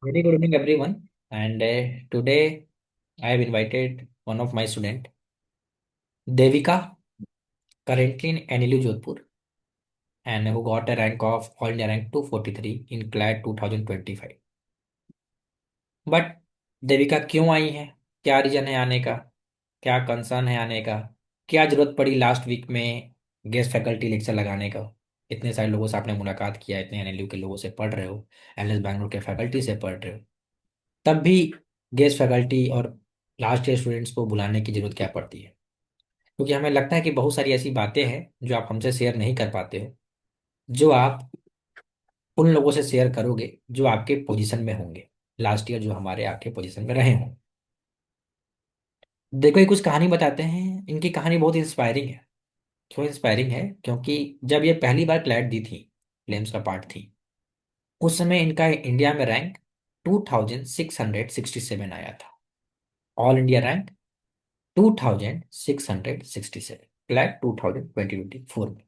Very good evening, everyone. And today I have invited one of my student, Devika, currently in NLU Jodhpur, and who got a rank of All India rank 243 in CLAT 2025. But Devika क्यों आई है? क्या reason है आने का? क्या concern है आने का? क्या जरूरत पड़ी लास्ट वीक में गेस्ट फैकल्टी लेक्चर लगाने का? इतने सारे लोगों से आपने मुलाकात किया, इतने एनएलयू के लोगों से पढ़ रहे हो, एनएस बैंगलोर के फैकल्टी से पढ़ रहे हो, तब भी गेस्ट फैकल्टी और लास्ट ईयर स्टूडेंट्स को बुलाने की जरूरत क्या पड़ती है? क्योंकि हमें लगता है कि बहुत सारी ऐसी बातें हैं जो आप हमसे शेयर नहीं कर पाते हो, जो आप उन लोगों से शेयर करोगे जो आपके पोजीशन में होंगे, लास्ट ईयर जो हमारे आपके पोजीशन में रहे हों। देखो, ये कुछ कहानी बताते हैं। इनकी कहानी बहुत इंस्पायरिंग है। क्यों इंस्पायरिंग है? क्योंकि जब ये पहली बार क्लैट दी थी, फ्लेम्स का पार्ट थी, उस समय इनका इंडिया में रैंक 2667 आया था। ऑल इंडिया रैंक 2667, फ्लैट 2024 में।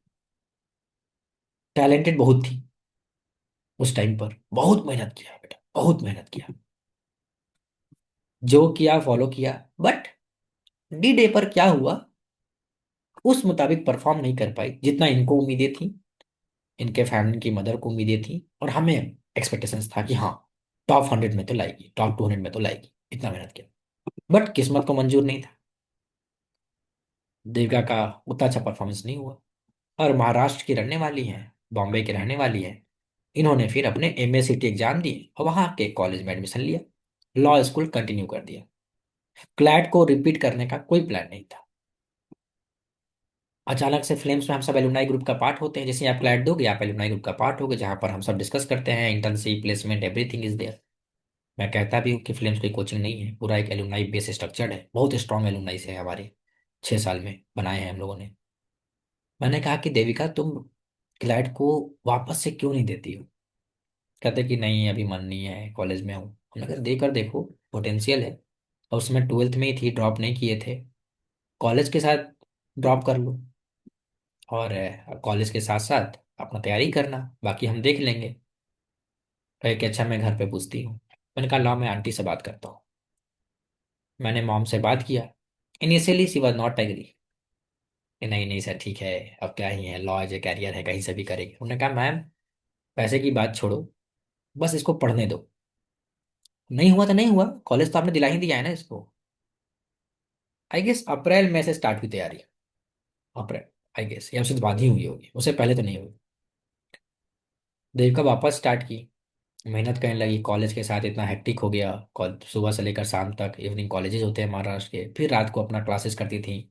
टैलेंटेड बहुत थी। उस टाइम पर बहुत मेहनत किया बेटा, बहुत मेहनत किया। जो किया फॉलो किया, बट डी डे पर क्या हुआ, उस मुताबिक परफॉर्म नहीं कर पाई जितना इनको उम्मीदें थी, इनके फैमिली की मदर को उम्मीदें थी, और हमें एक्सपेक्टेशंस था कि हाँ, टॉप 100 में तो लाएगी, टॉप 200 में तो लाएगी। इतना मेहनत किया, बट किस्मत को मंजूर नहीं था। देविका का उतना अच्छा परफॉर्मेंस नहीं हुआ। और महाराष्ट्र की रहने वाली है, बॉम्बे की रहने वाली है। इन्होंने फिर अपने एमएससीटी एग्जाम दिए और वहां के कॉलेज में एडमिशन लिया, लॉ स्कूल कंटिन्यू कर दिया। क्लैट को रिपीट करने का कोई प्लान नहीं था। अचानक से फ्लेम्स में हम सब एलुमनाई ग्रुप का पार्ट होते हैं। जैसे आप क्लैट दोगे, आप एलुमनाई ग्रुप का पार्ट होगे, जहां पर हम सब डिस्कस करते हैं, internship, placement, everything is there. मैं कहता भी हूँ कि फ्लेम्स कोई कोचिंग नहीं है, पूरा एक एलुमनाई बेस स्ट्रक्चर्ड है। बहुत स्ट्रॉन्ग एलुमनाई है हमारे, 6 साल में बनाए हैं हम लोगों ने। मैंने कहा कि देविका, तुम क्लैट को वापस से क्यों नहीं देती हो? कहते कि नहीं, अभी मन नहीं है, कॉलेज में हूँ। हमने कहा देकर देखो, पोटेंशियल है। और उसमें ट्वेल्थ में ही थी, ड्रॉप नहीं किए थे। कॉलेज के साथ ड्रॉप कर लो, और कॉलेज के साथ साथ अपना तैयारी करना, बाकी हम देख लेंगे। कहे कि अच्छा, मैं घर पे पूछती हूँ। मैंने कहा लाओ, मैं आंटी से बात करता हूँ। मैंने मॉम से बात किया। Initially she was not agree. नहीं नहीं सर, ठीक है, अब क्या ही है, लॉ एज ए कैरियर है, कहीं से भी करेंगे। उन्होंने कहा मैम, पैसे की बात छोड़ो, बस इसको पढ़ने दो। नहीं हुआ तो नहीं हुआ, कॉलेज तो आपने दिला ही दिया है ना इसको। आई गेस अप्रैल में से स्टार्ट हुई तैयारी। अप्रैल, आई गेस, या उससे तो बाद ही हुई होगी, उससे पहले तो नहीं हुई। देविका वापस स्टार्ट की, मेहनत करने लगी। कॉलेज के साथ इतना हेक्टिक हो गया, सुबह से लेकर शाम तक इवनिंग कॉलेजेस होते हैं महाराष्ट्र के, फिर रात को अपना क्लासेस करती थी,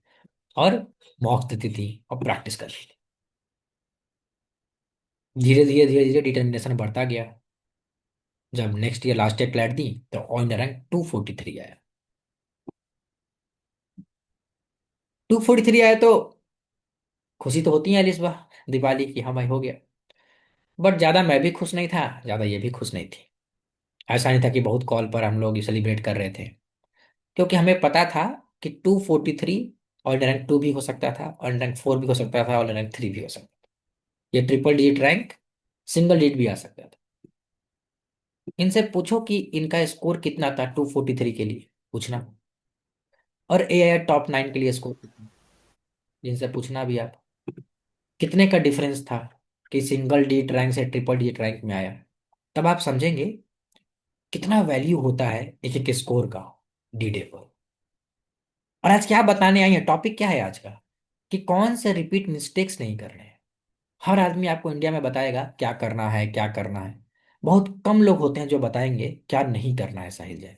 और मॉक देती थी, और प्रैक्टिस कर रही थी। धीरे धीरे धीरे धीरे डिटर्मिनेशन बढ़ता गया। जब next year last year CLAT दी, तो ऑल इंडिया रैंक 243 आया। 243 आया तो खुशी तो होती है एलिस दिवाली की, हाँ भाई हो गया। बट ज्यादा मैं भी खुश नहीं था, ज्यादा ये भी खुश नहीं थी। ऐसा नहीं था कि बहुत कॉल पर हम लोग सेलिब्रेट कर रहे थे, क्योंकि हमें पता था कि 243 और रैंक 2 भी हो सकता था, और रैंक 4 भी हो सकता था, और रैंक 3 भी हो सकता था। ये triple digit rank, single digit भी आ सकता था। इनसे पूछो कि इनका स्कोर कितना था 243 के लिए, पूछना। और ए टॉप 9 के लिए स्कोर कितना, जिनसे पूछना भी आप, कितने का डिफरेंस था कि सिंगल डिजिट रैंक से ट्रिपल डिजिट रैंक में आया। तब आप समझेंगे कितना वैल्यू होता है एक एक स्कोर का डी डे पर। और आज क्या बताने आई है, टॉपिक क्या है आज का, कि कौन से रिपीट मिस्टेक्स नहीं करने हैं। हर आदमी आपको इंडिया में बताएगा क्या करना है, क्या करना है। बहुत कम लोग होते हैं जो बताएंगे क्या नहीं करना है। साहिल जय,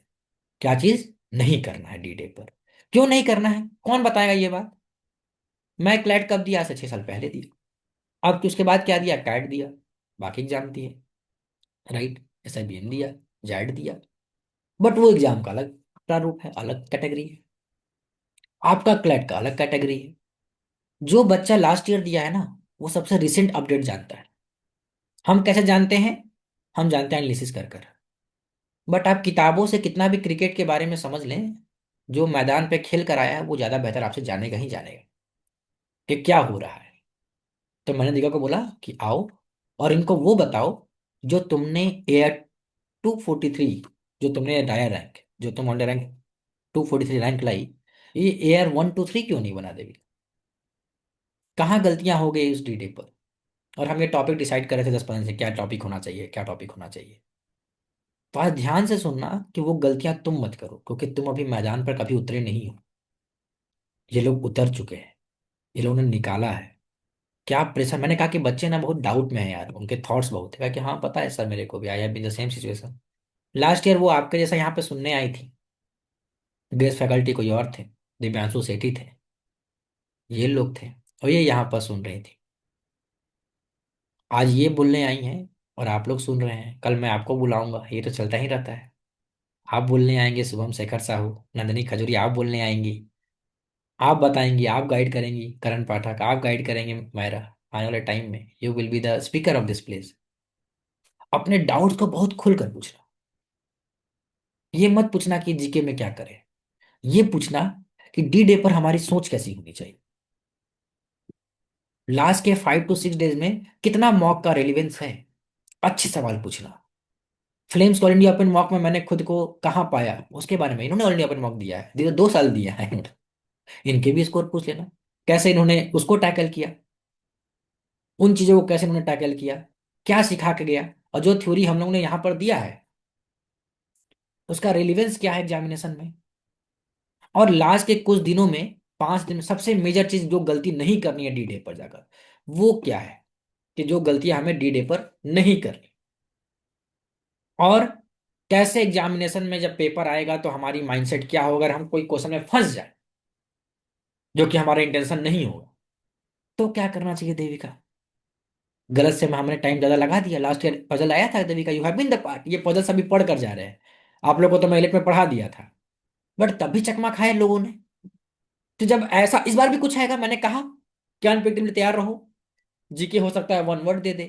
क्या चीज नहीं करना है डी डे पर? क्यों नहीं करना है, कौन बताएगा ये बात? मैं क्लैट कब दिया? से 6 साल पहले दिया। अब तो उसके बाद क्या दिया? कैट दिया, बाकी एग्जाम दिए, राइट, एसआईबीएम दिया, जैड दिया। बट वो एग्जाम का अलग प्रारूप है, अलग कैटेगरी है। आपका क्लैट का अलग कैटेगरी है। जो बच्चा लास्ट ईयर दिया है ना, वो सबसे रिसेंट अपडेट जानता है। हम कैसे जानते हैं? हम जानते हैं एनालिसिस कर कर। बट आप किताबों से कितना भी क्रिकेट के बारे में समझ लें, जो मैदान पे खेल कर आया है वो ज्यादा बेहतर आपसे जानेगा ही जानेगा कि क्या हो रहा है। तो मैंने दीपा को बोला कि आओ और इनको वो बताओ जो तुमने एयर 243 जो तुमने लाया रैंक, जो तुम ऑनलाइन रैंक 243 रैंक लाई, ये एयर 123 क्यों नहीं बना देगी? कहाँ गलतियां हो गई उस डीडे पर? और हम ये टॉपिक डिसाइड कर रहे थे 10 15 से, क्या टॉपिक होना चाहिए, क्या टॉपिक होना चाहिए। तो आज ध्यान से सुनना कि वो गलतियां तुम मत करो, क्योंकि तुम अभी मैदान पर कभी उतरे नहीं हो। ये लोग उतर चुके हैं, ये लोगों ने निकाला है। क्या प्रेशर, मैंने कहा कि बच्चे ना बहुत डाउट में है यार, उनके थॉट्स बहुत है। कहा कि हाँ पता है सर, मेरे को भी I have been the same situation. Last year वो आपके जैसा यहाँ पे सुनने आई थी, गेस्ट फैकल्टी कोई और थे, दिव्यांशु सेठी थे, ये लोग थे, और ये यहाँ पर सुन रही थी। आज ये बोलने आई हैं और आप लोग सुन रहे हैं, कल मैं आपको बुलाऊंगा, ये तो चलता ही रहता है। आप बोलने आएंगे, शुभम शेखर साहू, नंदिनी खजूरी, आप बोलने आएंगी, आप बताएंगी, आप गाइड करेंगी, करण पाठक आप गाइड करेंगे मायरा। आने वाले टाइम में you will be the speaker of this place. अपने डाउट्स को बहुत खुलकर पूछना। ये मत पूछना कि जीके में क्या करें, ये पूछना कि डी डे पर हमारी सोच कैसी होनी चाहिए। लास्ट के 5 to 6 डेज में कितना मॉक का रेलिवेंस है, अच्छे सवाल पूछना। फ्लेम्स को ऑल इंडिया ओपन मॉक में मैंने खुद को कहाँ पाया, उसके बारे में इन्होंने ऑल इंडिया ओपन मॉक दिया है, 2 साल दिया है इनके भी स्कोर पूछ लेना, कैसे इन्होंने उसको टैकल किया, उन चीजों को कैसे इन्होंने टैकल किया, क्या सिखा के गया, और जो थ्योरी हम लोगों ने यहाँ पर दिया है उसका रेलिवेंस क्या है एग्जामिनेशन में। और लास्ट के कुछ दिनों में, 5 दिन में, सबसे मेजर चीज जो गलती नहीं करनी है डी डे पर जाकर, वो क्या है, कि जो गलतियां हमें डी डे पर नहीं करनी। और कैसे एग्जामिनेशन में जब पेपर आएगा तो हमारी माइंडसेट क्या होगा अगर हम कोई क्वेश्चन में फंस जाए, जो कि हमारा इंटेंशन नहीं होगा, तो क्या करना चाहिए देविका? गलत से हमने टाइम ज्यादा लगा दिया। लास्ट ईयर पजल आया था Devika, you have been the part, ये पजल सभी पढ़ कर जा रहे हैं। आप लोगों को तो मैं AILET में पढ़ा दिया था, बट तब भी चकमा खाए लोगों ने। तो जब ऐसा इस बार भी कुछ आएगा, मैंने कहा कि अनप्रिडिक्टेबल तैयार रहो। जीके हो सकता है 1 वर्ड दे दे,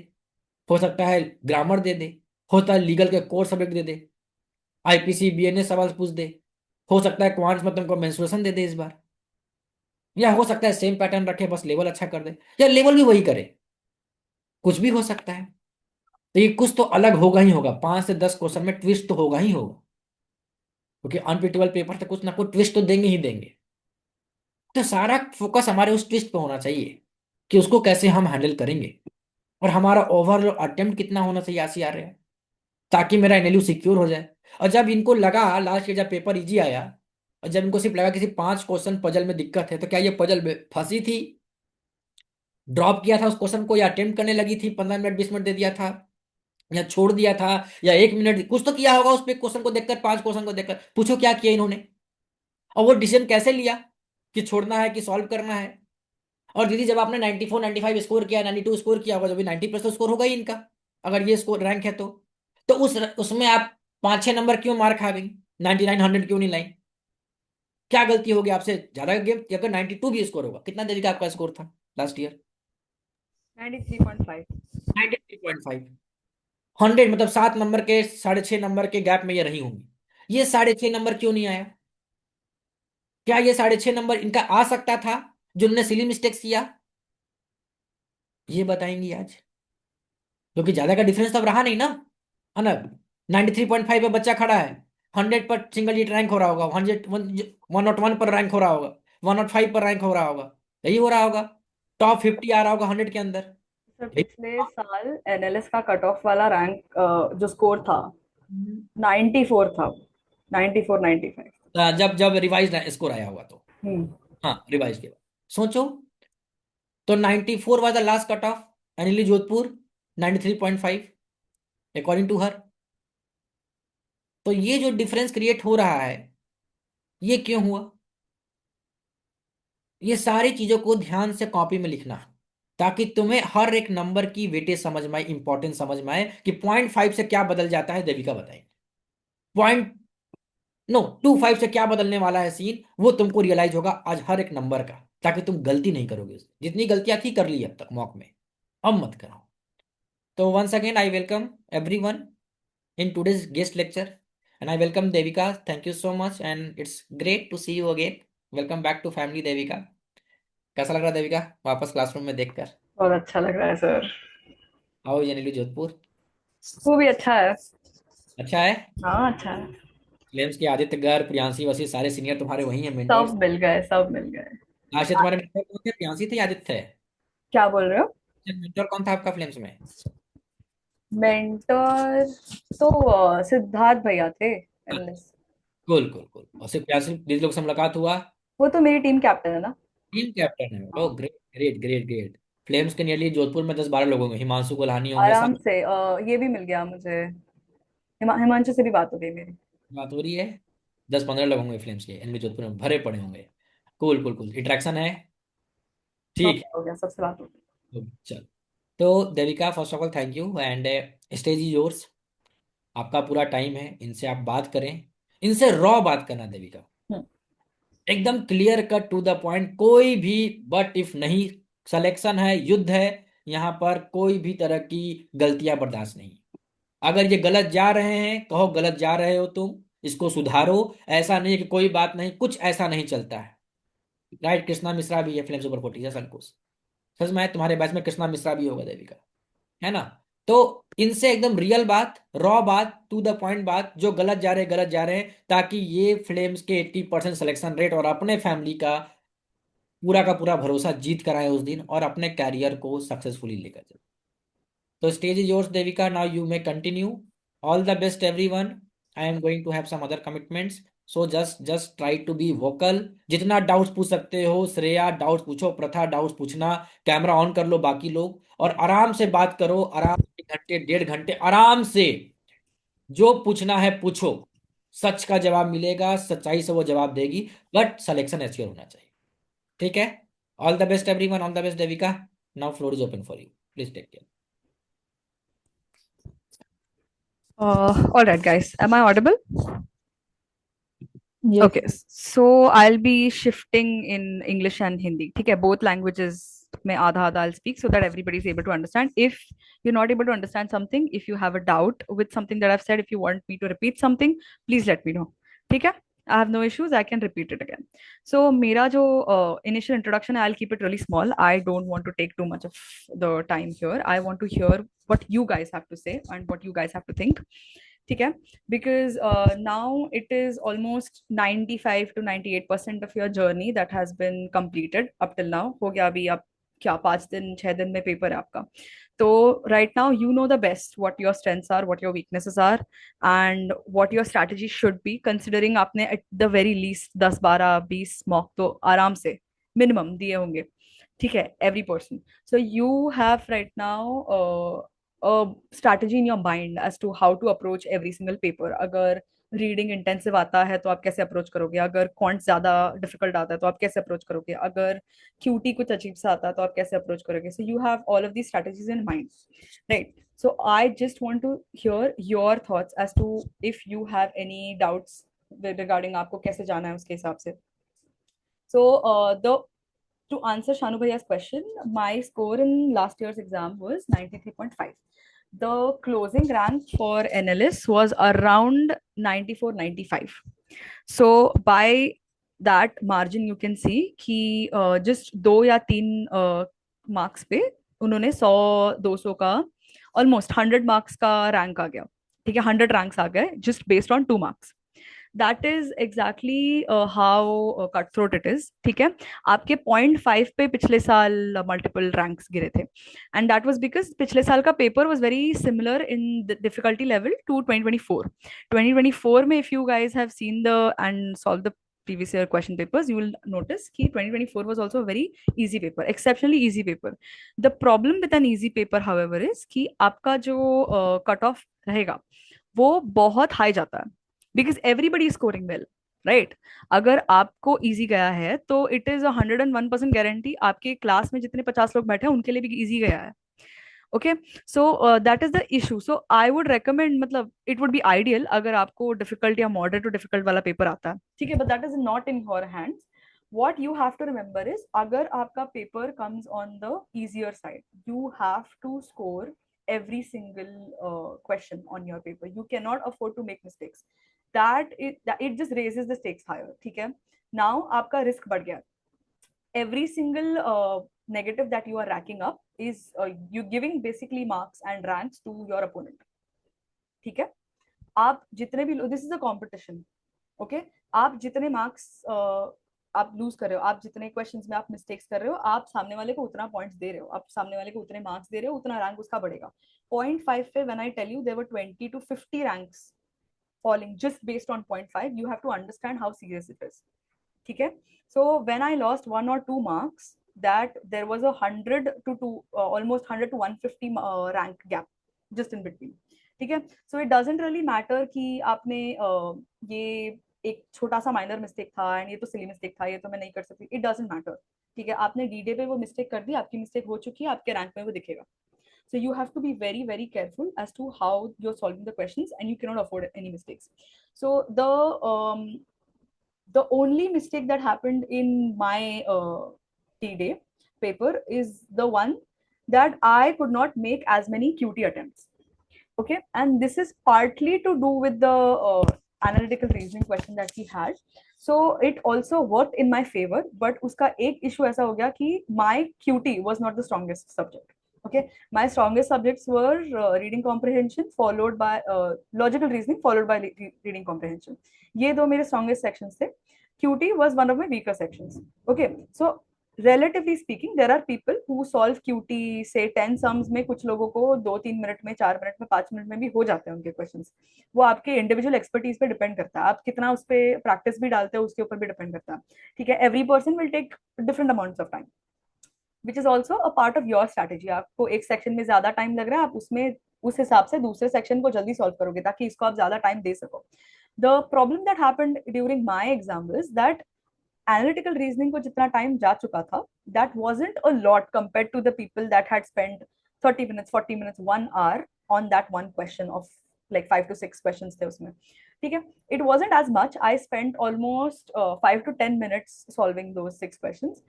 हो सकता है ग्रामर दे दे, होता है लीगल के core subject they they, IPC BNS सवाल पूछ दे, हो सकता है क्वांट्स में तुमको मेंसुरेशन दे दे इस बार, या हो सकता है सेम पैटर्न रखे बस लेवल अच्छा कर दे, या लेवल भी वही करे, कुछ भी हो सकता है। तो ये कुछ तो अलग होगा ही होगा, 5 से 10 क्वेश्चन में ट्विस्ट तो होगा ही होगा, क्योंकि अनप्रिडिक्टेबल पेपर से कुछ ना कुछ ट्विस्ट तो देंगे ही देंगे। तो सारा फोकस हमारे उस ट्विस्ट पे होना चाहिए कि उसको कैसे हम हैंडल करेंगे, और हमारा ओवरऑल अटेम्प्ट कितना होना चाहिए आसियार है, ताकि मेरा एनएलयू सिक्योर हो जाए। और जब इनको लगा लास्ट ईयर जब पेपर इजी आया, और जब इनको सिर्फ लगा कि सिर्फ 5 क्वेश्चन पजल में दिक्कत है, तो क्या ये पजल में फंसी थी, ड्रॉप किया था उस क्वेश्चन को, या अटेम्प्ट करने लगी थी, 15 मिनट 20 मिनट दे दिया था, या छोड़ दिया था, या 1 मिनट, कुछ तो किया होगा उस पे क्वेश्चन को देखकर, 5 क्वेश्चन को देखकर, पूछो क्या किया इन्होंने। और वो डिसीजन कैसे लिया कि छोड़ना है कि सॉल्व करना है। और दीदी जब आपने 94 95 स्कोर किया, 92 स्कोर किया होगा, जब भी 90+ तो स्कोर होगा ही इनका, अगर ये स्कोर रैंक है तो उसमें आप 5 6 नंबर क्यों मार खा गई, 99 100 क्यों नहीं लाई? क्या गलती होगी आपसे ज्यादा गेम, अगर 92 भी स्कोर होगा, कितना देवी का आपका स्कोर था लास्ट ईयर? 93.5। 93.5। 100 मतलब 7 नंबर के, 6.5 नंबर के गैप में ये रही होंगी। ये 6.5 नंबर क्यों नहीं आया? क्या ये 6.5 नंबर इनका आ सकता था जो उन्होंने सिली मिस्टेक्स किया? ये बताएंगी आज, क्योंकि ज्यादा का डिफरेंस तो अब रहा नहीं ना, है ना। 93.5 पे बच्चा खड़ा है, 100 पर सिंगल डिजिट रैंक हो रहा होगा, 101 पर रैंक हो रहा होगा, 105 पर रैंक हो रहा होगा, यही हो रहा होगा, टॉप 50 आ रहा होगा 100 के अंदर। सर पिछले साल एनएलएस का कट ऑफ वाला रैंक जो स्कोर था हम्म। 94 था। 94 95। जब जब रिवाइज स्कोर आया होगा तो, हम्म। हाँ रिवाइज के बाद सोचो, तो 94 was the last cut off, NLU Jodhpur 93.5 according to her. तो ये जो डिफरेंस क्रिएट हो रहा है, ये क्यों हुआ? ये सारी चीजों को ध्यान से कॉपी में लिखना, ताकि तुम्हें हर एक नंबर की वेटेज समझ में आए, इंपॉर्टेंस समझ में आए, कि 0.5 से क्या बदल जाता है, देविका बताएंगे। पॉइंट नो 25 से क्या बदलने वाला है सीन, वो तुमको रियलाइज होगा आज हर एक नंबर का, ताकि तुम गलती नहीं करोगे। जितनी गलतियां थी कर ली अब तक मॉक में, अब मत करो। तो once again I welcome everyone in today's guest lecture, and I welcome Devika. Thank you so much and it's great to see you again. Welcome back to family Devika. कैसा लग रहा है देविका वापस क्लासरूम में देखकर? बहुत अच्छा लग रहा है सर। आओ ये नीलू जोधपुर। वो भी अच्छा है। अच्छा है। हाँ अच्छा है। फ्लेम्स के आदित्य गर्ग, प्रियांशी, वसी, सारे सीनियर तुम्हारे वही हैं सब मेंटर्स। मिल गए, सब मिल गए। लास्ट से तुम्हारे मेंटर कौन थे, प्रियांशी थे या आदित्य थे? क्या बोल रहे हो? मेंटर कौन था आपका फ्लेम्स में? मेंटर तो सिद्धार्थ भैया थे, एनालिस्ट। Cool cool cool. और सिर्फ प्रियांशी जिन लोग से मुलाकात हुआ? वो तो मेरी टीम कैप्टन है ना। टीम कैप्टन है, ओ हाँ, great great great great. Flames के नियरली जोधपुर में 10-12 लोग होंगे, हिमांशु कोल्हानी होंगे आराम सब। से। ये भी मिल गया मुझे। हिमांशु से भी बात हो गई मेरी। बात हो रही है। 10-15 लोग होंगे फ्लेम्स के एनबी जोधपुर में भरे पड़े होंगे। कूल कूल कूल, इंटरेक्शन है। ठीक हो गया, सबसे बात हो गई। है, चल। तो Devika, first of all thank you, and stage is yours. आपका पूरा टाइम है, इनसे आप बात करें। इनसे रॉ बात करना देविका, हम्म। एकदम clear cut to the point, कोई भी बट इफ नहीं। सिलेक्शन है, युद्ध है, यहाँ पर कोई भी तरह की गलतियां बर्दाश्त नहीं। अगर ये गलत जा रहे हैं, कहो गलत जा रहे हो तुम, इसको सुधारो। ऐसा नहीं है कि कोई बात नहीं, कुछ ऐसा नहीं चलता है। राइट, कृष्णा मिश्रा भी है फ्लेम सुपर 40 सर कुछ। सच में तुम्हारे बैच में कृष्णा मिश्रा भी होगा देविका, है ना? तो इनसे एकदम रियल बात, रॉ बात, टू द पॉइंट बात, जो गलत जा रहे हैं गलत जा रहे हैं, ताकि ये फ्लेम्स के 80% सिलेक्शन रेट और अपने फैमिली का पूरा भरोसा जीत कर आए उस दिन, और अपने कैरियर को सक्सेसफुली लेकर जाए। तो stage is yours Devika, now you may continue. All the best everyone. I am going to have some other commitments, so just just try to be vocal. जितना डाउट्स पूछ सकते हो श्रेया डाउट्स पूछो, प्रथा डाउट्स पूछना। कैमरा ऑन कर लो बाकी लोग, और आराम से बात करो, आराम से 1 घंटे 1.5 घंटे आराम से। जो पूछना है पूछो। सच का जवाब मिलेगा, सच्चाई से वो जवाब देगी, बट सिलेक्शन एश्योर होना चाहिए। ठीक है? All the best everyone, all the best Devika. Now floor is open for you, please take care. All right, guys. Am I audible? Yes. Okay, so I'll be shifting in English and Hindi. ठीक है, both languages में आधा आधा I'll speak so that everybody is able to understand. If you're not able to understand something, if you have a doubt with something that I've said, if you want me to repeat something, please let me know. ठीक है? I have no issues. I can repeat it again. So मेरा जो initial introduction है, I'll keep it really small. I don't want to take too much of the time here. I want to hear what you guys have to say and what you guys have to think. ठीक है? Because now it is almost 95 to 98% of your journey that has been completed up till now. हो गया अभी आप क्या 5 दिन 6 दिन में पेपर है आपका. तो right now you know the best what your strengths are, what your weaknesses are, and what your strategy should be, considering आपने at the very least 10 12 20 mock तो आराम से मिनिमम दिए होंगे. ठीक है, every person. So you have right now a strategy in your mind as to how to approach every single paper. अगर reading intensive आता है तो आप कैसे अप्रोच करोगे, अगर क्वांट ज्यादा डिफिकल्ट आता है तो आप कैसे अप्रोच करोगे, अगर क्यूटी कुछ अजीब सा आता है तो आप कैसे अप्रोच करोगे. So you have all of the strategies in mind, right? So I just want to hear your thoughts as to if you have any doubts regarding आपको कैसे जाना है उसके हिसाब से. So the to answer Shanu Bhaiya's question, my score in last year's exam was 93.5. The closing rank for NLS was around 94 95. So by that margin you can see कि just 2 या 3 marks पे उन्होंने 100 200 का ऑलमोस्ट 100 मार्क्स का rank आ गया. ठीक है, 100 ranks आ गए just based on 2 marks. That is exactly how cut throat it is. ठीक है, आपके 0.5 पे पिछले साल मल्टीपल रैंक्स गिरे थे, एंड दैट वाज बिकॉज पिछले साल का paper was very similar in difficulty level to 2024. 2024 में if you guys have seen the and solve the previous year question papers, you will notice कि 2024 was also a very easy paper, exceptionally easy paper. The problem with an easy paper however is कि आपका जो cut off रहेगा वो बहुत high जाता है, because everybody is scoring well, right? अगर आपको इजी गया है तो इट इज 101% गारंटी आपके क्लास में जितने 50 लोग बैठे हैं उनके लिए भी इजी गया है. Okay, so that is the issue. So I would recommend, मतलब इट वुड बी आइडियल अगर आपको डिफिकल्ट या मॉडरेट टू डिफिकल्ट वाला पेपर आता है. ठीक है, but that is not in your hands. what you have to remember is अगर आपका paper comes on the easier side, you have to score every single question on your paper. You cannot afford to make mistakes. That it just raises the stakes higher. ठीक है, now आपका risk बढ़ गया. Every single negative that you are racking up is you giving basically marks and ranks to your opponent. ठीक है, आप जितने भी, this is a competition, okay, आप जितने मार्क्स आप लूज कर रहे हो, आप जितने क्वेश्चंस में आप मिस्टेक्स कर रहे हो, आप सामने वाले को उतना पॉइंट्स दे रहे हो, आप सामने वाले को उतने मार्क्स दे रहे हो, उतना रैंक उसका बढ़ेगा। 0.5 पे when I tell you there were 20 to 50 ranks falling just based on 0.5, you have to understand how serious it is. ठीक है, so when I lost 1 or 2 marks, that there was a 100 to 2 almost 100 to 150 rank gap just in between. ठीक है, so it doesn't really matter कि आपने ये एक छोटा सा माइनर मिस्टेक था एंड ये तो सिली मिस्टेक था, ये तो मैं नहीं कर सकती, इट डजंट मैटर। ठीक है, आपने डी डे पे वो मिस्टेक कर दी, आपकी मिस्टेक हो चुकी है, आपके रैंक में वो दिखेगा। So you have to be very, very careful as to how you're solving the questions, and you cannot afford any mistakes. So the only mistake that happened in my T-Day paper is the one that I could not make as many QT attempts. Okay, and this is partly to do with the analytical reasoning question that he had. So it also worked in my favor, but uska ek issue aisa ho gaya ki my QT was not the strongest subject. Okay, my strongest subjects were reading comprehension followed by logical reasoning followed by reading comprehension. Ye do mere strongest sections the. QT was one of my weaker sections. Okay, so relatively speaking, there are people who solve QT say 10 sums में, कुछ लोगों को 2-3 minute में, 4 minute में, 5 minute में भी हो जाते हैं उनके क्वेश्चंस। वो आपके इंडिविजुअल एक्सपर्टीज पे डिपेंड करता है, आप कितना उस पर प्रैक्टिस भी डालते हो उसके ऊपर भी डिपेंड करता है। ठीक है, every person will take different amounts of time, which is also a part of your strategy. आपको एक सेक्शन में ज्यादा टाइम लग रहा है, आप उसमें उस हिसाब से दूसरे सेक्शन को जल्दी सॉल्व करोगे ताकि इसको आप ज्यादा टाइम दे सको। The problem that happened during my exam is that analytical reasoning को जितना टाइम जा चुका था, that wasn't a lot compared to the people that had spend 30 minutes 40 minutes 1 hour on that one question of like 5 to 6 questions थे उसमें। ठीक है, it wasn't as much, I spent almost 5 to 10 minutes solving those 6 questions.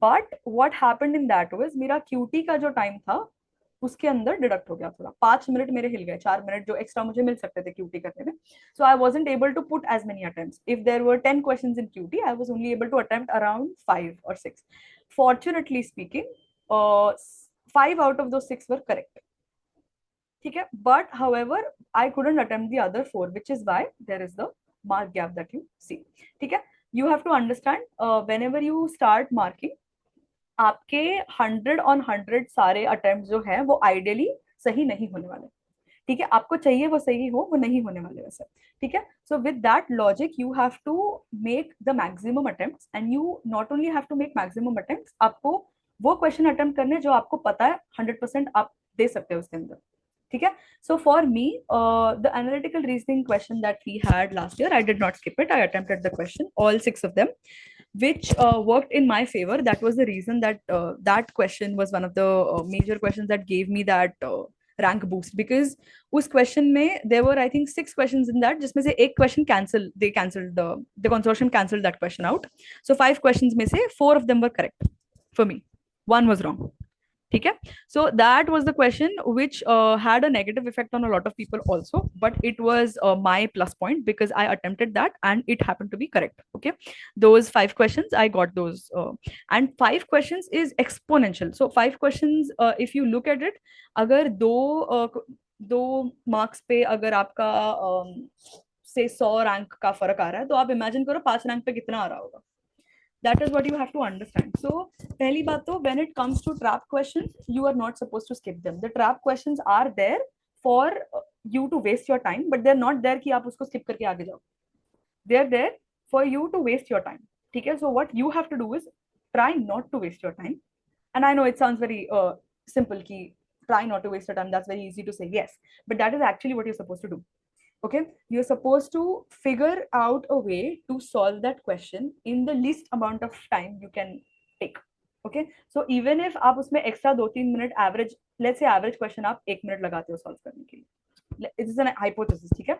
But what happened in that was मेरा cutie का जो time था उसके अंदर डिडक्ट हो गया, थोड़ा 5 मिनट मेरे हिल गए, 4 मिनट जो एक्स्ट्रा मुझे मिल सकते थे क्यूटी करने में। So I wasn't able to put as many attempts. If there were 10 questions in QT, I was only able to attempt around 5 or 6. Fortunately speaking, 5 out of those 6 were correct. ठीक है, but however, I couldn't attempt the other 4, which is why there is the mark gap that you see. ठीक है, you have to understand whenever you start marking, आपके 100 on 100 सारे attempt जो है वो ideally सही नहीं होने वाले। ठीक है, आपको चाहिए वो सही हो, वो नहीं होने वाले वैसे। ठीक है, so with that logic you have to make the maximum attempts, and you not only have to make maximum attempts, आपको वो क्वेश्चन अटेम्प्ट करने जो आपको पता है 100% आप दे सकते हो उसके अंदर। ठीक है, so for me the analytical reasoning question that we had last year, I did not skip it, I attempted the question, all 6 of them, which worked in my favor. That was the reason that that question was one of the major questions that gave me that rank boost, because उस question में there were I think 6 questions in that, जिसमें से एक question cancel, they cancelled the consortium cancelled that question out, so 5 questions में से 4 of them were correct for me, one was wrong. ठीक है, so that was the question which had a negative effect on a lot of people also, but it was my plus point because I attempted that and it happened to be correct. Okay, those 5 questions I got those, and 5 questions is exponential. So 5 questions, if you look at it, अगर दो marks पे अगर आपका से 100 rank का फर्क आ रहा है, तो आप इमेजिन करो 5 रैंक पे कितना आ रहा होगा। That is what you have to understand. So पहली बात तो when it comes to trap questions, you are not supposed to skip them. The trap questions are there for you to waste your time, but they're not there कि आप उसको skip करके आगे जाओ. They're there for you to waste your time. ठीक है, so what you have to do is try not to waste your time. And I know it sounds very simple कि try not to waste your time. That's very easy to say, yes, but that is actually what you're supposed to do. Okay, you're supposed to figure out a way to solve that question in the least amount of time you can take. Okay, so even if आप उसमें extra 2-3 minute average, let's say average question आप 1 minute लगाते हो solve करने के लिए, it is an hypothesis. ठीक है,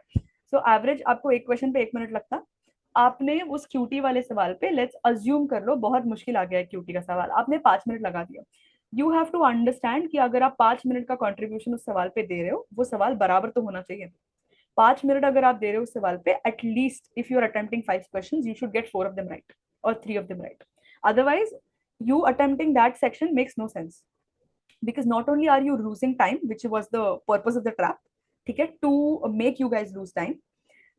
so average आपको एक question पे 1 मिनट लगता, आपने उस QT वाले सवाल पे let's assume कर लो बहुत मुश्किल आ गया है QT का सवाल, आपने 5 मिनट लगा दिया। You have to understand कि अगर आप 5 मिनट का contribution उस सवाल पे दे रहे हो, वो सवाल बराबर तो होना चाहिए। 5 मिनट अगर आप दे रहे हो उस सवाल पे, at least if you are attempting 5 questions, you should get 4 of them right or 3 of them right. Otherwise, you attempting that section makes no sense, because not only are you losing time, which was the purpose of the trap, ठीक है, to make you guys lose time.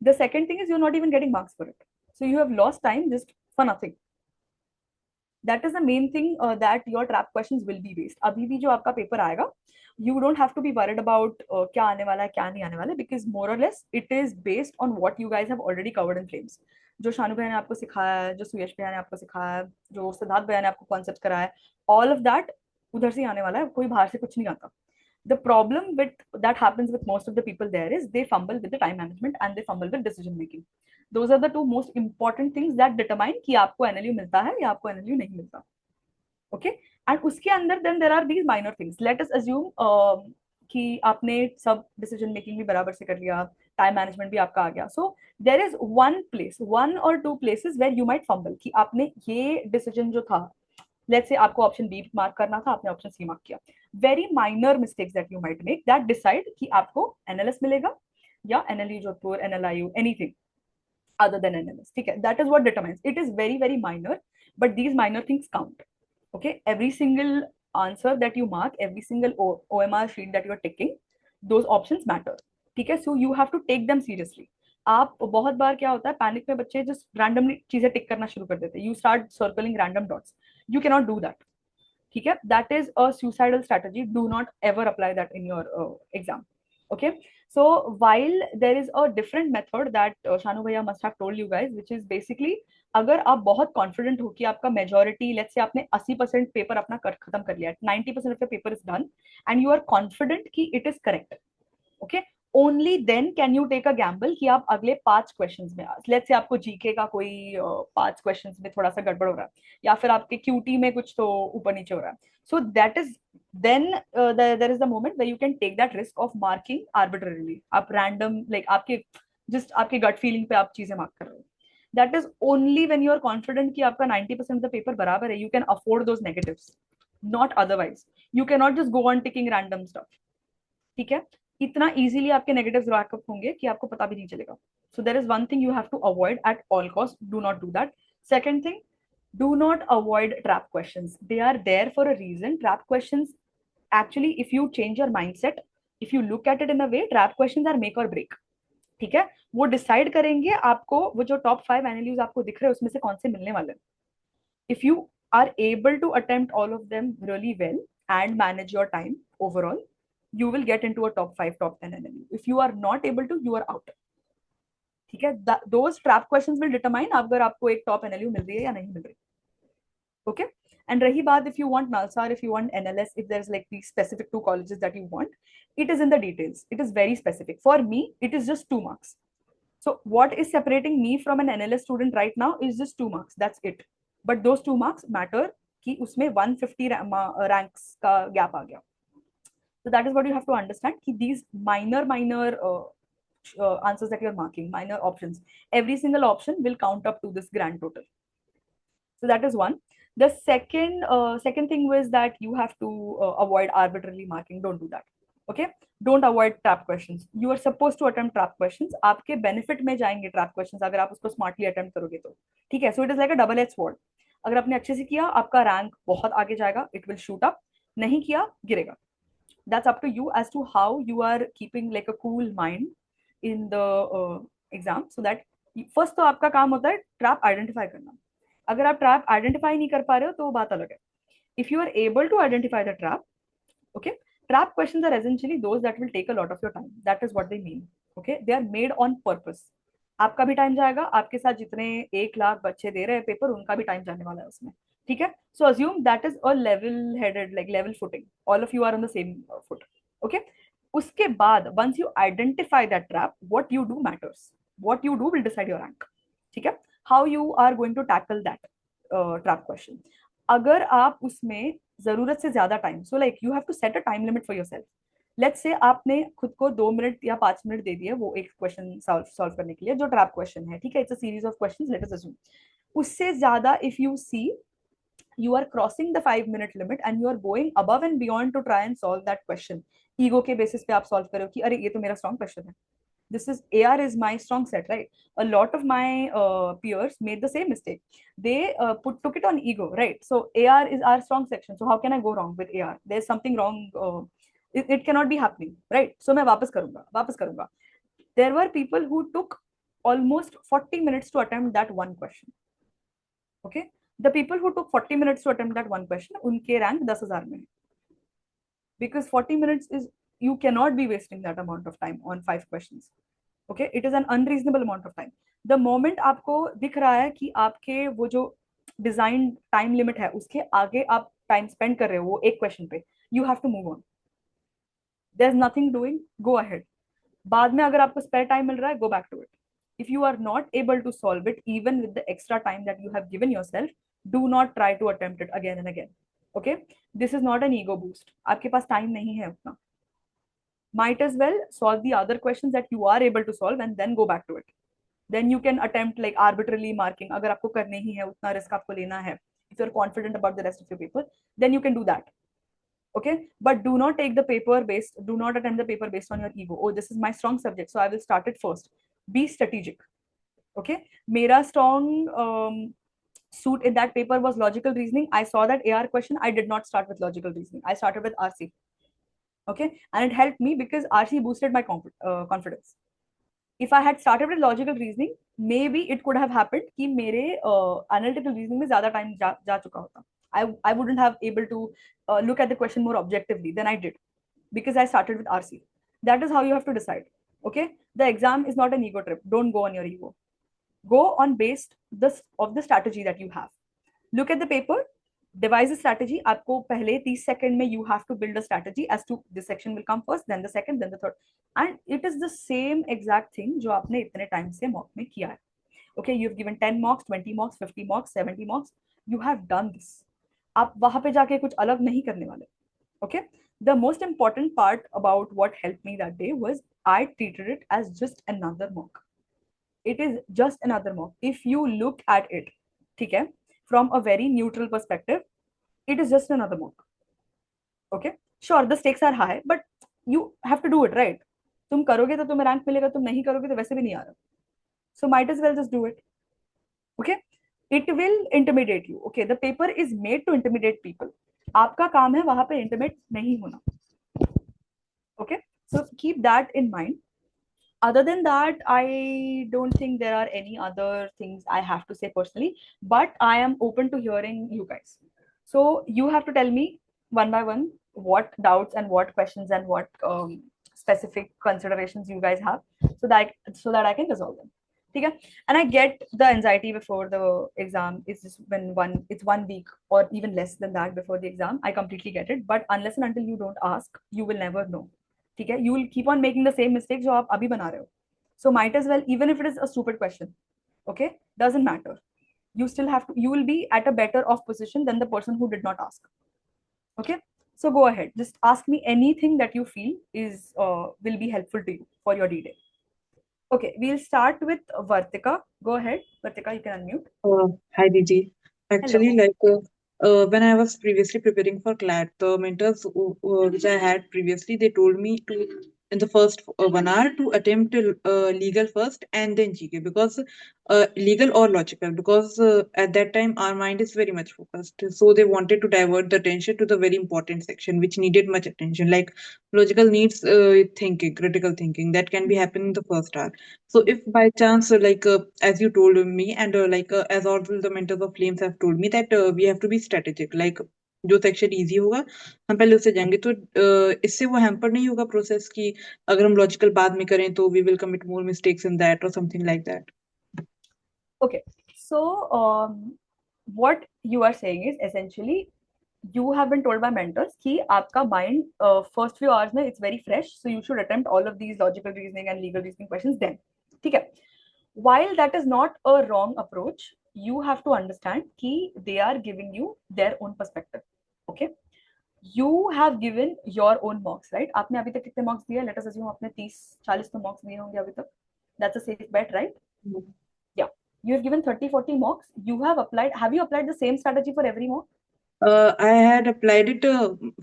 The second thing is you're not even getting marks for it. So you have lost time just for nothing. That is the main thing, that your trap questions will be based. अभी भी जो आपका paper आएगा, you don't have to be worried about क्या आने वाला है क्या नहीं आने वाला है, because more or less it is based on what you guys have already covered in flames. जो शानू भैया ने आपको सिखाया है, जो सुयश भैया ने आपको सिखाया है, जो सिद्धार्थ भैया ने आपको कॉन्सेप्ट कराया है, all of that उधर से ही आने वाला है, कोई बाहर से कुछ नहीं आता. The problem with that happens with most of the people there is they fumble with the time management and they fumble with decision making. Those are the two most important things that determine कि आपको NLU मिलता है या आपको NLU नहीं मिलता. Okay, and उसके अंदर then there are these minor things. Let us assume कि आपने सब decision making भी बराबर से कर लिया, time management भी आपका आ गया. So there is one place, one or two places where you might fumble कि आपने ये decision जो था, let's say आपको ऑप्शन बी मार्क करना था, आपने ऑप्शन सी मार्क किया. Very minor mistakes that you might make that decide कि आपको एनएलएस मिलेगा या NLU Jodhpur, NLIU, anything other than NLS. ठीक है, that is what determines. It is very very minor, but these minor things count. Okay, every single answer that you mark, every single OMR sheet that you are ticking, those options matter. ठीक है, so you have to take them seriously. आप बहुत बार क्या होता है, panic में बच्चे just randomly चीजें टिक करना शुरू कर देते हैं. You start circling random dots. You can not do that. ठीक है, that is a suicidal strategy. Do not ever apply that in your exam. Okay, so while there is a different method that Shanu Bhaiya must have told you guys, which is basically अगर आप बहुत confident हो कि आपका majority, let's say आपने 80% paper अपना खत्म कर लिया, 90% of the paper is done and you are confident कि it is correct. Okay, only then can you take a gamble कि आप अगले 5 क्वेश्चंस में, लेट्स से आपको जीके का कोई 5 क्वेश्चंस में थोड़ा सा गड़बड़ हो रहा है, या फिर आपके क्यूटी में कुछ तो ऊपर नीचे हो रहा है. सो that is then there is the moment where you can take that risk of marking arbitrarily. आप random, like आपके just आपके gut feeling पे आप चीजें mark कर रहे हो. That is only when you are confident कि आपका 90% of the paper बराबर है, you can afford those negatives, not otherwise. You cannot just go on ticking random stuff. ठीक है, इतना easily आपके negatives rack up होंगे कि आपको पता भी नहीं चलेगा. So there is one thing you have to avoid at all costs. Do not do that. Second thing, do not avoid trap questions. They are there for a reason. Trap questions, actually if you change your mindset, if you look at it in a way, trap questions are make or break. ठीक है, वो decide करेंगे आपको, वो जो top 5 एनालियूज आपको दिख रहे हैं उसमें से कौन से मिलने वाले हैं. If you are able to attempt all of them really well and manage your time overall, you will get into a top 5 top 10 NLU. If you are not able to, you are out. ठीक है, those trap questions will determine अगर आपको एक top NLU मिल रही है या नहीं मिल रही. Okay, and rahi baat, if you want Nalsar, if you want NLS, if there's like these specific 2 colleges that you want, it is in the details. It is very specific. For me, it is just 2 marks. So what is separating me from an NLS student right now is just 2 marks. That's it. But those 2 marks matter कि उसमें 150 ranks का gap आ गया. So that is what you have to understand. कि these minor answers that you're marking, minor options, every single option will count up to this grand total. So that is one. The second thing was that you have to avoid arbitrarily marking. Don't do that. Okay, don't avoid trap questions. You are supposed to attempt trap questions. आपके benefit में जाएंगे trap questions अगर आप उसको smartly attempt करोगे तो. ठीक है, so it is like a double-edged sword. अगर आपने अच्छे से किया, आपका रैंक बहुत आगे जाएगा, it will shoot up. नहीं किया, गिरेगा. That's up to you as to how you are keeping like a cool mind in the exam, so that first तो आपका काम होता है trap identify करना. अगर आप ट्रैप आइडेंटिफाई नहीं कर पा रहे हो तो वो बात अलग है. If you are able to identify the trap, okay, trap questions are essentially those that will take a lot of your time. That is what they mean. Okay, they are made on purpose. आपका भी time जाएगा, आपके साथ जितने 1 लाख बच्चे दे रहे हैं paper, उनका भी टाइम जाने वाला है उसमें. ठीक है, so assume that is a level headed, like level footing, all of you are on the same foot. Okay, उसके बाद once you identify that trap, what you do matters. What you do will decide your rank. ठीक है, how you are going to tackle that trap question. अगर आप उसमें जरूरत से ज्यादा time, so like you have to set a time limit for yourself. Let's say आपने खुद को 2 मिनट या 5 मिनट दे दिए वो एक क्वेश्चन सॉल्व करने के लिए जो ट्रैप क्वेश्चन है. ठीक है, it's a series of questions, let us assume. उससे ज्यादा if you see you are crossing the 5 minute limit and you are going above and beyond to try and solve that question, ego के basis पे आप solve करो कि अरे ये तो मेरा strong question है. This is AR is my strong set, right? A lot of my peers made the same mistake. They took it on ego, right? So AR is our strong section. So how can I go wrong with AR? There's something wrong It cannot be happening, right? So मैं वापस करूंगा. There were people who took almost 40 minutes to attempt that one question. Okay, the people who took 40 minutes to attempt that one question, उनके rank 10,000 में है. Because 40 minutes is, you cannot be wasting that amount of time on 5 questions. Okay, it is an unreasonable amount of time. The moment आपको दिख रहा है कि आपके वो जो डिजाइन टाइम लिमिट है उसके आगे आप टाइम स्पेंड कर रहे हो वो एक क्वेश्चन पे, you have to move on. There is nothing doing, go ahead. बाद में अगर आपको स्पेयर टाइम मिल रहा है, go back to it. If you are not able to solve it even with the extra time that you have given yourself, do not try to attempt it again and again. Okay, this is not an ego boost. आपके पास time नहीं है उतना. Might as well solve the other questions that you are able to solve and then go back to it. Then you can attempt like arbitrarily marking. अगर आपको करने ही है उतना risk आपको लेना है, if you're confident about the rest of your paper, then you can do that. Okay, but do not take the paper based, do not attempt the paper based on your ego. Oh, this is my strong subject, so I will start it first. Be strategic. Okay, mera strong suit in that paper was logical reasoning. I saw that AR question, I did not start with logical reasoning, I started with RC. Okay, and it helped me because RC boosted my confidence. If I had started with logical reasoning, maybe it could have happened कि मेरे analytical reasoning में ज़्यादा time जा चुका होता. I wouldn't have able to look at the question more objectively than I did because I started with RC. That is how you have to decide. Okay, the exam is not an ego trip. Don't go on your ego. Go on based this of the strategy that you have. Look at the paper, devise a strategy. आपको पहले 30 second में you have to build a strategy as to this section will come first, then the second, then the third, and it is the same exact thing जो आपने इतने time से mock में किया है. Okay, you've given 10 marks, 20 marks, 50 marks, 70 marks. You have done this. आप वहां पे जाके कुछ अलग नहीं करने वाले. Okay, the most important part about what helped me that day was I treated it as just another mock. It is just another mock. If you look at it, ठीक है, from a very neutral perspective, it is just another mock. Okay, sure, the stakes are high, but you have to do it, right? तुम करोगे तो तुम्हें rank मिलेगा, तुम नहीं करोगे तो वैसे भी नहीं आ रहा. So might as well just do it. Okay, it will intimidate you. Okay, the paper is made to intimidate people. आपका काम है वहां पे intimidate नहीं होना. Okay, so keep that in mind. Other than that, I don't think there are any other things I have to say personally, but I am open to hearing you guys. So you have to tell me one by one what doubts and what questions and what specific considerations you guys have, so that I can resolve them. Okay? And I get the anxiety before the exam. It's just when it's 1 week or even less than that before the exam. I completely get it. But unless and until you don't ask, you will never know. ठीक है, you will keep on making the same mistake जो आप अभी बना रहे हो. So might as well, even if it is a stupid question, okay, doesn't matter. You still have to, you will be at a better off position than the person who did not ask. Okay, so go ahead, just ask me anything that you feel is will be helpful to you for your D-Day. Okay, we'll start with Vartika. Go ahead, Vartika, you can unmute. Hi, Diji. Actually, Hello. when I was previously preparing for CLAT, the mentors which I had previously, they told me to, in the first 1 hour, to attempt legal first and then GK, because legal or logical, because at that time our mind is very much focused. So they wanted to divert the attention to the very important section which needed much attention. Like logical needs thinking, critical thinking, that can be happen in the first hour. So if by chance, as you told me, and as all the mentors of Flames have told me, that we have to be strategic. Like जो section easy होगा हम पहले उससे जाएंगे, तो इससे वो hamper नहीं होगा प्रोसेस की अगर हम लॉजिकल बाद में करें तो we will commit more mistakes in that और something like that. Okay, so what you are saying is essentially you have been told by mentors कि आपका mind first few hours में it's very fresh, so you should attempt all of these logical reasoning and legal reasoning questions then. ठीक है. While that is not a wrong approach, you have to understand कि they are giving you their own perspective. Okay. You have given your own marks, right? आपने अभी तक कितने marks दिए? Let us assume आपने 30-40 तो marks दिए होंगे अभी तक. That's a safe bet, right? Yeah. You have given 30-40 mocks. You have applied. Have you applied the same strategy for every mock? I had applied it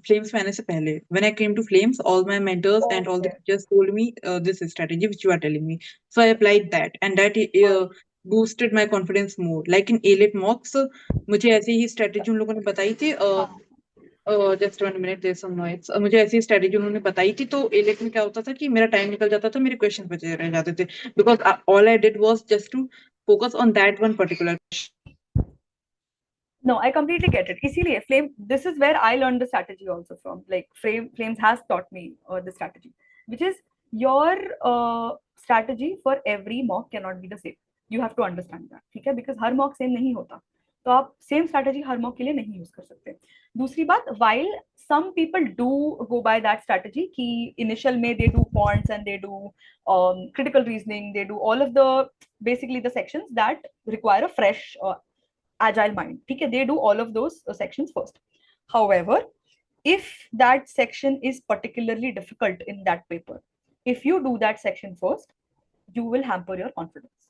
Flames में आने से पहले. When I came to Flames, all my mentors and all the Okay. teachers told me this is strategy which you are telling me. So I applied that, and that boosted my confidence more. Like in AILET mocks, मुझे ऐसे ही strategy उन लोगों ने बताई थी. हाँ. Just 1 minute, there some noise. मुझे ऐसी स्ट्रेटेजी उन्होंने बताई थी, तो एलेट में क्या होता था कि मेरा टाइम निकल जाता था, मेरे क्वेश्चन बचे रह जाते थे, because all I did was just to focus on that one particular. No, I completely get it. इसीलिए flame, this is where I learned the strategy also from. Like flames has taught me the strategy, which is your strategy for every mock cannot be the same. You have to understand that, ठीक है? Because her mock same नहीं होता, तो आप same strategy हर mock के लिए नहीं use कर सकते. दूसरी बात, while some people do go by that strategy कि initial में they do fonts and they do critical reasoning, they do all of the basically the sections that require a fresh agile mind, ठीक है? They do all of those sections first. However, if that section is particularly difficult in that paper, if you do that section first, you will hamper your confidence,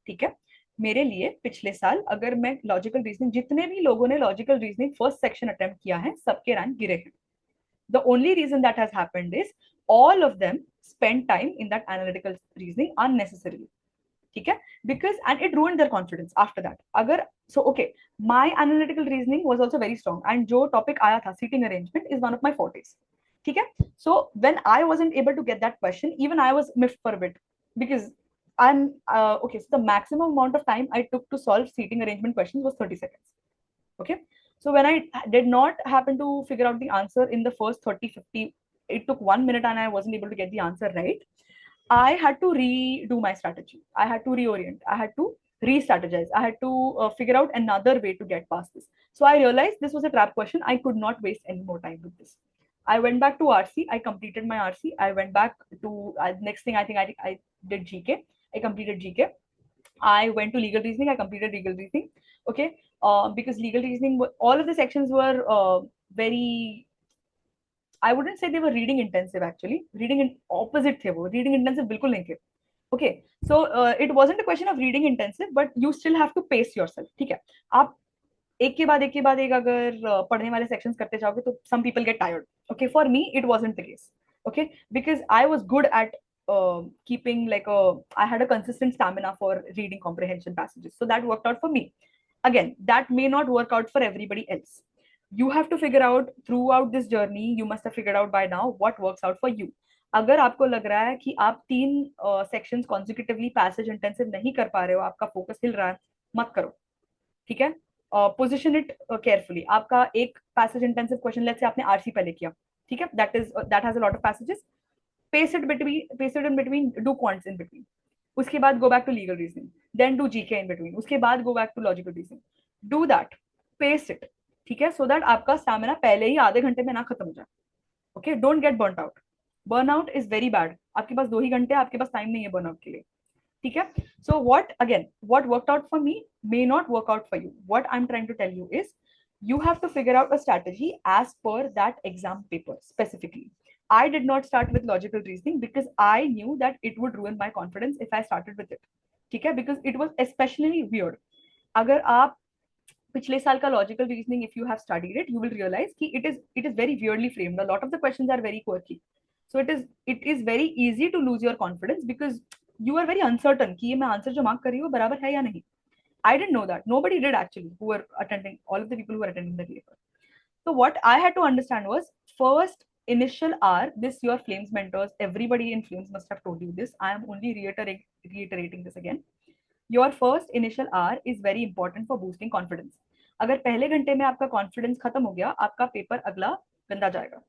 ठीक है? मेरे लिए पिछले साल अगर मैं लॉजिकल रीजनिंग, जितने भी लोगों ने logical reasoning first section attempt किया है, सबके रैंक गिरे हैं. The only reason that has happened is all of them spend time in that analytical reasoning unnecessarily, ठीक है? Because and it ruined their confidence after that. अगर so okay, my analytical reasoning was also very strong, and जो topic आया था seating arrangement is one of my fortes, ठीक है? So when I wasn't able to get that question, even I was miffed for a bit, because I'm okay, so the maximum amount of time I took to solve seating arrangement questions was 30 seconds, okay? So when I did not happen to figure out the answer in the first 30-50, it took 1 minute and I wasn't able to get the answer right, I had to redo my strategy. I had to reorient. I had to re-strategize. I had to figure out another way to get past this. So I realized this was a trap question. I could not waste any more time with this. I went back to RC. I completed my RC. I went back to next thing. I think I did GK. I completed GK. I went to legal reasoning. I completed legal reasoning. Okay, because legal reasoning, all of the sections were very, I wouldn't say they were reading intensive actually. Reading in opposite थे वो. Reading intensive बिल्कुल नहीं थे. Okay, so it wasn't a question of reading intensive, but you still have to pace yourself. ठीक है? आप एक के बाद एक के बाद एक अगर पढ़ने वाले sections करते जाओगे तो some people get tired. Okay, for me it wasn't the case. Okay, because I was good at keeping like I had a consistent stamina for reading comprehension passages, so that worked out for me. Again, that may not work out for everybody else. You have to figure out throughout this journey, you must have figured out by now what works out for you. अगर आपको लग रहा है कि आप 3 sections consecutively passage intensive नहीं कर पा रहे हो, आपका फोकस हिल रहा है, मत करो, ठीक है? Position it carefully. आपका एक passage intensive question, let's say आपने आरसी पहले किया, ठीक है? That has a lot of passages. pace it in between, do quants in between. उसके बाद go back to legal reasoning, then do GK in between. उसके बाद go back to logical reasoning. Do that, pace it, ठीक है? So that आपका stamina पहले ही आधे घंटे में ना खत्म हो जाए. Okay, don't get burnt out. Burnout is very bad. आपके पास 2 ही घंटे, आपके पास टाइम नहीं है burnout के लिए, ठीक है? So what worked out for me may not work out for you. What I'm trying to tell you is you have to figure out a strategy as per that exam paper specifically. I did not start with logical reasoning because I knew that it would ruin my confidence if I started with it, ठीक है? Because it was especially weird. अगर आप पिछले साल का logical reasoning, if you have studied it, you will realize कि it is very weirdly framed. A lot of the questions are very quirky. So it is very easy to lose your confidence because you are very uncertain कि ये मैं answer जो mark कर रही हूँ बराबर है या नहीं. I didn't know that. Nobody did actually who were attending, all of the people who were attending the paper. So what I had to understand was, first initial hour, this your Flames mentors, everybody in Flames must have told you this. I am only reiterating this again. Your first initial hour is very important for boosting confidence. अगर पहले घंटे में आपका confidence खत्म हो गया, आपका paper अगला गंदा जाएगा,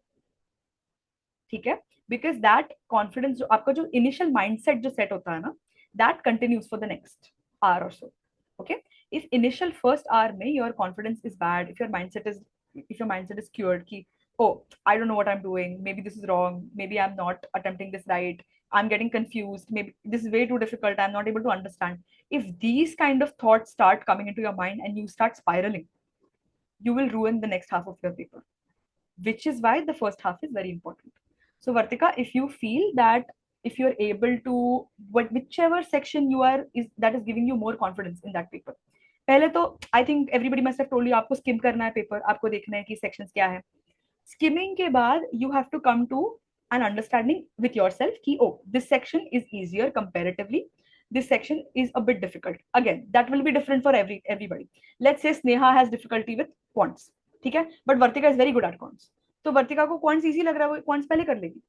ठीक है? बिकॉज दैट कॉन्फिडेंस, जो आपका जो इनिशियल माइंडसेट जो सेट होता है ना, that continues for the next hour or so. Okay, if initial first hour mein your confidence is bad, if your mindset is cured ki, oh, I don't know what I'm doing, maybe this is wrong, maybe I'm not attempting this right, I'm getting confused, maybe this is way too difficult, I'm not able to understand, if these kind of thoughts start coming into your mind and you start spiraling, you will ruin the next half of your paper, which is why the first half is very important. So Vartika, if you feel that if you're able to, whichever section you are is that is giving you more confidence in that paper, पहले तो I think everybody must have told you आपको scheme करना है paper, आपको देखना है कि sections क्या है. स्किमिंग के बाद you have to come to an understanding with yourself कि oh, this section is easier comparatively, this section is a bit difficult. Again, that will be different for everybody. Let's say Sneha has difficulty with quants, ठीक है, but Vartika is very good at quants, तो वर्तिका को quants easy लग रहा है, वो quants पहले कर लेगी,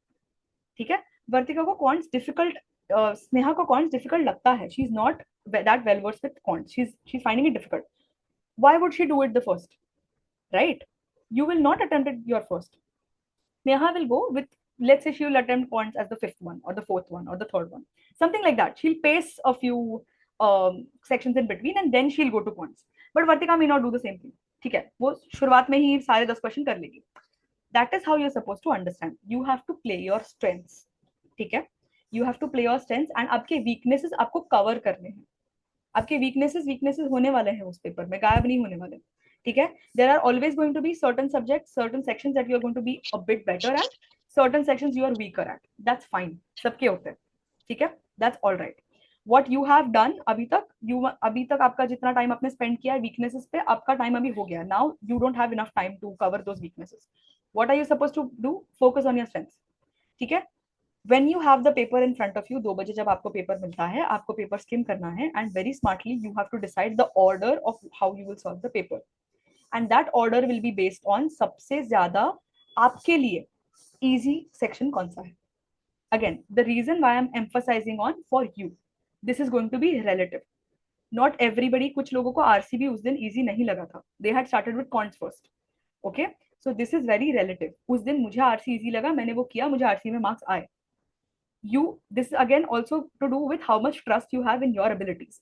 ठीक है। वर्तिका को क्वांट्स डिफिकल्ट, स्नेहा को क्वांट्स डिफिकल्ट लगता है, she is not that well versed with quants, she is finding it difficult. Why would she do it the first, right? You will not attempt it your first. Neha will go with, let's say she will attempt quants as the fifth one or the fourth one or the third one, something like that. She'll pace a few sections in between and then she'll go to quants. But Vartika may not do the same thing. ठीक है, वो शुरुआत में ही सारे 10 question कर लेगी. That is how you're supposed to understand. You have to play your strengths. ठीक है, you have to play your strengths and आपके weaknesses आपको cover करने हैं. आपके वीकनेसेस होने वाले हैं उस पेपर में, गायब नहीं होने वाले. ठीक है, there are always going to be certain subjects, certain sections that you are going to be a bit better at, certain sections you are weaker at. That's fine, सबके होते हैं. ठीक है, that's all right. What you have done अभी तक आपका जितना time आपने स्पेंड किया है वीकनेसेस पे, आपका टाइम अभी हो गया. Now you don't have enough time to cover those weaknesses. What are you suppose to do? Focus on your strengths. ठीक है, when you have the paper in front of you, 2 बजे जब आपको पेपर मिलता है, आपको पेपर स्किम करना है and very smartly you have to decide the order of how you will solve the paper, and that order will be based on सबसे ज्यादा आपके लिए easy section कौन सा है. Again, the reason why I'm emphasizing on for you, this is going to be relative. Not everybody, कुछ लोगों को RCB उस दिन easy नहीं लगा था, they had started with cons first. Okay, so this is very relative. उस दिन मुझे RC easy लगा, मैंने वो किया, मुझे RC में मार्क्स आए. This is again also to do with how much trust you have in your abilities.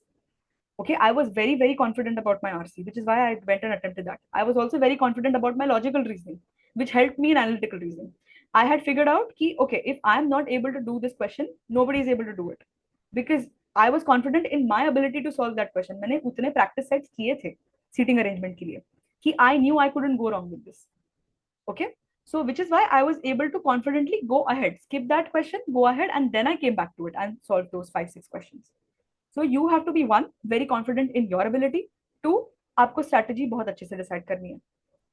Okay, I was very confident about my RC, which is why I went and attempted that. I was also very confident about my logical reasoning, which helped me in analytical reasoning. I had figured out ki, okay, if I am not able to do this question, nobody is able to do it, because I was confident in my ability to solve that question. मैंने उतने practice sets किए थे seating arrangement के लिए कि I knew I couldn't go wrong with this. Okay, so which is why I was able to confidently go ahead, skip that question, go ahead, and then I came back to it and solved those 5-6 questions. So you have to be, one, very confident in your ability. Two, आपको strategy बहुत अच्छे से decide करनी है.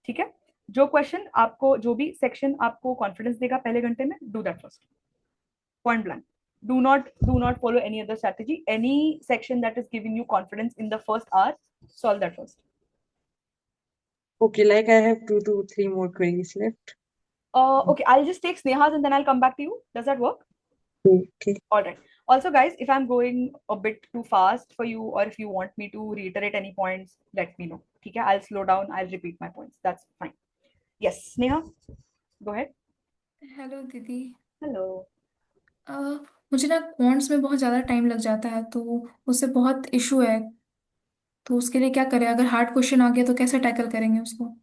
ठीक है, जो question आपको, जो भी section आपको confidence देगा पहले घंटे में, do that first, point blank. Do not follow any other strategy. Any section that is giving you confidence in the first hour, solve that first. Okay, like I have 2 to 3 more queries left. Okay, I'll just take Sneha's and then I'll come back to you. Does that work? Okay. All right. Also, guys, if I'm going a bit too fast for you, or if you want me to reiterate any points, let me know. Okay, I'll slow down. I'll repeat my points. That's fine. Yes, Sneha, go ahead. Hello दीदी। Hello. अ, मुझे ना quants में बहुत ज़्यादा time लग जाता है, तो उससे बहुत इशू है। तो उसके लिए क्या करें? अगर हार्ड क्वेश्चन आ गया तो कैसे टैकल करेंगे उसको?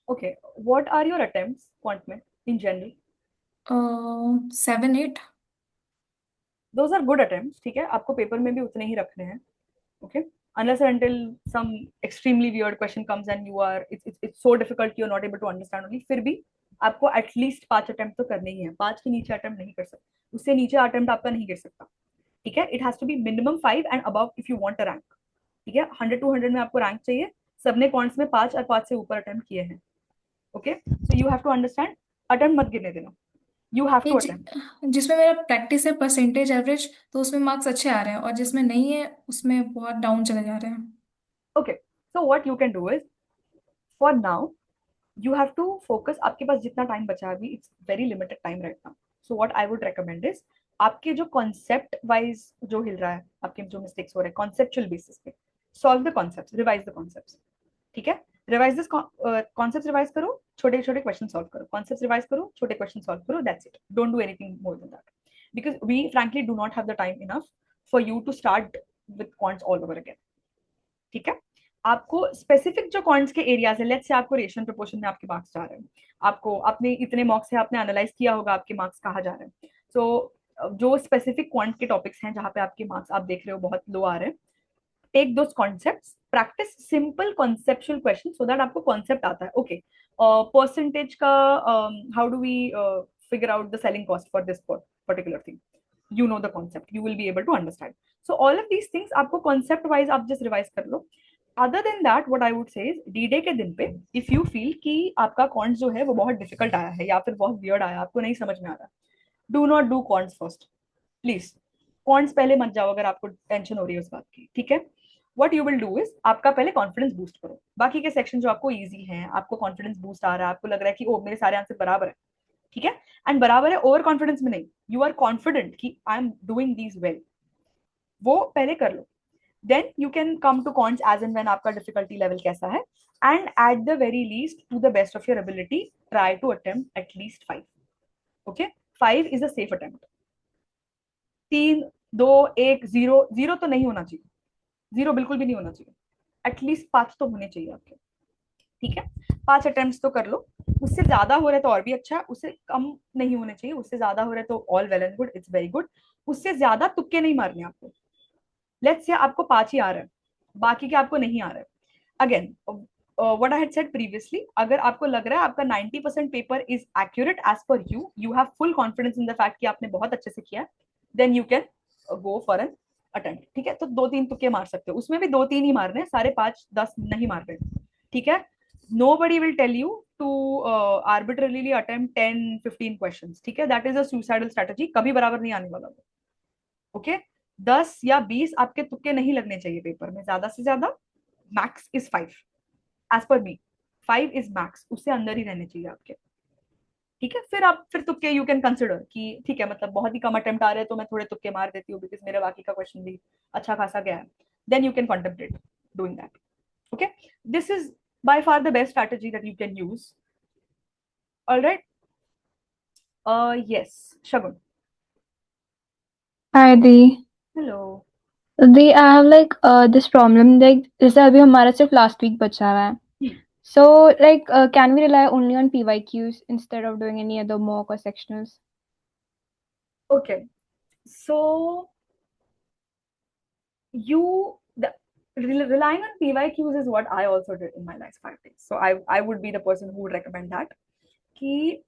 Okay. What are your attempts, quant में, in general? 7-8। Those are good attempts. ठीक है, आपको पेपर में भी उतने ही रखने हैं. Okay, unless and until some extremely weird question comes and you are, it's so difficult you're not able to understand only, फिर भी आपको एटलीस्ट 5 अटेम्प्ट तो करने ही है. 5 के नीचे अटेम्प्ट नहीं कर सकते, उससे नीचे अटेम्प्ट आपका नहीं गिर सकता. ठीक है, it has to be minimum 5 and above if you want a rank. ठीक है, 100-200 में आपको रैंक चाहिए. सबने कॉन्ट्स में 5 और 5 से ऊपर अटेम्प्ट किए हैं. Okay, so you have to understand, attempt मत गिरने देना. यू हैव ये टू अटेम्प्ट. जिसमें मेरा प्रैक्टिस है परसेंटेज एवरेज, तो उसमें मार्क्स अच्छे आ रहे हैं, और जिसमें नहीं है उसमें बहुत डाउन चले जा रहे हैं। Okay, so what you can do is, for now you have to focus. आपके पास जितना टाइम बचा है अभी, it's very limited time right now. So what I would recommend is, आपके जो कॉन्सेप्ट वाइज जो हिल रहा है, आपके जो मिस्टेक्स हो रहे हैं कॉन्सेप्चुअल बेसिस पे, solve the concepts, revise the concepts. ठीक है, रिवाइज दिस कॉन्सेप्ट्स, रिवाइज करो, छोटे छोटे क्वेश्चन सॉल्व करो, कॉन्सेप्ट्स रिवाइज करो, छोटे क्वेश्चन सॉल्व करो, that's it. Don't do anything more than that, because we frankly do not have the time enough for you to start with quants all over again. ठीक है, आपको specific जो counts के areas है, let's say आपको ratio proportion में आपके marks जा रहे हैं, आपको अपने इतने मार्क्स है, आपने एनालाइज किया होगा आपके मार्क्स कहाँ जा रहे हैं. सो जो स्पेसिफिक क्वांट के टॉपिक्स हैं जहाँ पे आपके मार्क्स आप देख रहे हो बहुत लो आ रहे हैं, take those concepts, practice simple conceptual question so that आपको कॉन्सेप्ट आता है. ओके, परसेंटेज का how do we figure out the selling cost for this particular thing, you know the concept, you will be able to understand. So all of these things आपको concept wise आप just revise कर लो. Other than that, what I would say is D-Day के दिन पे if you feel कि आपका counts जो है वो बहुत डिफिकल्ट आया है या फिर बहुत वियर्ड आया, आपको नहीं समझ में आ रहा, do not do counts first please. Counts पहले मत जाओ अगर आपको टेंशन हो रही है उस बात की. ठीक है, what you will do is आपका पहले कॉन्फिडेंस बूस्ट करो, बाकी के सेक्शन जो आपको इजी हैं, आपको कॉन्फिडेंस बूस्ट आ रहा है, आपको लग रहा है कि ओ मेरे सारे आंसर बराबर है, ठीक है, एंड बराबर है ओवर कॉन्फिडेंस में नहीं, यू आर कॉन्फिडेंट कि आई एम डूइंग दीज वेल, वो पहले कर लो. Then you can come to cons as and when आपका difficulty level कैसा है, and at the very least to the best of your ability try to attempt at least 5. Okay, 5 is a safe attempt. 3 2 1 0 0 तो नहीं होना चाहिए, 0 बिल्कुल भी नहीं होना चाहिए, एटलीस्ट 5 तो होने चाहिए आपके, ठीक है. 5 अटेम्प्ट तो कर लो, उससे ज्यादा हो रहा है तो और भी अच्छा है, उससे कम नहीं होने चाहिए, उससे ज्यादा हो रहा है तो all well and good, it's very good. उससे ज्यादा तुक्के नहीं मारने आपको. लेट्स से आपको 5 ही आ रहा है, बाकी के आपको नहीं आ रहा है. Again what I had said previously, अगर आपको लग रहा है आपका 90% paper is accurate as per you, you have full confidence in the fact कि आपने बहुत अच्छे से किया, then you can go for an attempt, ठीक है. तो 2-3 तुक्के मार सकते हो, उसमें भी 2-3 ही मारने, सारे 5-10 नहीं मार रहे, ठीक है. Nobody will tell you to arbitrarily attempt 10-15 questions, ठीक है. That is a suicidal strategy, कभी बराबर नहीं आने वाला. ओके, 10 या 20 आपके तुक्के नहीं लगने चाहिए पेपर में, ज्यादा से ज्यादा max is 5 as per me, 5 is max, उससे अंदर ही रहने चाहिए आपके, ठीक है. फिर तुक्के यू कैन कंसिडर कि ठीक है, मतलब बहुत ही कम अटेम्प्ट आ रहे हैं तो मैं थोड़े तुक्के मार देती हूँ बिकॉज मेरा बाकी का क्वेश्चन भी अच्छा खासा गया है, then you can contemplate doing that. Okay, this is by far the best strategy that you can use. All right. Yes, Shagun. Hi the. Hello. The I have like this problem, like जैसे अभी हमारा सिर्फ last week बचा हुआ है, so like can we rely only on PYQs instead of doing any other mock or sectionals? Okay, so relying on PYQs is what I also did in my last 5 days. So I would be the person who would recommend that. Ki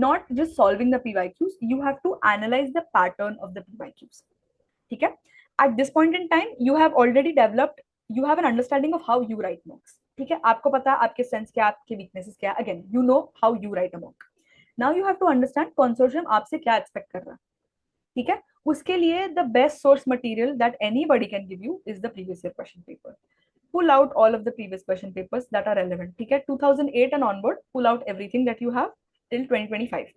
not just solving the PYQs, you have to analyze the pattern of the PYQs. Okay? At this point in time, you have already developed, you have an understanding of how you write mocks. ठीक है, आपको पता है आपके strengths क्या, आपके weaknesses क्या. Again, you know how you write a mock. Now you have to understand consortium आपसे क्या expect कर रहा है. ठीक है, उसके लिए the best source material that anybody can give you is the previous year question paper. Pull out all of the previous question papers that are relevant. ठीक है, 2008 and onward, pull out everything that you have till 2025.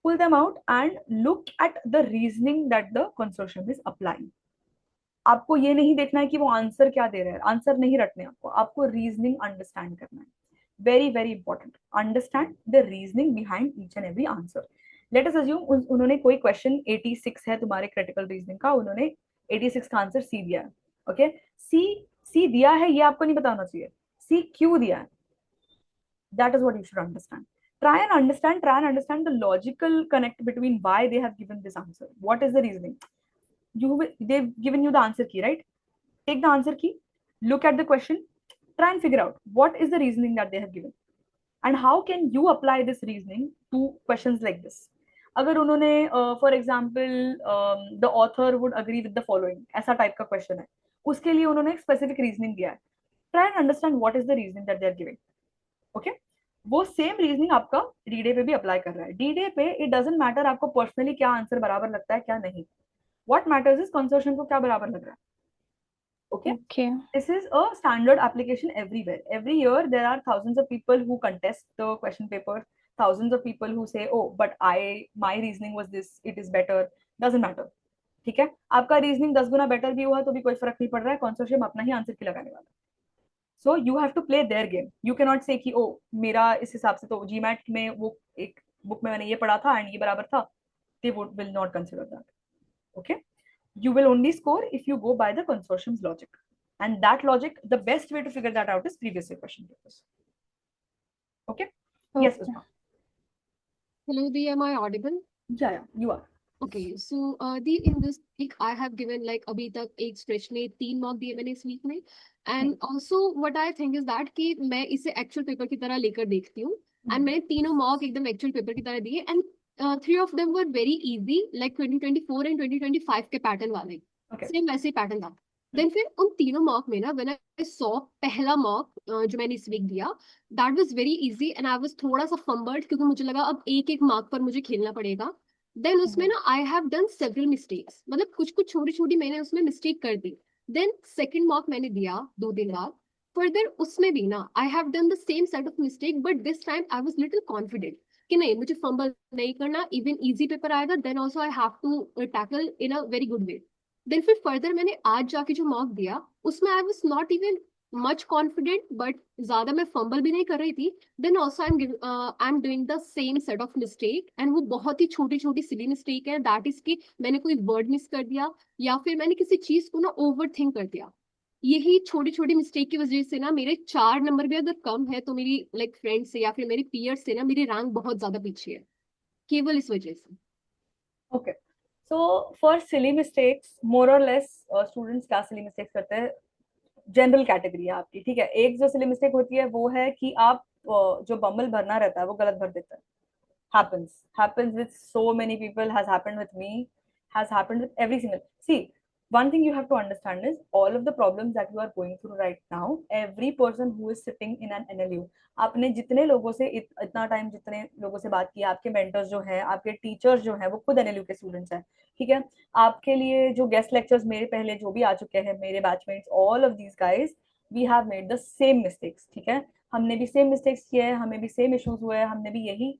Pull them out and look at the reasoning that the consortium is applying. आपको ये नहीं देखना है कि वो answer क्या दे रहा है, आंसर नहीं रटने आपको रीजनिंग अंडरस्टैंड करना है. Very very important, understand the reasoning behind each and every answer. Late us assume उन्होंने कोई क्वेश्चन 86 है तुम्हारे क्रिटिकल रीजनिंग का, उन्होंने 86 का आंसर सी दिया है. ओके, सी दिया है ये आपको नहीं पता होना चाहिए, सी क्यों दिया है, that is what you should understand. Try and understand the logical connect between why they have given this answer. What is the reasoning? They've given you the answer key, right? Take the answer key, look at the question, try and figure out what is the reasoning that they have given and how can you apply this reasoning to questions like this. अगर उन्होंने for example the author would agree with the following, ऐसा type का question है, उसके लिए उन्होंने एक specific reasoning दिया है. Try and understand what is the reasoning that they are giving. Okay, वो सेम रीजनिंग आपका डी डे पे भी अप्लाई कर रहा है. डी डे पे इट डजंट मैटर आपको पर्सनली क्या आंसर बराबर लगता है क्या नहीं, व्हाट मैटर्स इज कंसोर्शियम को क्या बराबर लग रहा है. Okay, this is a standard application everywhere. Every year there are thousands of people who contest the question paper, thousands of people who say oh but my reasoning was this, it is better. Doesn't matter. ठीक है, आपका reasoning 10 गुना better भी हुआ तो भी कोई फर्क नहीं पड़ रहा है, कंसोर्शियम अपना ही आंसर की लगाने वाला. So you have to play their game. You can not say कि ओ मेरा इस हिसाब से तो जीमैट में वो एक बुक में मैंने ये पढ़ा था एंड ये बराबर था. They will not consider that. Okay, you will only score if you go by the consortium's logic, and that logic, the best way to figure that out is previous year question papers. Okay? Yes, Usma. Hello, Dee, am I audible? Yeah, you are. Okay, so Dee, in this week I have given like अभी तक एक stretch में 3 mock दिए मैंने इस week में, and also what I think is that कि मैं इसे actual paper की तरह लेकर देखती हूँ, and मैंने तीनों mock एकदम actual paper की तरह दिए, and 3 of them were very easy, like 2024 and 2025 के पैटर्न वाले. Okay. सेम वैसे पैटर्न था. देन फिर उन तीनों मॉक में ना व्हेन आई सॉ पहला मॉक जो मैंने इस वीक दिया, that was very easy and I was थोड़ा सा फंबल्ड क्योंकि मुझे लगा अब एक एक मार्क पर मुझे खेलना पड़ेगा. देन उसमें ना I have done several mistakes, मतलब कुछ कुछ छोटी छोटी मैंने उसमें मिस्टेक कर दी. देन सेकंड मॉक मैंने दिया 2 दिन बाद, फर्दर उसमें भी ना I have done the same set of mistake, but this time I was little confident कि नहीं मुझे फंबल नहीं करना, इवन इजी पेपर आएगा then also I have to tackle in a very good way. Then फिर further मैंने आज जाके जो मॉक दिया उसमें I was not even much confident, but ज्यादा मैं फंबल भी नहीं कर रही थी। Then also I am doing the same set of mistake, and वो बहुत ही छोटी छोटी सिली मिस्टेक है, दैट इज कि मैंने कोई वर्ड मिस कर दिया या फिर मैंने किसी चीज को ना ओवर थिंक कर दिया। यही छोटी छोटी मिस्टेक की वजह से ना मेरे 4 नंबर भी अगर कम है तो मेरी लाइक फ्रेंड से या फिर मेरी पीयर से ना मेरी रैंक बहुत ज्यादा पीछे है, केवल इस वजह से। Okay, so for silly mistakes more और लेस स्टूडेंट्स क्या सिली मिस्टेक्स करते हैं, जनरल कैटेगरी है आपकी, ठीक है। एक जो सिली मिस्टेक होती है वो है कि आप जो बम्बल भरना रहता है वो गलत भर देते हैं। happens with so many people, has happened with me, has happened with every single, see, one thing you have to understand is all of the problems that you are going through right now, every person who is sitting in an NLU, आपने जितने लोगों से इतना time जितने लोगों से बात की, आपके मेंटर्स जो हैं, आपके टीचर्स जो हैं वो खुद NLU के स्टूडेंट्स हैं, ठीक है। आपके लिए जो गेस्ट लेक्चर्स मेरे पहले जो भी आ चुके हैं, मेरे batchmates, all of these guys, we have made the same mistakes, ठीक है। हमने भी सेम मिस्टेक्स किए हैं, हमें भी सेम इश्यूज हुए हैं, हमने भी यही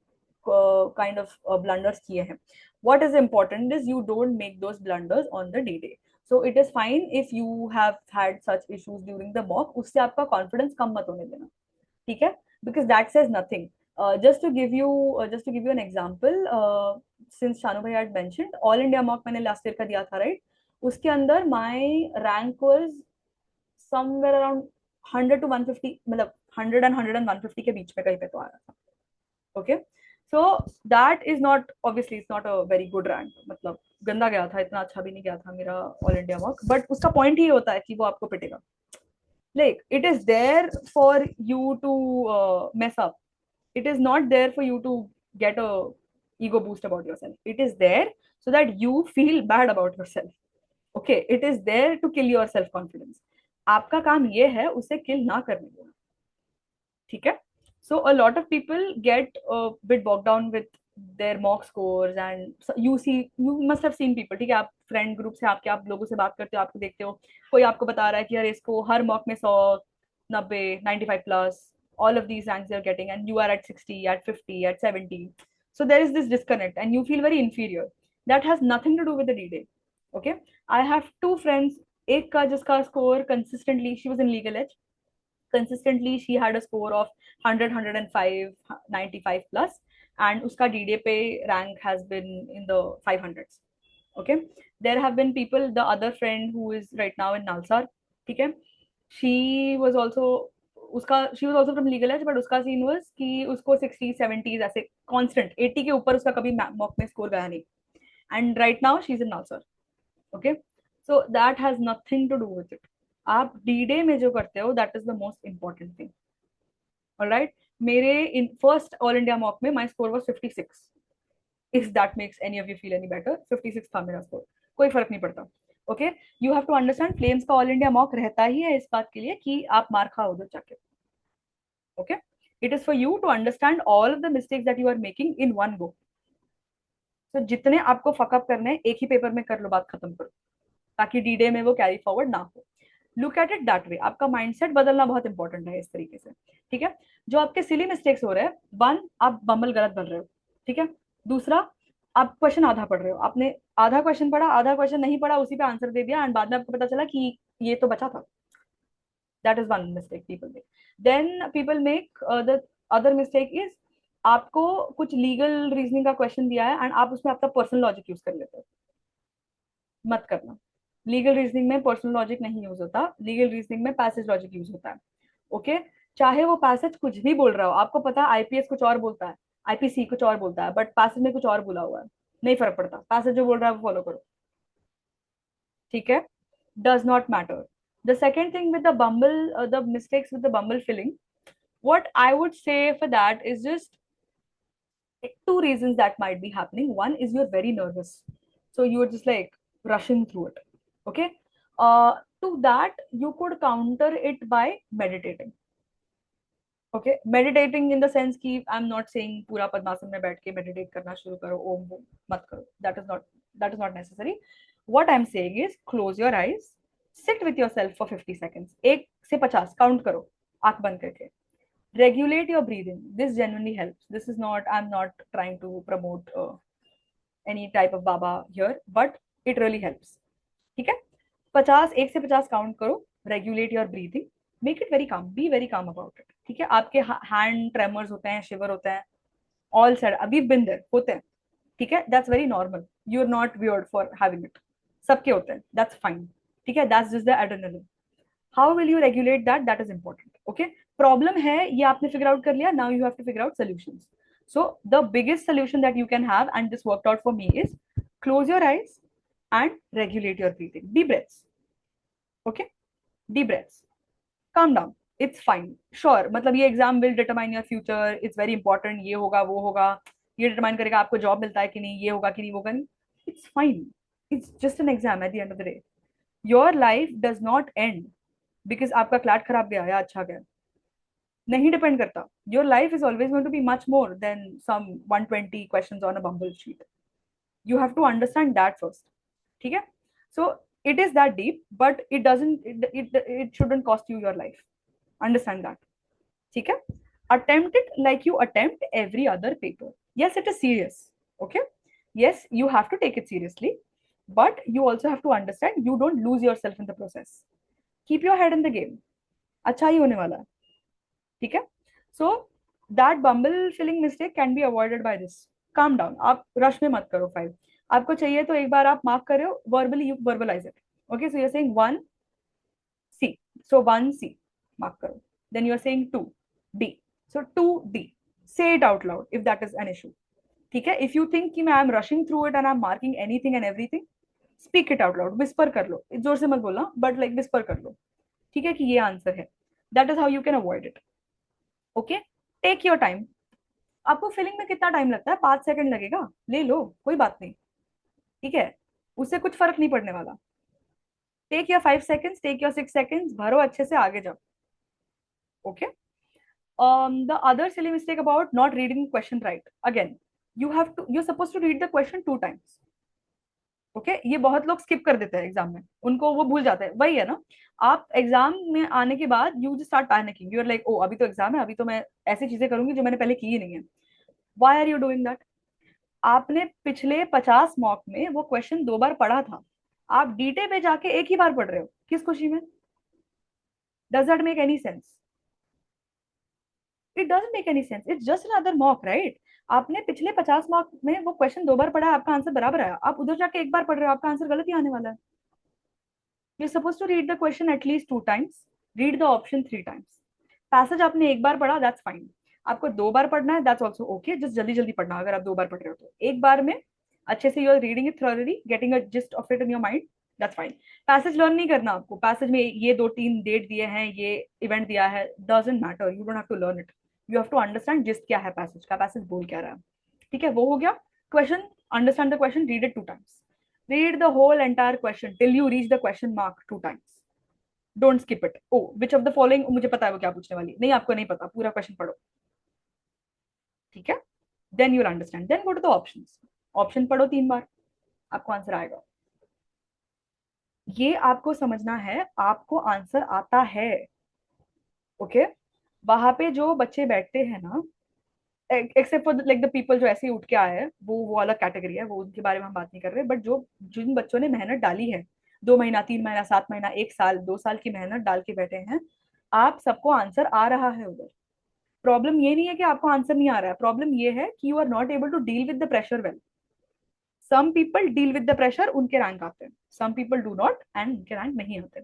kind of blunders किए हैं. What is important is you don't make those blunders on the D-Day. So it is fine if you have had such issues during the mock, उससे आपका confidence कम मत होने देना, ठीक है? Because that says nothing. Just to give you an example, since Shanu bhai had mentioned, All India mock मैंने last year का दिया था, right? उसके अंदर my rank was somewhere around 100 to 150, मतलब 100 and 150 के बीच में कहीं पे तो आया था, okay? So that is not, obviously it's not a very good rank, मतलब गंदा गया था, इतना अच्छा भी नहीं गया था मेरा ऑल इंडिया मॉक, बट उसका पॉइंट ही होता है कि वो आपको पिटेगा, like it is there for you to mess up, it is not there for you to get a ego boost about yourself, it is there so that you feel bad about yourself, okay? It is there to kill your self confidence, आपका काम ये है उसे किल ना करने देना, ठीक है। So a lot of people get a bit bogged down with their mock scores, and so you must have seen people, ठीक है, आप फ्रेंड ग्रुप से आपके आप लोगों से बात करते हो, आपको देखते हो, कोई आपको बता रहा है कि यार इसको हर मॉक में 100, 90, 95 plus, all of these ranks they are getting, and you are at 60, at 50, at 70. So there is this disconnect and you feel very inferior. That has nothing to do with the D-Day, okay? I have two friends, एक का जिसका score consistently, she was in legal edge, consistently she had a score of 100, 105, 95 plus, and uska DDA pe rank has been in the 500s, okay? There have been people, the other friend who is right now in Nalsar, okay, she was also she was also from legal edge, but uska scene was कि उसको 60 70s ऐसे constant 80 के ऊपर उसका कभी mock में score गया नहीं, and right now she's in Nalsar, okay? So that has nothing to do with it. आप D-Day में जो करते हो, that is the most important thing. All right, मेरे in first all India mock में my score was 56. If that makes any of you feel any better, 56 था मेरा score, कोई फर्क नहीं पड़ता, okay? You have to understand flames का all India mock रहता ही है इस बात के लिए कि आप मार खाओ उधर जाके, okay? It is for you to understand all of the mistakes that you are making in one go. So जितने आपको fuck up करने हैं एक ही पेपर में कर लो, बात खत्म करो, ताकि D-Day में वो कैरी फॉरवर्ड ना हो। Look at it that way, आपका माइंडसेट बदलना बहुत इंपॉर्टेंट है इस तरीके से, ठीक है। जो आपके सिली मिस्टेक्स हो रहे हैं, वन, आप बम्बल गलत भर रहे हो, ठीक है। दूसरा, आप क्वेश्चन आधा पढ़ रहे हो, आपने आधा क्वेश्चन पढ़ा, आधा क्वेश्चन नहीं पढ़ा, उसी पे आंसर दे दिया, एंड बाद में आपको पता चला कि ये तो बचा था। That is one mistake people make. Then people make the other mistake is, आपको कुछ लीगल रीजनिंग का क्वेश्चन दिया है एंड आप उसमें अपना पर्सनल लॉजिक यूज कर लेते हो, मत करना। लीगल रीजनिंग में पर्सनल लॉजिक नहीं यूज होता, लीगल रीजनिंग में पैसेज लॉजिक यूज होता है, ओके? चाहे वो पैसेज कुछ भी बोल रहा हो, आपको पता है आईपीएस कुछ और बोलता है, आईपीसी कुछ और बोलता है, बट पैसेज में कुछ और बोला हुआ है, नहीं फर्क पड़ता, पैसेज जो बोल रहा है वो फॉलो करो, ठीक है? Does not matter. The second thing with the bubble, the mistakes with the bubble filling, what I would say for that is just two reasons that might be happening. One is you're very nervous, so you're just like rushing through it, okay? To that you could counter it by meditating, okay? Meditating in the sense कि I'm not saying पूरा पद्मासन में बैठ के meditate करना शुरू करो, ओम मत करो, that is not necessary. What I'm saying is close your eyes, Sit with yourself for 50 seconds. 1 से 50 काउंट करो आंख बंद करके. Regulate your breathing. This genuinely helps. This is not, I'm not trying to promote any type of baba here, but it really helps. ठीक है. 50, 1 से 50 count करो. Regulate your breathing. Make it very calm. Be very calm about it. ठीक है. आपके hand tremors होते हैं, shiver होते हैं. All said, we've been there. होते हैं. ठीक है. That's very normal. You're not weird for having it. सबके होते हैं. That's fine. ठीक है. That's just the adrenaline. How will you regulate that? That is important. Okay. Problem है ये आपने figure out कर लिया. Now you have to figure out solutions. So the biggest solution that you can have, and this worked out for me, is close your eyes and regulate your breathing. Deep breaths. Okay. Deep breaths. Calm down. It's fine. Sure. मतलब ये exam will determine your future. It's very important. ये होगा वो होगा. ये determine करेगा आपको job मिलता है कि नहीं, ये होगा कि नहीं, वो होगा नहीं. It's fine. It's just an exam at the end of the day. Your life does not end because आपका क्लैट खराब गया या अच्छा गया. नहीं डिपेंड करता. Your life is always going to be much more than some 120 questions on a bumble sheet. You have to understand that first. ठीक है. So it is that deep, but it doesn't, it shouldn't cost you your life. Understand that. ठीक है. Attempt it like you attempt every other paper. Yes, it is serious. Okay. Yes, you have to take it seriously, but you also have to understand you don't lose yourself in the process. Keep your head in the game. अच्छा ही होने वाला है. ठीक है. So that bumble filling mistake can be avoided by this. Calm down. आप rush में मत करो 5. आपको चाहिए तो एक बार आप मार्क कर रहे हो, verbally you verbalize it. Okay, so you're saying 1 C. So 1 C mark करो. Then you're saying 2 D. So 2 D. Say it out loud if that is an issue. ठीक है. If you think कि मैं I'm rushing through it and I'm marking anything and everything, speak it out loud. Whisper कर लो. जोर से मत बोलना, but like whisper कर लो. ठीक है कि ये आंसर है. That is how you can avoid it. ओके. Take your time. आपको फिलिंग में कितना टाइम लगता है? 5 सेकंड लगेगा, ले लो, कोई बात नहीं. ठीक है. उससे कुछ फर्क नहीं पड़ने वाला. Take your 5 seconds, take your 6 seconds, भरो अच्छे से, आगे जाओ. Okay. The other silly mistake about not reading question right. Again, you're supposed to read the question 2 times. Okay. ये बहुत लोग स्किप कर देते हैं एग्जाम में, उनको वो भूल जाते हैं. वही है ना, आप एग्जाम में आने के बाद you just start panicking. You are like, oh अभी तो एग्जाम है, अभी तो मैं ऐसी चीजें करूंगी जो मैंने पहले की ही नहीं है. Why are you doing that? आपने पिछले 50 मॉक में वो क्वेश्चन 2 बार पढ़ा था. आप डीटे पे जाके एक ही बार पढ़ रहे हो. किस खुशी में? Does that make any sense? It doesn't make any sense. It's just another mock, right? आपने पिछले 50 मार्क में वो क्वेश्चन 2 बार पढ़ा, आपका आंसर बराबर आया. आप उधर जाके एक बार पढ़ रहे हो, आपका आंसर गलत ही आने वाला है. You're supposed to read the question at least 2 times. Read the option 3 times. Passage आपने एक बार पढ़ा, that's fine. आपको 2 बार पढ़ना है, that's also okay. Just जल्दी जल्दी पढ़ना. अगर आप 2 बार पढ़ रहे हो तो एक बार में अच्छे से you are reading it thoroughly, getting a gist of it in your mind. That's fine. Passage learn नहीं करना आपको. पैसेज में ये 2-3 डेट दिए हैं, ये इवेंट दिया है, doesn't matter. You don't have to learn it. You have to understand gist क्या है पैसेज का, पैसेज बोल क्या रहा है. ठीक है. वो हो गया. Question, understand the question, read it 2 times. Read the whole entire question till you reach the question mark 2 times. Don't skip it. Oh, which of the following, मुझे पता है वो क्या पूछने वाली. नहीं, आपको नहीं पता, पूरा क्वेश्चन पढ़ो. ठीक है. Then you'll understand. Then go to the options. Option पढ़ो 3 बार, आपको आंसर आएगा. ये आपको समझना है, आपको आंसर आता है. ओके. वहां पे जो बच्चे बैठते हैं ना, except for like the people जो ऐसे ही उठ के आए हैं, वो अलग कैटेगरी है, वो उनके बारे में हम बात नहीं कर रहे. बट जो जिन बच्चों ने मेहनत डाली है, 2 महीना, 3 महीना, 7 महीना, 1 साल, 2 साल की मेहनत डाल के बैठे हैं, आप सबको आंसर आ रहा है उधर. प्रॉब्लम ये नहीं है कि आपको आंसर नहीं आ रहा है. प्रॉब्लम ये है कि you are not able to deal with the pressure well. Some people deal with the pressure, उनके रैंक आते हैं. Some people do not, and उनके रैंक नहीं आते.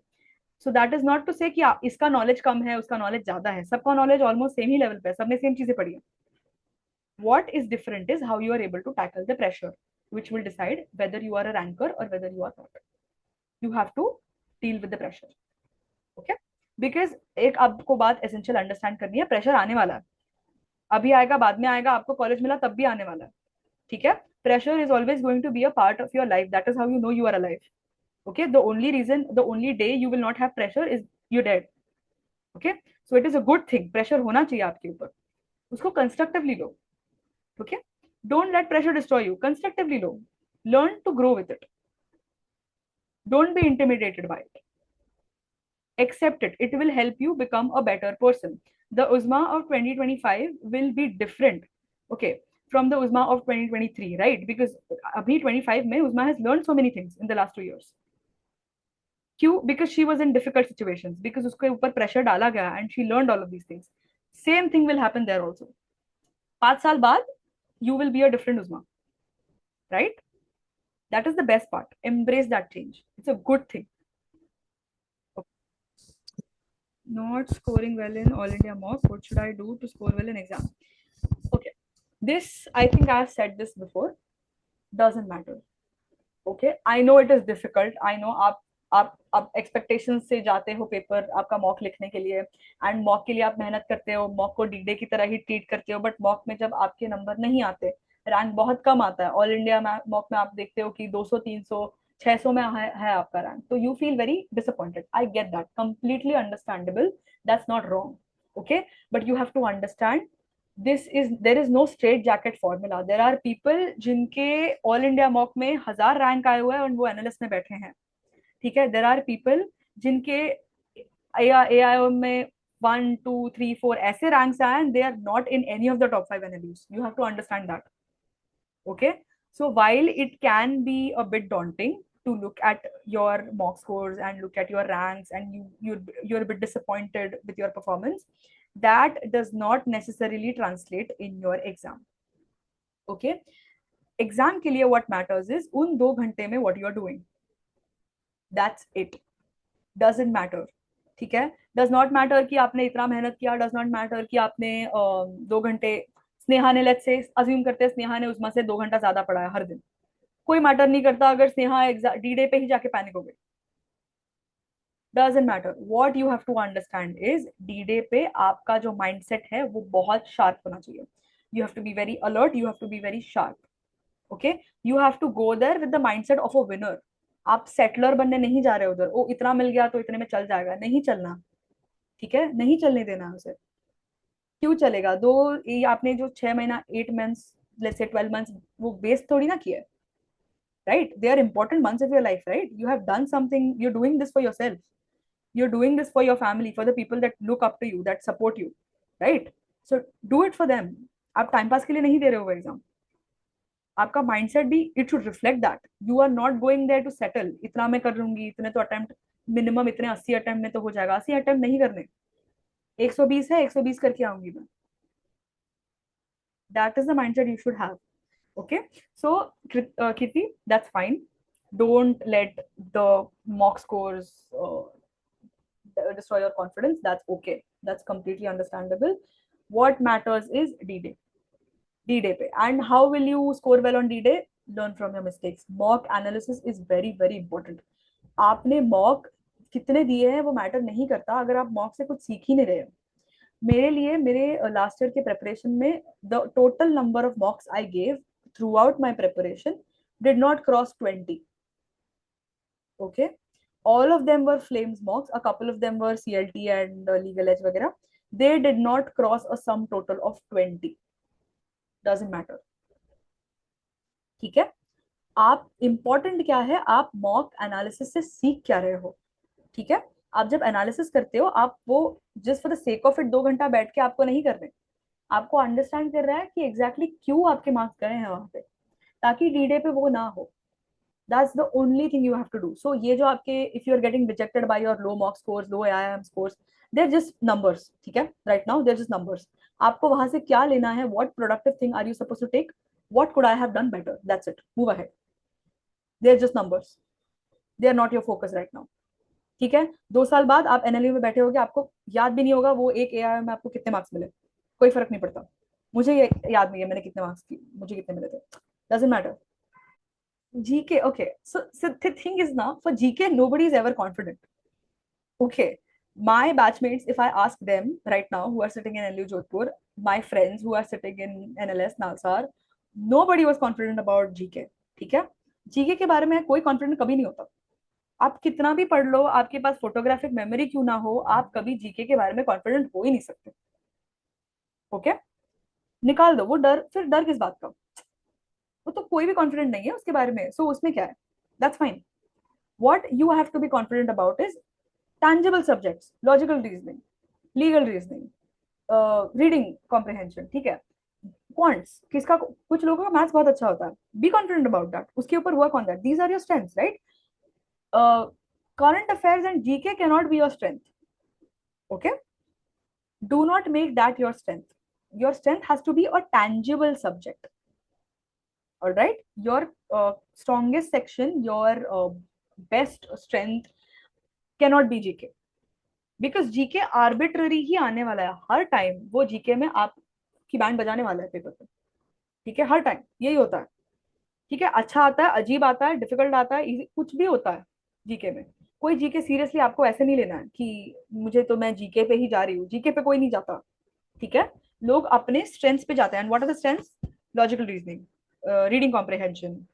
So that is not to say कि इसका नॉलेज कम है, उसका नॉलेज ज्यादा है. सबका नॉलेज ऑलमोस्ट सेम ही लेवल पे है, सबने सेम चीजें पढ़ी है. What is different is how you are able to tackle the pressure, which will decide whether you are a ranker or whether you are not. You have to deal with the pressure. Okay? Because एक आपको बात essential understand करनी है, pressure आने वाला है. अभी आएगा, बाद में आएगा, आपको कॉलेज मिला तब भी आने वाला है. ठीक है. Pressure is always going to be a part of your life. That is how you know you are alive. Okay? The only day you will not have pressure is you're dead. Okay? So it is a good thing. Pressure होना चाहिए आपके ऊपर. उसको constructively low. Okay? Don't let pressure destroy you. Constructively low. Learn to grow with it. Don't be intimidated by it. Accept it. It will help you become a better person. The Uzma of 2025 will be different, okay, from the Uzma of 2023, right? Because abhi 25 mein Uzma has learned so many things in the last 2 years. क्यों? Because she was in difficult situations, because उसके ऊपर pressure डाला गया and she learned all of these things. Same thing will happen there also. 5 साल बाद you will be a different Uzma, right? That is the best part. Embrace that change. It's a good thing. Not scoring well in All India mock. What should I do to score well in exam? Okay. This, I think I have said this before. Doesn't matter. Okay. I know it is difficult. I know आप expectations से जाते हो paper आपका mock लिखने के लिए, and mock के लिए आप मेहनत करते हो, मॉक को डी डे की तरह ही ट्रीट करते हो, बट मॉक में जब आपके नंबर नहीं आते, रैंक बहुत कम आता है, ऑल इंडिया मॉक में आप देखते हो कि 200 300 600 में है आपका रैंक, तो you feel very disappointed. I get that, completely understandable, that's not wrong, okay, but you have to understand there is no straight jacket formula. There are people जिनके ऑल इंडिया मॉक में 1000 rank आए हुए हैं और वो analyst में बैठे हैं, ठीक है. देर आर पीपल जिनके AIO में 1 2 3 4 ऐसे रैंक्स आए and they are not in any of the top 5 NLUs. You have to understand that, okay. So while it can be a bit daunting to look at your mock scores and look at your ranks, and you're a bit disappointed with your performance, that does not necessarily translate in your exam, okay. Exam के लिए what matters is उन 2 घंटे में what you are doing, that's it. Doesn't matter, ठीक है. does not matter कि आपने इतना मेहनत किया, does not matter कि आपने 2 घंटे, स्नेहा ने, लेट्स से अज्यूम करते हैं स्नेहा ने उसमें से 2 घंटा ज्यादा पढ़ा है हर दिन, कोई मैटर नहीं करता अगर स्नेहा डी डे पे ही जाके पैनिक हो गई. Doesn't matter. What you have to understand is D day पे आपका जो माइंडसेट है वो बहुत शार्प होना चाहिए. You have to be very alert, you have to be very sharp, okay. You have to go there with the mindset of a winner. आप settler बनने नहीं जा रहे उधर, ओ इतना मिल गया तो इतने में चल जाएगा, नहीं चलना, ठीक है, नहीं चलने देना उसे. क्यों चलेगा? दो ये आपने जो 6 महीना 8 मंथ्स, लेट्स से 12 मंथ्स, वो वेस्ट थोड़ी ना किया है, right? They are important months of your life, right? You have done something, you're doing this for yourself, you're doing this for your family, for the people that look up to you, that support you, right? So do it for them. आप time pass के लिए नहीं दे रहे हो exam. आपका mindset भी it should reflect that. You are not going there to settle, इतना मैं कर लूंगी, इतने तो अटेम्प्ट मिनिमम, इतने 80 अटेम्प्ट में तो हो जाएगा. 80 अटेम्प्ट नहीं करने, 120 है, 120 करके आऊंगी मैं. That is the mindset you should have, okay. So Kirti, that's fine. Don't let the mock scores destroy your confidence. That's okay, that's completely understandable. What matters is D-Day pe. And how will you score well on D-Day? Learn from your mistakes. Mock analysis is very very important. आपने mock कितने दिए हैं वो matter नहीं करता अगर आप mock से कुछ सीख ही नहीं रहे. मेरे लिए मेरे लास्ट ईयर के प्रेपरेशन में the total number of मॉक्स I gave throughout my preparation did not cross 20, okay. All of them were flames mocks, a couple of them were CLT and legal edge वगैरह. They did not cross a sum total of 20. Doesn't matter, ठीक है. आप important क्या है, आप mock analysis से सीख क्या रहे हो, ठीक है. आप जब एनालिसिस करते हो आप वो just for the sake of it 2 घंटा बैठ के आपको नहीं कर रहे, आपको अंडरस्टैंड कर रहा है कि एग्जैक्टली क्यों आपके मार्क्स गए हैं वहां पे, ताकि डी डे पे वो ना हो. That's the only thing you have to do. So ये जो आपके if you are getting rejected by your low marks scores, low AIM scores, they are just numbers, ठीक है. Right now they are just numbers. आपको वहां से क्या लेना है, what productive thing are you suppose to take, what could I have done better, that's it, move ahead. They are just numbers, they are not your focus right now, ठीक है. 2 साल बाद आप एनएलयू में बैठे होगे, आपको याद भी नहीं होगा वो एक AIM में आपको कितने मार्क्स मिले, कोई फर्क नहीं पड़ता. मुझे ये याद नहीं है मैंने कितने मार्क्स की, मुझे कितने मिले थे, doesn't matter. GK, okay. So the thing is now for GK nobody is ever confident, okay. My batchmates, if I ask them right now who are sitting in LU Jodhpur, my friends who are sitting in NLS Nalsar, nobody was confident about GK, ठीक है. GK के बारे में कोई confident कभी नहीं होता. आप कितना भी पढ़ लो, आपके पास फोटोग्राफिक मेमोरी क्यों ना हो, आप कभी जीके के बारे में कॉन्फिडेंट हो ही नहीं सकते, ओके. निकाल दो वो डर, फिर डर किस बात का, वो तो कोई भी कॉन्फिडेंट नहीं है उसके बारे में, सो उसमें क्या है, that's fine. What you have to be confident about is tangible subjects, logical reasoning, legal reasoning, reading comprehension, ठीक है. क्वांट्स किसका, कुछ लोगों का मैथ्स बहुत अच्छा होता है, बी कॉन्फिडेंट अबाउट दैट, उसके ऊपर work on that, these are your strengths, right. Current affairs and GK can not be your strength. Okay, do not make that your strength. Your strength has to be a tangible subject. All right, your strongest section, your best strength cannot be GK, because GK arbitrary ही आने वाला है हर time. वो GK में आपकी band बजाने वाला है paper पे, ठीक है, हर टाइम यही होता है. ठीक है, अच्छा आता है, अजीब आता है, डिफिकल्ट आता है, कुछ भी होता है जीके में. कोई जीके सीरियसली आपको ऐसे नहीं लेना है कि मुझे तो मैं जीके पे ही जा रही हूँ. जीके पे कोई नहीं जाता, ठीक है. लोग अपने स्ट्रेंथ्स पे जाते हैं. And what are the strengths? Logical reasoning, reading comprehension,